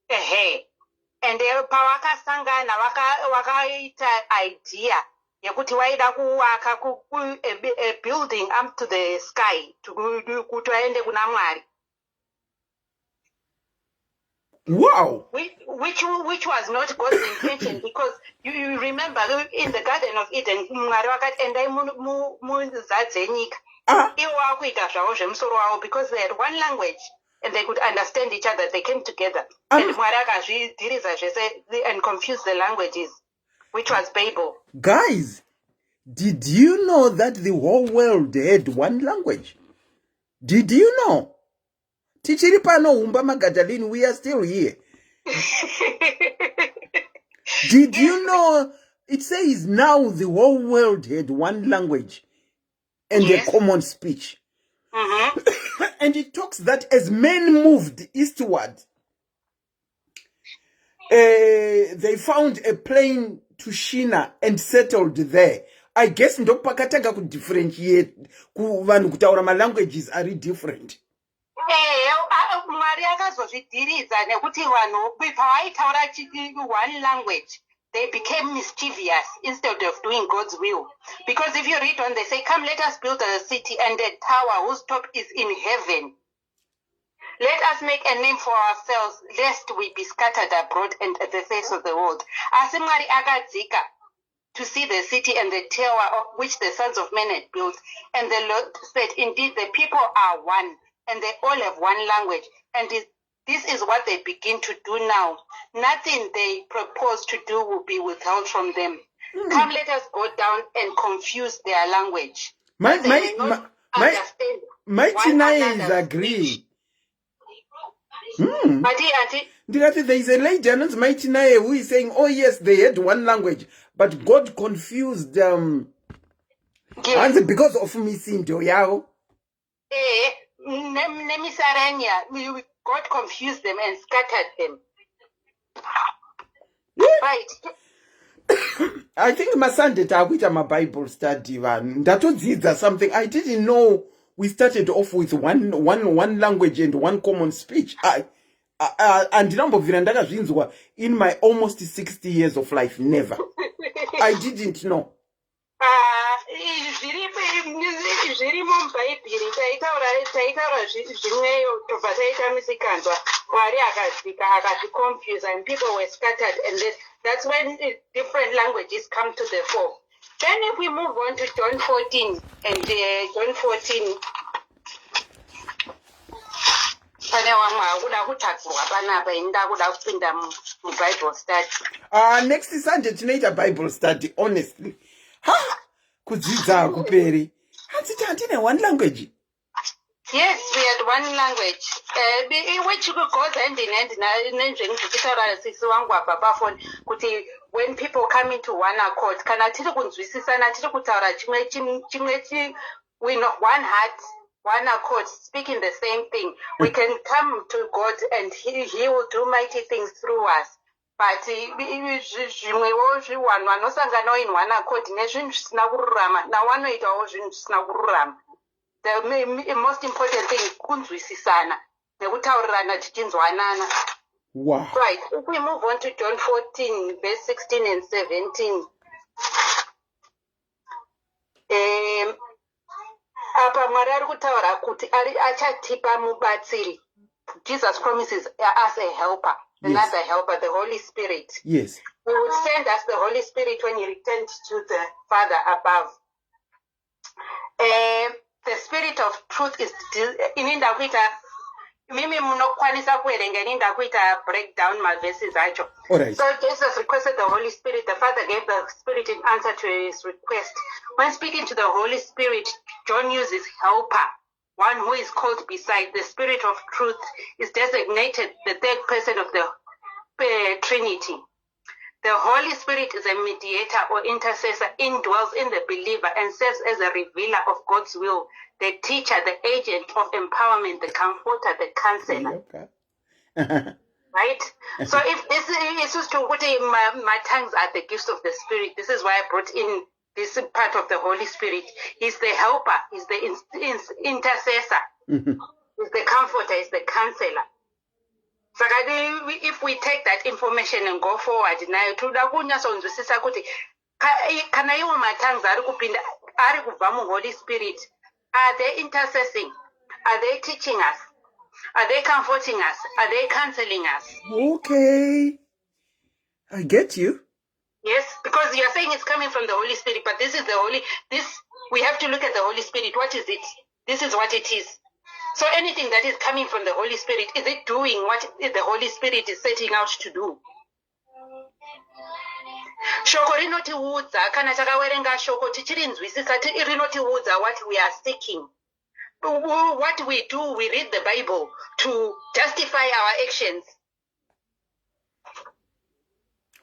And pawakasangana wakaita idea yekuti waida kuwaka a building up to the sky kuti waende kuna Mwari. Wow. Which was not God's intention, because you remember in the Garden of Eden, Mwari wakati endai muzadze nyika. Ivo wakuita zvavo zvemusoro wavo, because they had one language and they could understand each other. They came together. And Mwari akazvidhiriza zvese and confused the languages, which was Babel. Guys, did you know that the whole world had one language? Did you know? Tichiri pano Humba Magadalene, we are still here. Did you know? It says now the whole world had one language and a common speech. And it talks that as men moved eastward, they found a plain to Shinar and settled there. I guess ndopakatanga ku differentiate ku vanhu kutaura ma languages are different. Mwari akazozvidhiridza nekuti vanhu pavaitaura one language, they became mischievous instead of doing God's will. Because if you read on, they say, come, let us build a city and a tower whose top is in heaven. Let us make a name for ourselves, lest we be scattered abroad and at the face of the world. Asi Mwari akadzika to see the city and the tower of which the sons of men had built. And the Lord said, indeed, the people are one, and they all have one language. And this is what they begin to do now. Nothing they propose to do will be withheld from them. Come, let us go down and confuse their language. My Tinai is agreeing. There is a lady, my Tinai, who is saying, oh yes, they had one language, but God confused them. Because of missing Doyao. God confused them and scattered them. Right. I think my Sunday with my Bible study, that was something I didn't know. We started off with one language and one common speech. And in my almost 60 years of life, never. I didn't know. Zviri mubhaibheri taitaura zvimweyo tobva taita misikanzwa. Mwari akadzika akazviconfuse and people were scattered, and that's when different languages come to the fore. Then if we move on to John 14, and John 14, pane wamwe akuda kutagurwa panapa inda kuda kupinda muBible study. Next Sunday tinoita Bible study, honestly. Kudzidza kuperi. Handine one language. Yes, we had one language. Which goes hand in hand kuti when people come into one accord, kana tiri kunzwisisana tiri kutaura chimwe we know one heart, one accord, speaking the same thing. We can come to God and he will do mighty things through us. But zvimwewo zviwanhu vanosanganawo in one accord nezvinhu zvisina kururama nawanoitawo zvinhu zvisina kururama. The most important thing kunzwisisana nekutaurirana tichinzwanana. Wow. Right. If we move on to John 14, verse 16 and 17. Apa Mwari ari kutaura kuti achatipa mubatsiri. Jesus promises us a helper. Another helper, the Holy Spirit. Yes. He would send us the Holy Spirit when he returned to the Father above. The Spirit of truth is ininda kuita mimi munokwanisa kuerenga ininda kuita breakdown my verses acho. Alright. So Jesus requested the Holy Spirit. The Father gave the Spirit in answer to his request. When speaking to the Holy Spirit, John uses helper. One who is called beside. The Spirit of truth is designated the third person of the Trinity. The Holy Spirit is a mediator or intercessor, indwells in the believer and serves as a revealer of God's will, the teacher, the agent of empowerment, the comforter, the counselor. Okay. Right? So if this is to put in my tongues are the gifts of the Spirit, this is why I brought in this part of the Holy Spirit. He's the helper. He's the intercessor. is the comforter, is the counselor. So if we take that information and go forward nayo toda kunyatsonzwisisa kuti kana iwo matongues ari kupinda ari kubva muHoly Spirit, are they intercessing? Are they teaching us? Are they comforting us? Are they counseling us? Okay, I get you. Yes, because you're saying it's coming from the Holy Spirit, but this is we have to look at the Holy Spirit. What is it? This is what it is. So anything that is coming from the Holy Spirit, is it doing what the Holy Spirit is setting out to do? Shoko rinotiudza kana takawerenga shoko tichirinzwisisa rinotiudza what we are seeking. What we do, we read the Bible to justify our actions.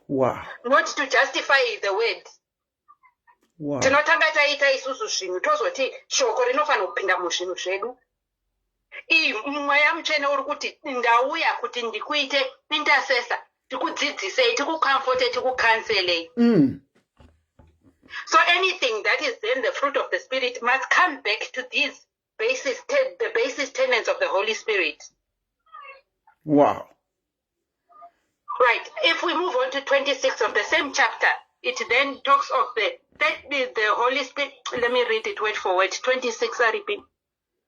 Wow. Not to justify the word. Wow. Tinotanga taita isusu zvinhu tozoti shoko rinofanira kupinda muzvinhu zvedu. Mweya mutsvene uri kuti ndauya kuti ndikuite intercessor, tikudzidzisei, tikucomforte, tikucounselei. So anything that is then the fruit of the Spirit must come back to these the basis tenets of the Holy Spirit. Wow. Right. If we move on to 26 of the same chapter, it then talks of the Holy Spirit. Let me read it word for word. 26, I repeat.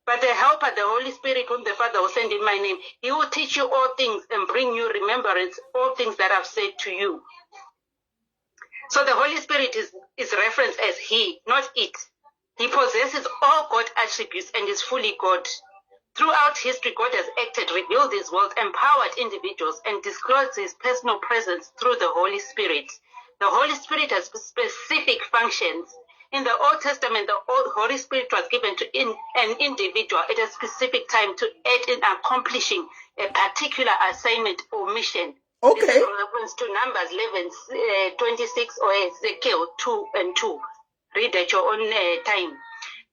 But the Helper, the Holy Spirit, whom the Father will send in my name, he will teach you all things and bring you remembrance all things that I've said to you. So the Holy Spirit is referenced as he, not it. He possesses all God attributes and is fully God. Throughout history, God has acted, revealed his world, empowered individuals, and disclosed his personal presence through the Holy Spirit. The Holy Spirit has specific functions. In the Old Testament, the Holy Spirit was given to an individual at a specific time to aid in accomplishing a particular assignment or mission. Okay. This is reference to Numbers 11, 26 or Ezekiel 2 and 2. Read at your own time.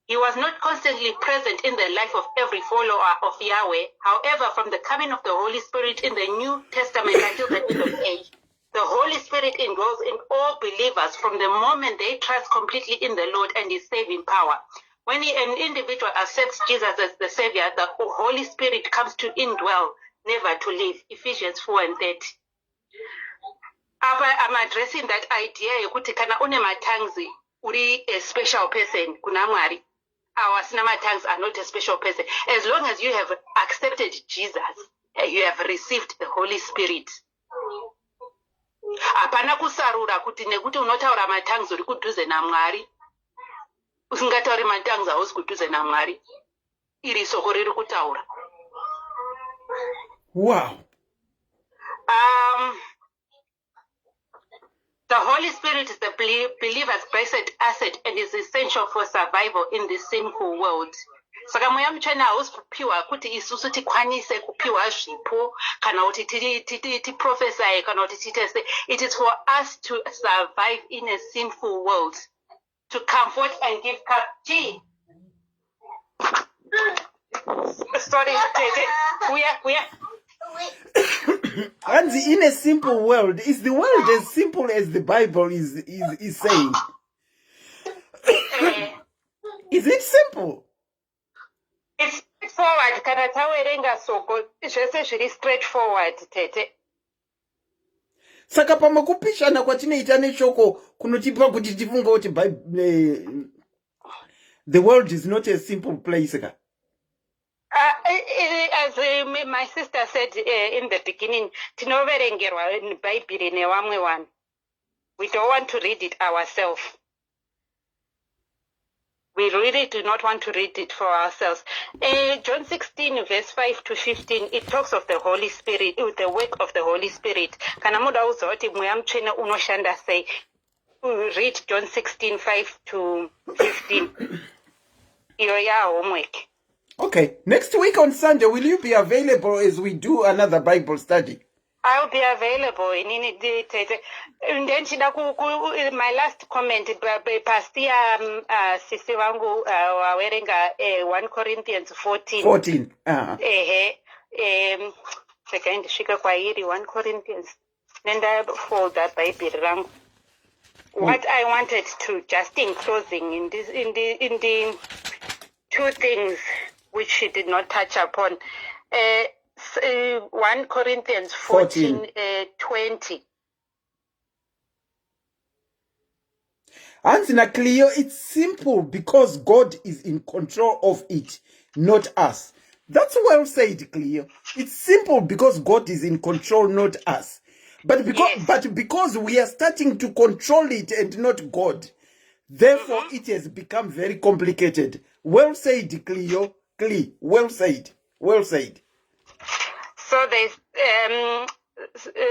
He was not constantly present in the life of every follower of Yahweh. However, from the coming of the Holy Spirit in the New Testament until the end of age, the Holy Spirit indwells in all believers from the moment they trust completely in the Lord and his saving power. When an individual accepts Jesus as the Savior, the Holy Spirit comes to indwell, never to leave. Ephesians 4 and 30. I'm addressing that idea yekuti kana une matongues uri a special person kuna Mwari. Our cinema tongues are not a special person. As long as you have accepted Jesus, you have received the Holy Spirit. Hapana kusarura kuti nekuti unotaura matongues uri kudhuze naMwari, usingatauri matongues hausi kudhuze naMwari. Iri soko riri kutaura. Wow. The Holy Spirit is the believer's blessed asset and is essential for survival in this sinful world. Saka mweya mutsvene hausi kupiwa kuti isusu tikwanise kupiwa zvipo kana kuti tiprofesai kana kuti titese. It is for us to survive in a sinful world, to comfort and give comfort. Sorry, we are. And in a simple world, is the world as simple as the Bible is saying? Is it simple? It's straightforward. Kana tawerenga soko zvese zviri straightforward tete. Saka pamakupishana kwatinoita neshoko kunotipa kuti tifunga kuti the world is not a simple place. As my sister said in the beginning, tinoverengerwa neBhayibheri nevamwe vanhu. We don't want to read it ourselves. We really do not want to read it for ourselves. John 16, verse 5 to 15, it talks of the Holy Spirit, the work of the Holy Spirit. Kana muda uzoti mweya mutsvene unoshanda sei. Read John 16, 5 to 15. Iyo ya homework. Okay, next week on Sunday, will you be available as we do another Bible study? I'll be available in and then my last comment pastia sisi wangu wawerenga 1 Corinthians 14. Second shika kwa hili 1 Corinthians. Nenda folder Bible rangu. What I wanted to just in closing in the two things which she did not touch upon. 1 Corinthians 14. 20. Ansina Cleo, it's simple because God is in control of it, not us. That's well said, Cleo. It's simple because God is in control, not us. But because we are starting to control it and not God, therefore it has become very complicated. Well said, Cleo. Well said. Well said. So there's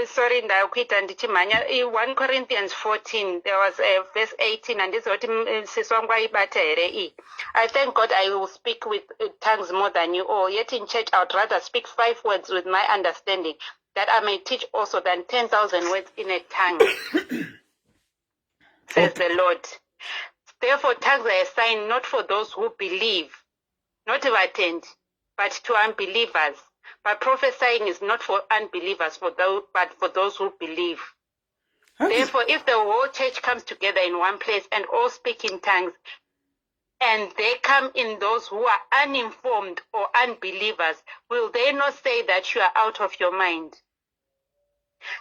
sorry ndakuita ndichimhanya 1 Corinthians 14 there was verse 18 andizoti sisi wangu aibata here iyi. I thank God I will speak with tongues more than you all, yet in church I would rather speak 5 words with my understanding, that I may teach also than 10,000 words in a tongue, says the Lord. Therefore tongues are a sign not for those who believe, not to attend, but to unbelievers. But prophesying is not for unbelievers, but for those who believe. Therefore, if the whole church comes together in one place and all speak in tongues, and they come in those who are uninformed or unbelievers, will they not say that you are out of your mind?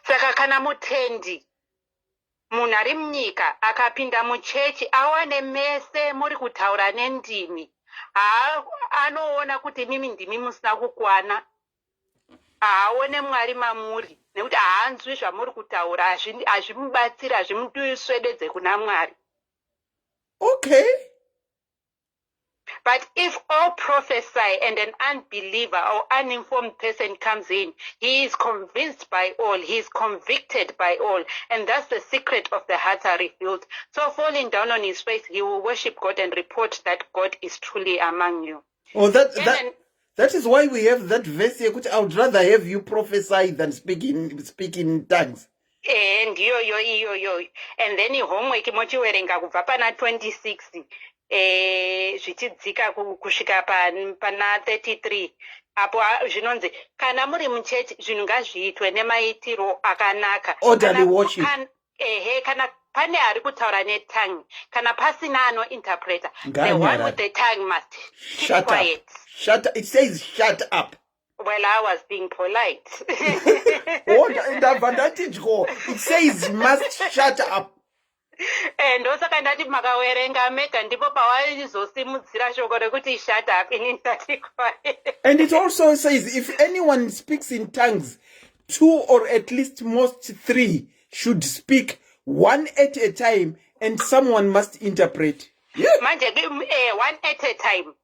Saka kana mutendi munhu ari munyika akapinda muchechi awane mese muri kutaura nendimi, anoona kuti mimi ndimi musina kukwana, aone Mwari mamuri nekuti haanzwi zvamuri kutaura, hazvimubatsira, hazvimuduswededze kuna Mwari. Okay. But if all prophesy and an unbeliever or uninformed person comes in, he is convinced by all, he is convicted by all, and thus the secret of the hearts are revealed. So falling down on his face, he will worship God and report that God is truly among you. Oh, that is why we have that verse here, which I would rather have you prophesy than speak in tongues. And and then homework mochiwerenga kubva pana 26 zvichidzika kusvika pana 33 apo zvinonzi kana muri muchechi zvinhu ngazviitwe nemaitiro akanaka, orderly worship. Kana pane ari kutaura netongue, kana pasina anointerpreta, the one with the tongue must keep quiet. Shut up. It says shut up. Well, I was being polite. It says must shut up. And also kandati makawerenga mega ndipo pawalizosimudzira shoko rekuti shut up in quiet. And it also says if anyone speaks in tongues, 2 or at least most 3 should speak, one at a time, and someone must interpret. Yeah. Manje, 1 at a time.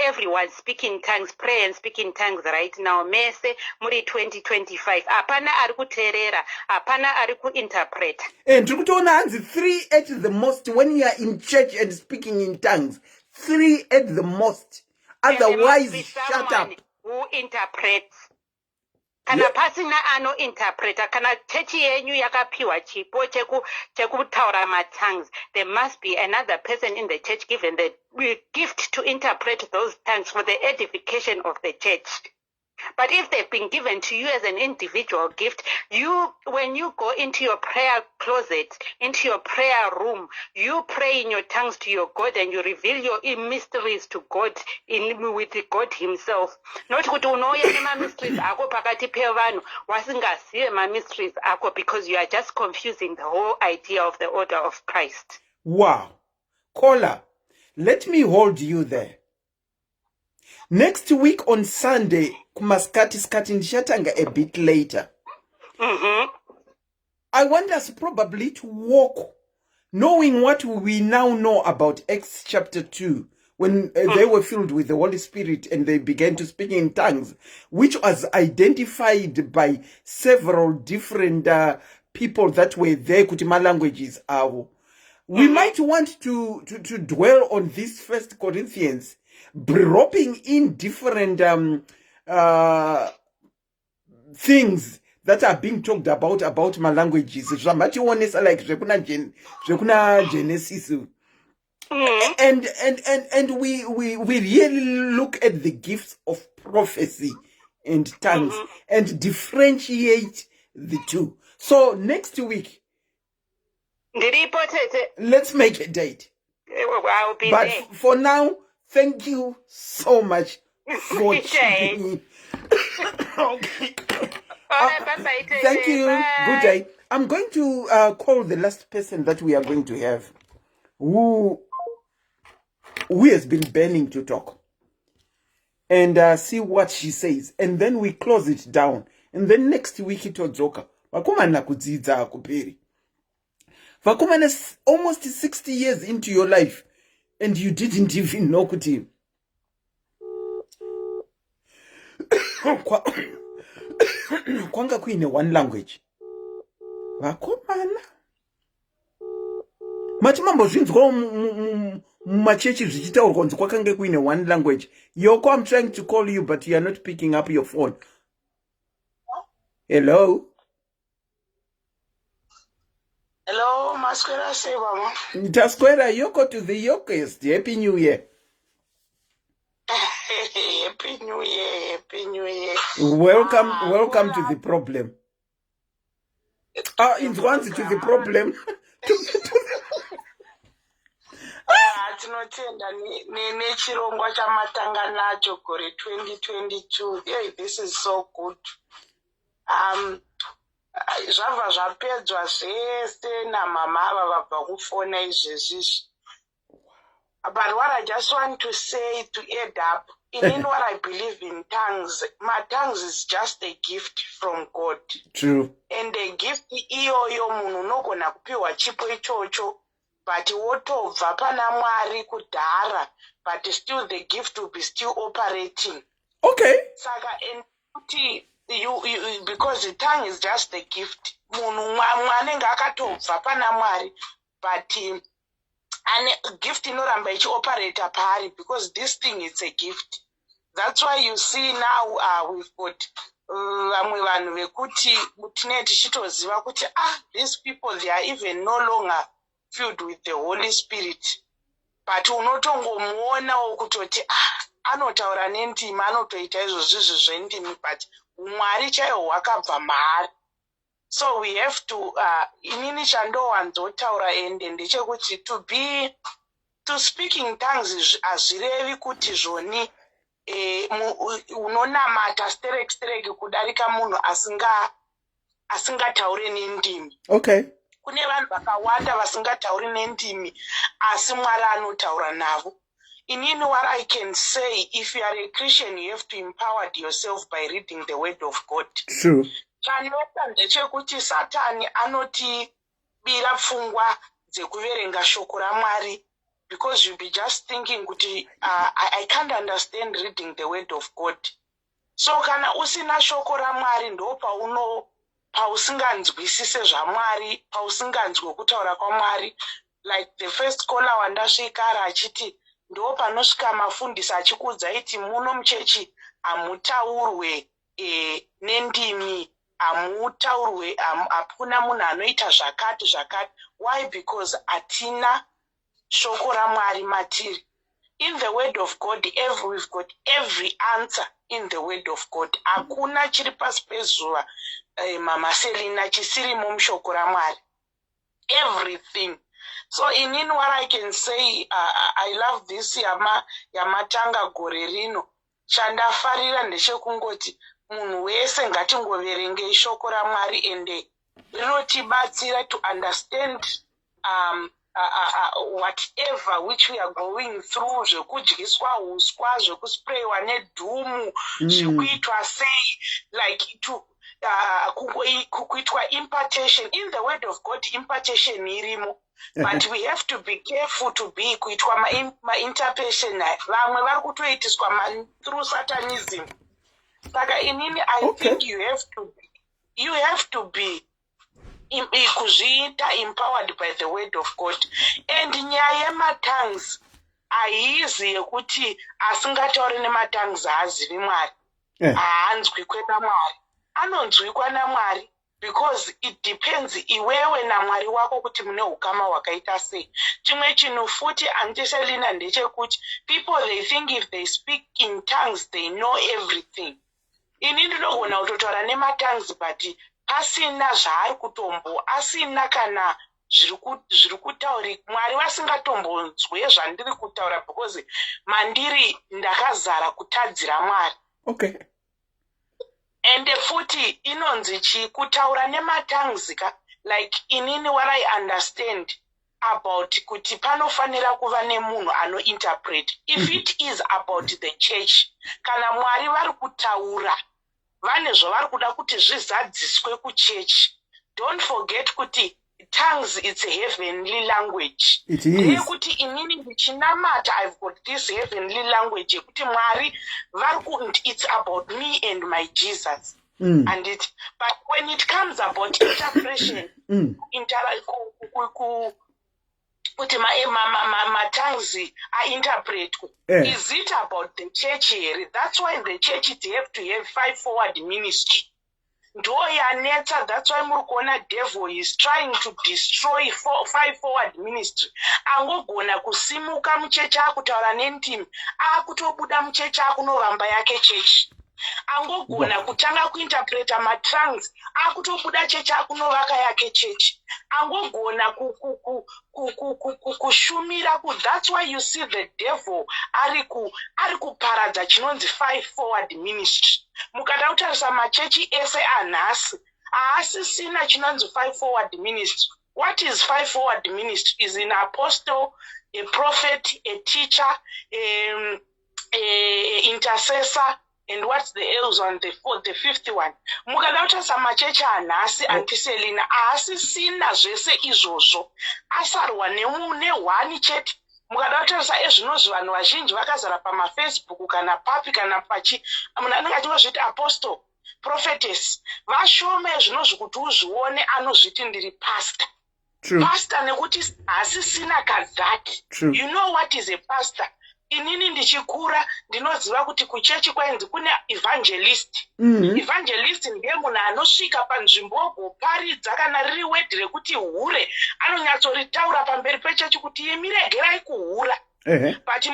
Everyone speak in tongues, pray and speak in tongues right now. Mese muri 2025. Apana ari kuterera, apana ari kuinterpret. And tukutona hanzi 3 at the most when you are in church and speaking in tongues. 3 at the most. Otherwise, shut up. Who interprets? Kana pasina ano interpreter, kana chechi yenyu yakapiwa chipo chekutaura matongues, there must be another person in the church given the gift to interpret those tongues for the edification of the church. But if they've been given to you as an individual gift, when you go into your prayer closet, into your prayer room, you pray in your tongues to your God and you reveal your mysteries to God with God himself. Not kuti unoya nema mysteries ako pakati pevanhu wasingazive ma mysteries ako, because you are just confusing the whole idea of the order of Christ. Wow. Kola, let me hold you there. Next week on Sunday, kumaskati ndishatanga a bit later. I want us probably to walk, knowing what we now know about Acts chapter 2, when they were filled with the Holy Spirit and they began to speak in tongues, which was identified by several different people that were there, kutima languages are. We might want to dwell on this 1 Corinthians, dropping in different things that are being talked about my languages. Like Jekuna Genesis. And we really look at the gifts of prophecy and tongues and differentiate the two. So next week, let's make a date. I'll be but there. for now, Thank you so much for Okay. tuning in. Okay. All right, bye-bye. Thank you. Bye. Good day. I'm going to call the last person that we are going to have, who has been burning to talk, and see what she says, and then we close it down, and then next week itodzoka vakomana kudzidza akuperi. Vakomana, almost 60 years into your life, and you didn't even know kuti kwanga kuine one language. Vakomana matimambozvinzwa mumachechi zvichitaurwa kunzi kwakange kuine one language. Yoko, I'm trying to call you, but you are not picking up your phone. Hello? Hello, Masquera Seva. Tasquera, Yoko to the Yokest. Happy New Year. Happy New Year, Happy New Year. Welcome to the problem. It's once to the problem. Tinotenda nechirongwa chamatanga nacho gore 2022. Hey, this is so good. Zvabva zvapedzwa zvese namama ava vabva kufona izvezvizvi. But what I just want to say to add up, in what I believe in tongues, my tongues is just a gift from God. True. And a gift iyoyo munhu unogona kupiwa chipo ichocho, but wotobva pana Mwari kudhara, but still the gift will be still operating. Okay. Saka and you because the tongue is just a gift. Munhu mwanenge akatobva pana Mwari, but and gift inoramba ichioperator pari, because this thing is a gift. That's why you see now we've got vamwe vanhu vekuti tinenge tichitoziva kuti these people, they are even no longer filled with the Holy Spirit. But unotongomuonawo kutoti anotaura nendimi, anotoita izvozvizvi zvendimi, but umwari chaiwo hwakabva maari. So we have to inini chandowanzotaura ende ndechekuti to speak in tongues hazvirevi kuti zvoni unonamata stereki kudarika munhu asingataure nendimi. Okay. Kune vanhu vakawanda vasingatauri nendimi asi Mwari anotaura navo. Inini, what I can say, if you are a Christian, you have to empower yourself by reading the word of God. True. Chanota ndechekuti Satani anotibira pfungwa dzekuverenga shoko raMwari, because you'll be just thinking kuti I can't understand reading the word of God. So kana usina shoko raMwari ndo pausinganzwisise zvaMwari, pausinganzwe kutaura kwaMwari. Like the first caller wandasvikara achiti ndo panosvika mafundisi achikudza iti muno muchechi hamutaurwe nendimi, hamutaurwe, hakuna munhu anoita zvakati. Why? Because atina shoko raMwari matiri. In the word of God, we've got every answer in the word of God. Hakuna chiri pasi pezuva Mama Selina chisirimo mushoko raMwari. Everything. So in what I can say, I love this yamatanga gore rino. Chandafarira ndechekungoti munhu wese ngatingoverenge shoko raMwari ende rinotibatsira to understand whatever which we are going through, zvekudyiswa uswa, zvekusprayiwa nedhumu, zvekuitwa sei, like to kuitwa impartation. In the word of God, impartation irimo. But we have to be careful to be kuitwa ma-interpretation. Vamwe vari kutoitiswa through Satanism. Saka inini, I think you have to be kuzviita empowered by the word of God. And nyaya yematongues haizi yekuti asingatauri nematongues haazivi Mwari, haanzwi kwena Mwari. Anonzwikwa naMwari, because it depends iwewe naMwari wako kuti mune ukama hwakaita sei. Chimwe chinhu futi andiselina ndechekuti people, they think if they speak in tongues they know everything. Ini ndinogona kutotaura nematongues but pasina zvaari kutombo, asina kana zviri kutauri Mwari vasingatombonzwe zvandiri kutaura because mandiri ndakazara kutadzira Mwari. Okay. And futi inonzi chi kutaura nematongues ka like inini what I understand about kuti panofanira kuva nemunhu anointerpret. If it is about the church, kana Mwari vari kutaura vane zvavari kuda kuti zvizadziswe kuchechi. Don't forget kuti tongues it's a heavenly language. It is. Kuti inini ndichinamata I've got this heavenly language kuti Mwari vari it's about me and my Jesus. And it, but when it comes about interpretation, kuti my tongues are interpret. Is it about the church here? That's why the church have to have 5 forward ministry. That's why Murukona devil is trying to destroy 5 forward ministry. Angogona kusimuka mchecha akutaura nentim, akutobuda mchecha akunovamba yake church. Angogona kutanga kuinterpreta matongues akutobuda checha akunovaka yake church. Angogona kushumira ku. That's why you see the devil ari kuparadza chinonzi 5 forward ministry. Mukada kutarisa machechi ese anhasi haasisina chinonzi 5 forward ministry. What is 5 forward ministry? Is an apostle, a prophet, a teacher, a intercessor, and what's the else on the 5th one? Mukada kutarisa machechi anhasi antiselina haasisina zvese izvozvo. Asarwa nehwani chete. Mukada kutarisa ezvinozvi vanhu vazhinji vakazara pamafacebook kana papi kana pachi munhu anenge achingozviti apostle, prophetess. Vashome ezvinozvi kuti uzvione anozviti ndiri pastor. Pastor nekuti hasisina kazati. You know what is a pastor? Inini ndichikura ndinoziva kuti kuchechi kwainzi kune evangelist. Evangelist ndiye munhu anosvika panzvimbo ogoparidza kana riri wedhi rekuti hure anonyatsoritaura pamberi pechechi kuti imi regerai kuhura. But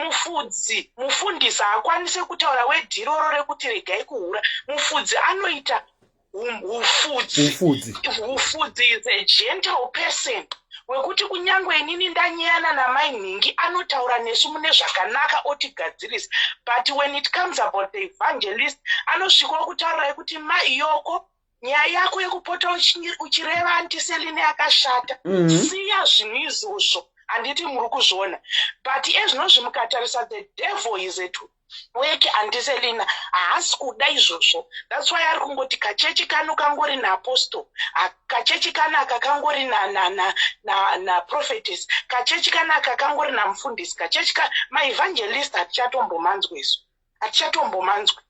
mufundisi haakwanise kutaura wedhi iroro rekuti regai kuhura. Mufudzi anoita ufudzi is a gentle person. Wekuti kunyangwe inini ndanyeyana namai nhingi anotaura nesu mune zvakanaka otigadzirisa. But when it comes about the evangelist anosvikawo kutaura kuti maiyoko nyaya yako yekupota uchireva antiseline yakashata. Siya zvinhu izvozvo handiti muri kuzviona. But ezvinozvi mukatarisa the devil is a weke antiselina haasi kuda izvozvo. That's why ari kungoti kachechi kano kangori naapostle, kachechi kanaka kangori na prophetess, kachechi kanaka kangori namufundisi, kachechi maevangelist hatichatombomanzwe isu, hatichatombomanzwe.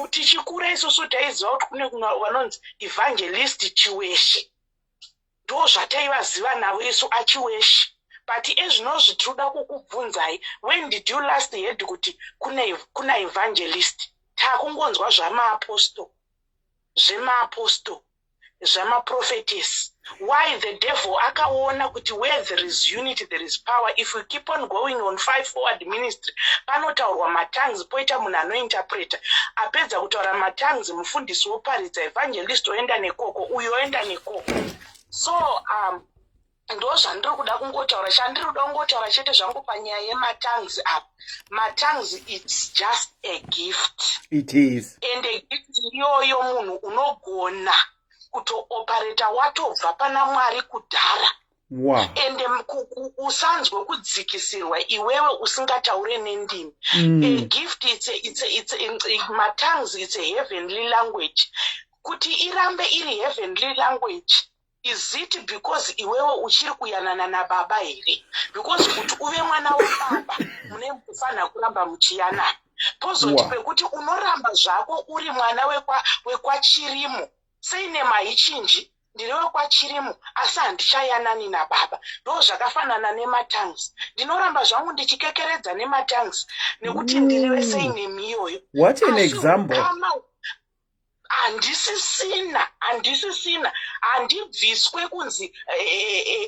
Tichikura isusu taiziva kuti kune vanonzi evangelist chiweshe, ndo zvataivaziva navo isu achiweshe. But ezvinozvi tinoda kukubvunzai, when did you last heard kuti kuna evangelist? Takungonzwa zvamaapostle, zvamaprophetess. Why the devil akaona kuti where there is unity there is power. If we keep on going on 5 forward ministry, panotaurwa matongues poita munhu anointerpreta, apedza kutaura matongues mufundisi woparidza, evangelist oenda nekoko, uyo oenda nekoko. So ndo zvandiri kuda kungotaura. Chandiri kuda kungotaura chete zvangu panyaya yematongues apa. Matongues it's just a gift. It is. And a gift iyoyo munhu unogona kutooperata watobva pana Mwari kudhara. Wow. And usanzwe kudzikisirwa iwewe usingataure nendimi. A gift matongues it's a heavenly language. Kuti irambe iri heavenly language, is it because iwewe uchiri kuyanana nababa here? Because kuti uve mwana wababa mune kufana kuramba muchiyanana. Pozoti pekuti unoramba zvako uri mwana wekwachirimo, seine maichinji ndiri wekwachirimo asi handichayanani nababa. Ndo zvakafanana nematongues. Ndinoramba zvangu ndichikekeredza nematongues nekuti ndiri weseine miyoyo. What an example. Handisisina, handibviswe kunzi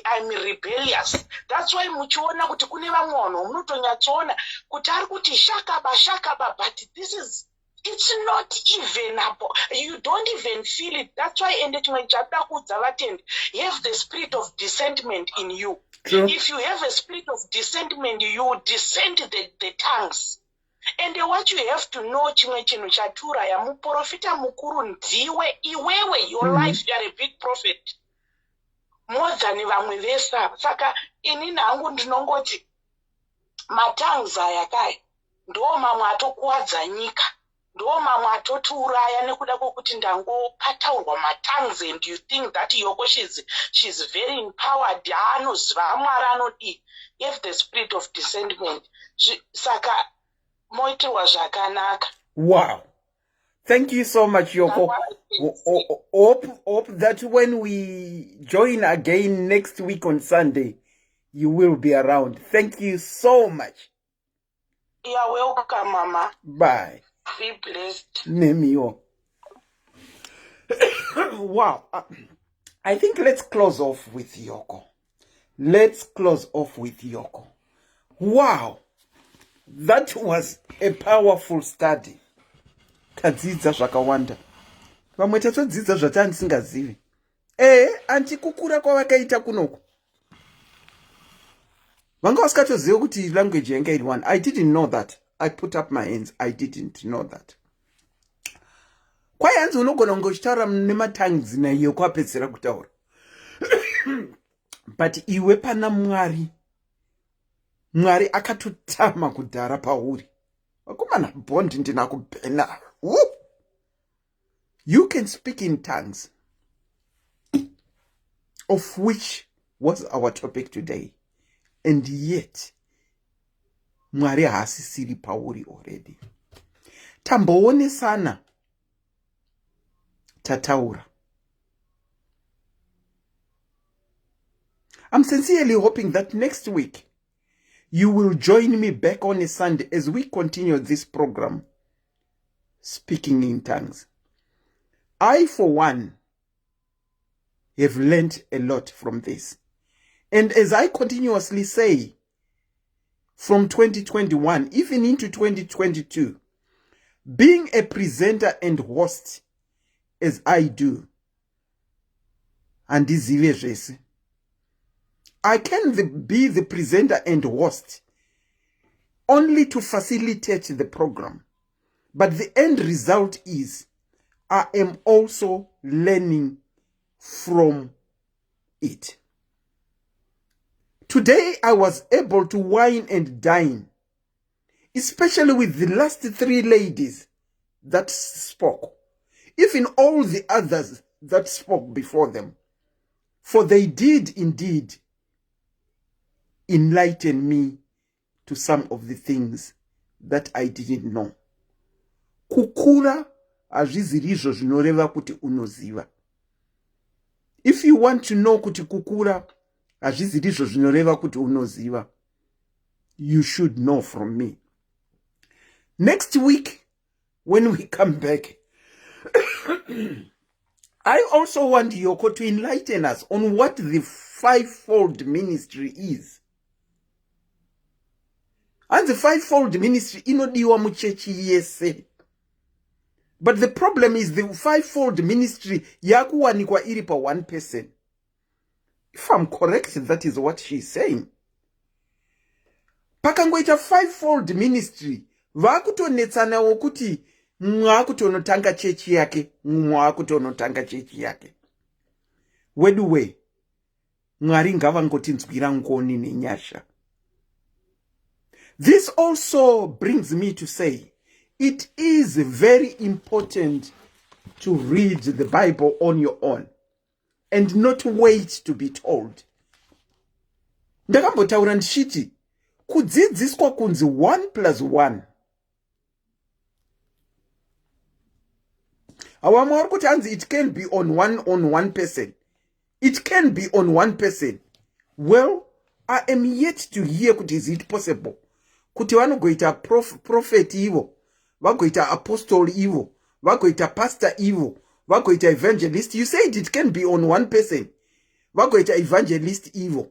I'm rebellious. That's why muchiona kuti kune vamwe vanhu munotonyatsoona kuti ari kuti shakaba, but this is It's not even about, you don't even feel it. That's why in the chapter have the spirit of discernment in you. True. If you have a spirit of discernment, you discern the tongues. And what you have to know, chimwe chinhu chaturaya muprofita mukuru ndiwe iwewe. Your life, you are a big prophet more than vamwe vesa. Saka inini hangu ndinongoti matongues aya kai ndo mamwe atokuwadza nyika, ndo mamwe atotiuraya nekuda kwokuti ndangopataurwa matongues, and you think that Yoko she's very empowered. Anoziva Mwari anodi. If the spirit of discernment, saka moitirwa zvakanaka. Wow. Thank you so much, Yoko. Hope that when we join again next week on Sunday, you will be around. Thank you so much. You're welcome, Mama. Bye. Be blessed. Nemio. Wow. I think let's close off with Yoko. Let's close off with Yoko. Wow. That was a powerful study. Tadzidza zvakawanda. Vamwe tatodzidza zvatandisingazivi. Anti kukura kwavakaita kunoku. Vanga vasikatoziva kuti language yanga iri one. I didn't know that. I put up my hands. I didn't know that. Kwai hanzi unogona kunge uchitaura nematongues naiyo kwapedzera kutaura. But iwe pana Mwari. Mwari akatotama kudhara pauri. Vakomana bondi ndinakubhena. You can speak in tongues, of which was our topic today. And yet, Mwari haasisiri pauri already. Tamboonesana. Tataura. I'm sincerely hoping that next week, you will join me back on a Sunday as we continue this program, Speaking in Tongues. I, for one, have learned a lot from this. And as I continuously say, from 2021, even into 2022, being a presenter and host, as I do, and this I can be the presenter and host only to facilitate the program. But the end result is I am also learning from it. Today I was able to wine and dine, especially with the last three ladies that spoke, even all the others that spoke before them, for they did indeed enlighten me to some of the things that I didn't know. Kukura hazvizirizvo zvinoreva kuti unoziva. If you want to know kuti kukura hazvizirizvo zvinoreva kuti unoziva, you should know from me. Next week, when we come back, I also want Yoko to enlighten us on what the fivefold ministry is. And the fivefold ministry inodiwa muchechi yese. But the problem is the fivefold ministry yakuwanikwa iri pa one person. If I'm correct, that is what she's saying. Pakangoita fivefold ministry, vakutonetsana wokuti mwakutonotanga chechi yake, mwakutonotanga chechi yake. Wedwe, Mwari ngavangotinzwira ngoni nenyasha. This also brings me to say, it is very important to read the Bible on your own and not wait to be told. Ndakambotaura ndishiti, kudzidziswa kunzi 1+1. Awamwari kuti hanzi it can be on one person. It can be on one person. Well, I am yet to hear kuti is it possible. Kuti vanogoita prophet ivo, vagoita apostle ivo, vagoita pastor ivo, vagoita evangelist. You said it can be on one person. Vagoita evangelist ivo.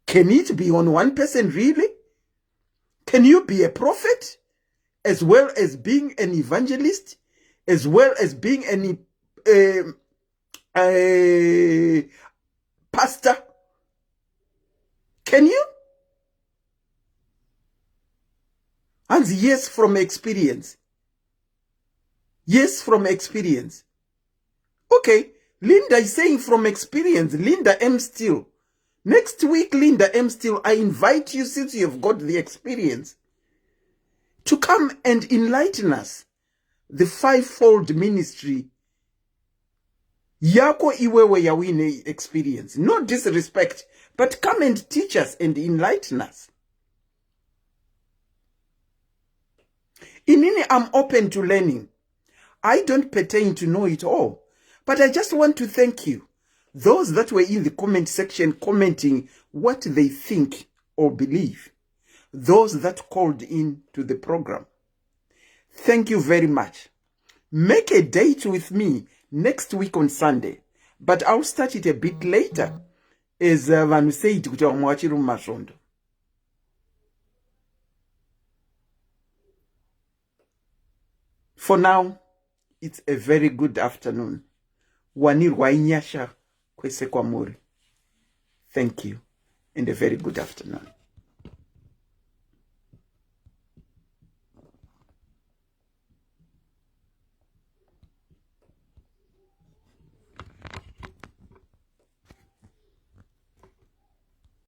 Can it be on one person really? Can you be a prophet as well as being an evangelist, as well as being an pastor? Can you? And yes, from experience. Yes, from experience. Okay, Linda is saying from experience. Linda M. Steele. Next week, Linda M. Steele, I invite you, since you have got the experience, to come and enlighten us. The fivefold ministry. Yako iwewe yawine experience. No disrespect, but come and teach us and enlighten us. Inini, I'm open to learning. I don't pertain to know it all. But I just want to thank you. Those that were in the comment section commenting what they think or believe. Those that called in to the program. Thank you very much. Make a date with me next week on Sunday. But I'll start it a bit later. As Vanu said, for now, it's a very good afternoon. Wanirwa inyasha kwese kwa muri. Thank you and a very good afternoon.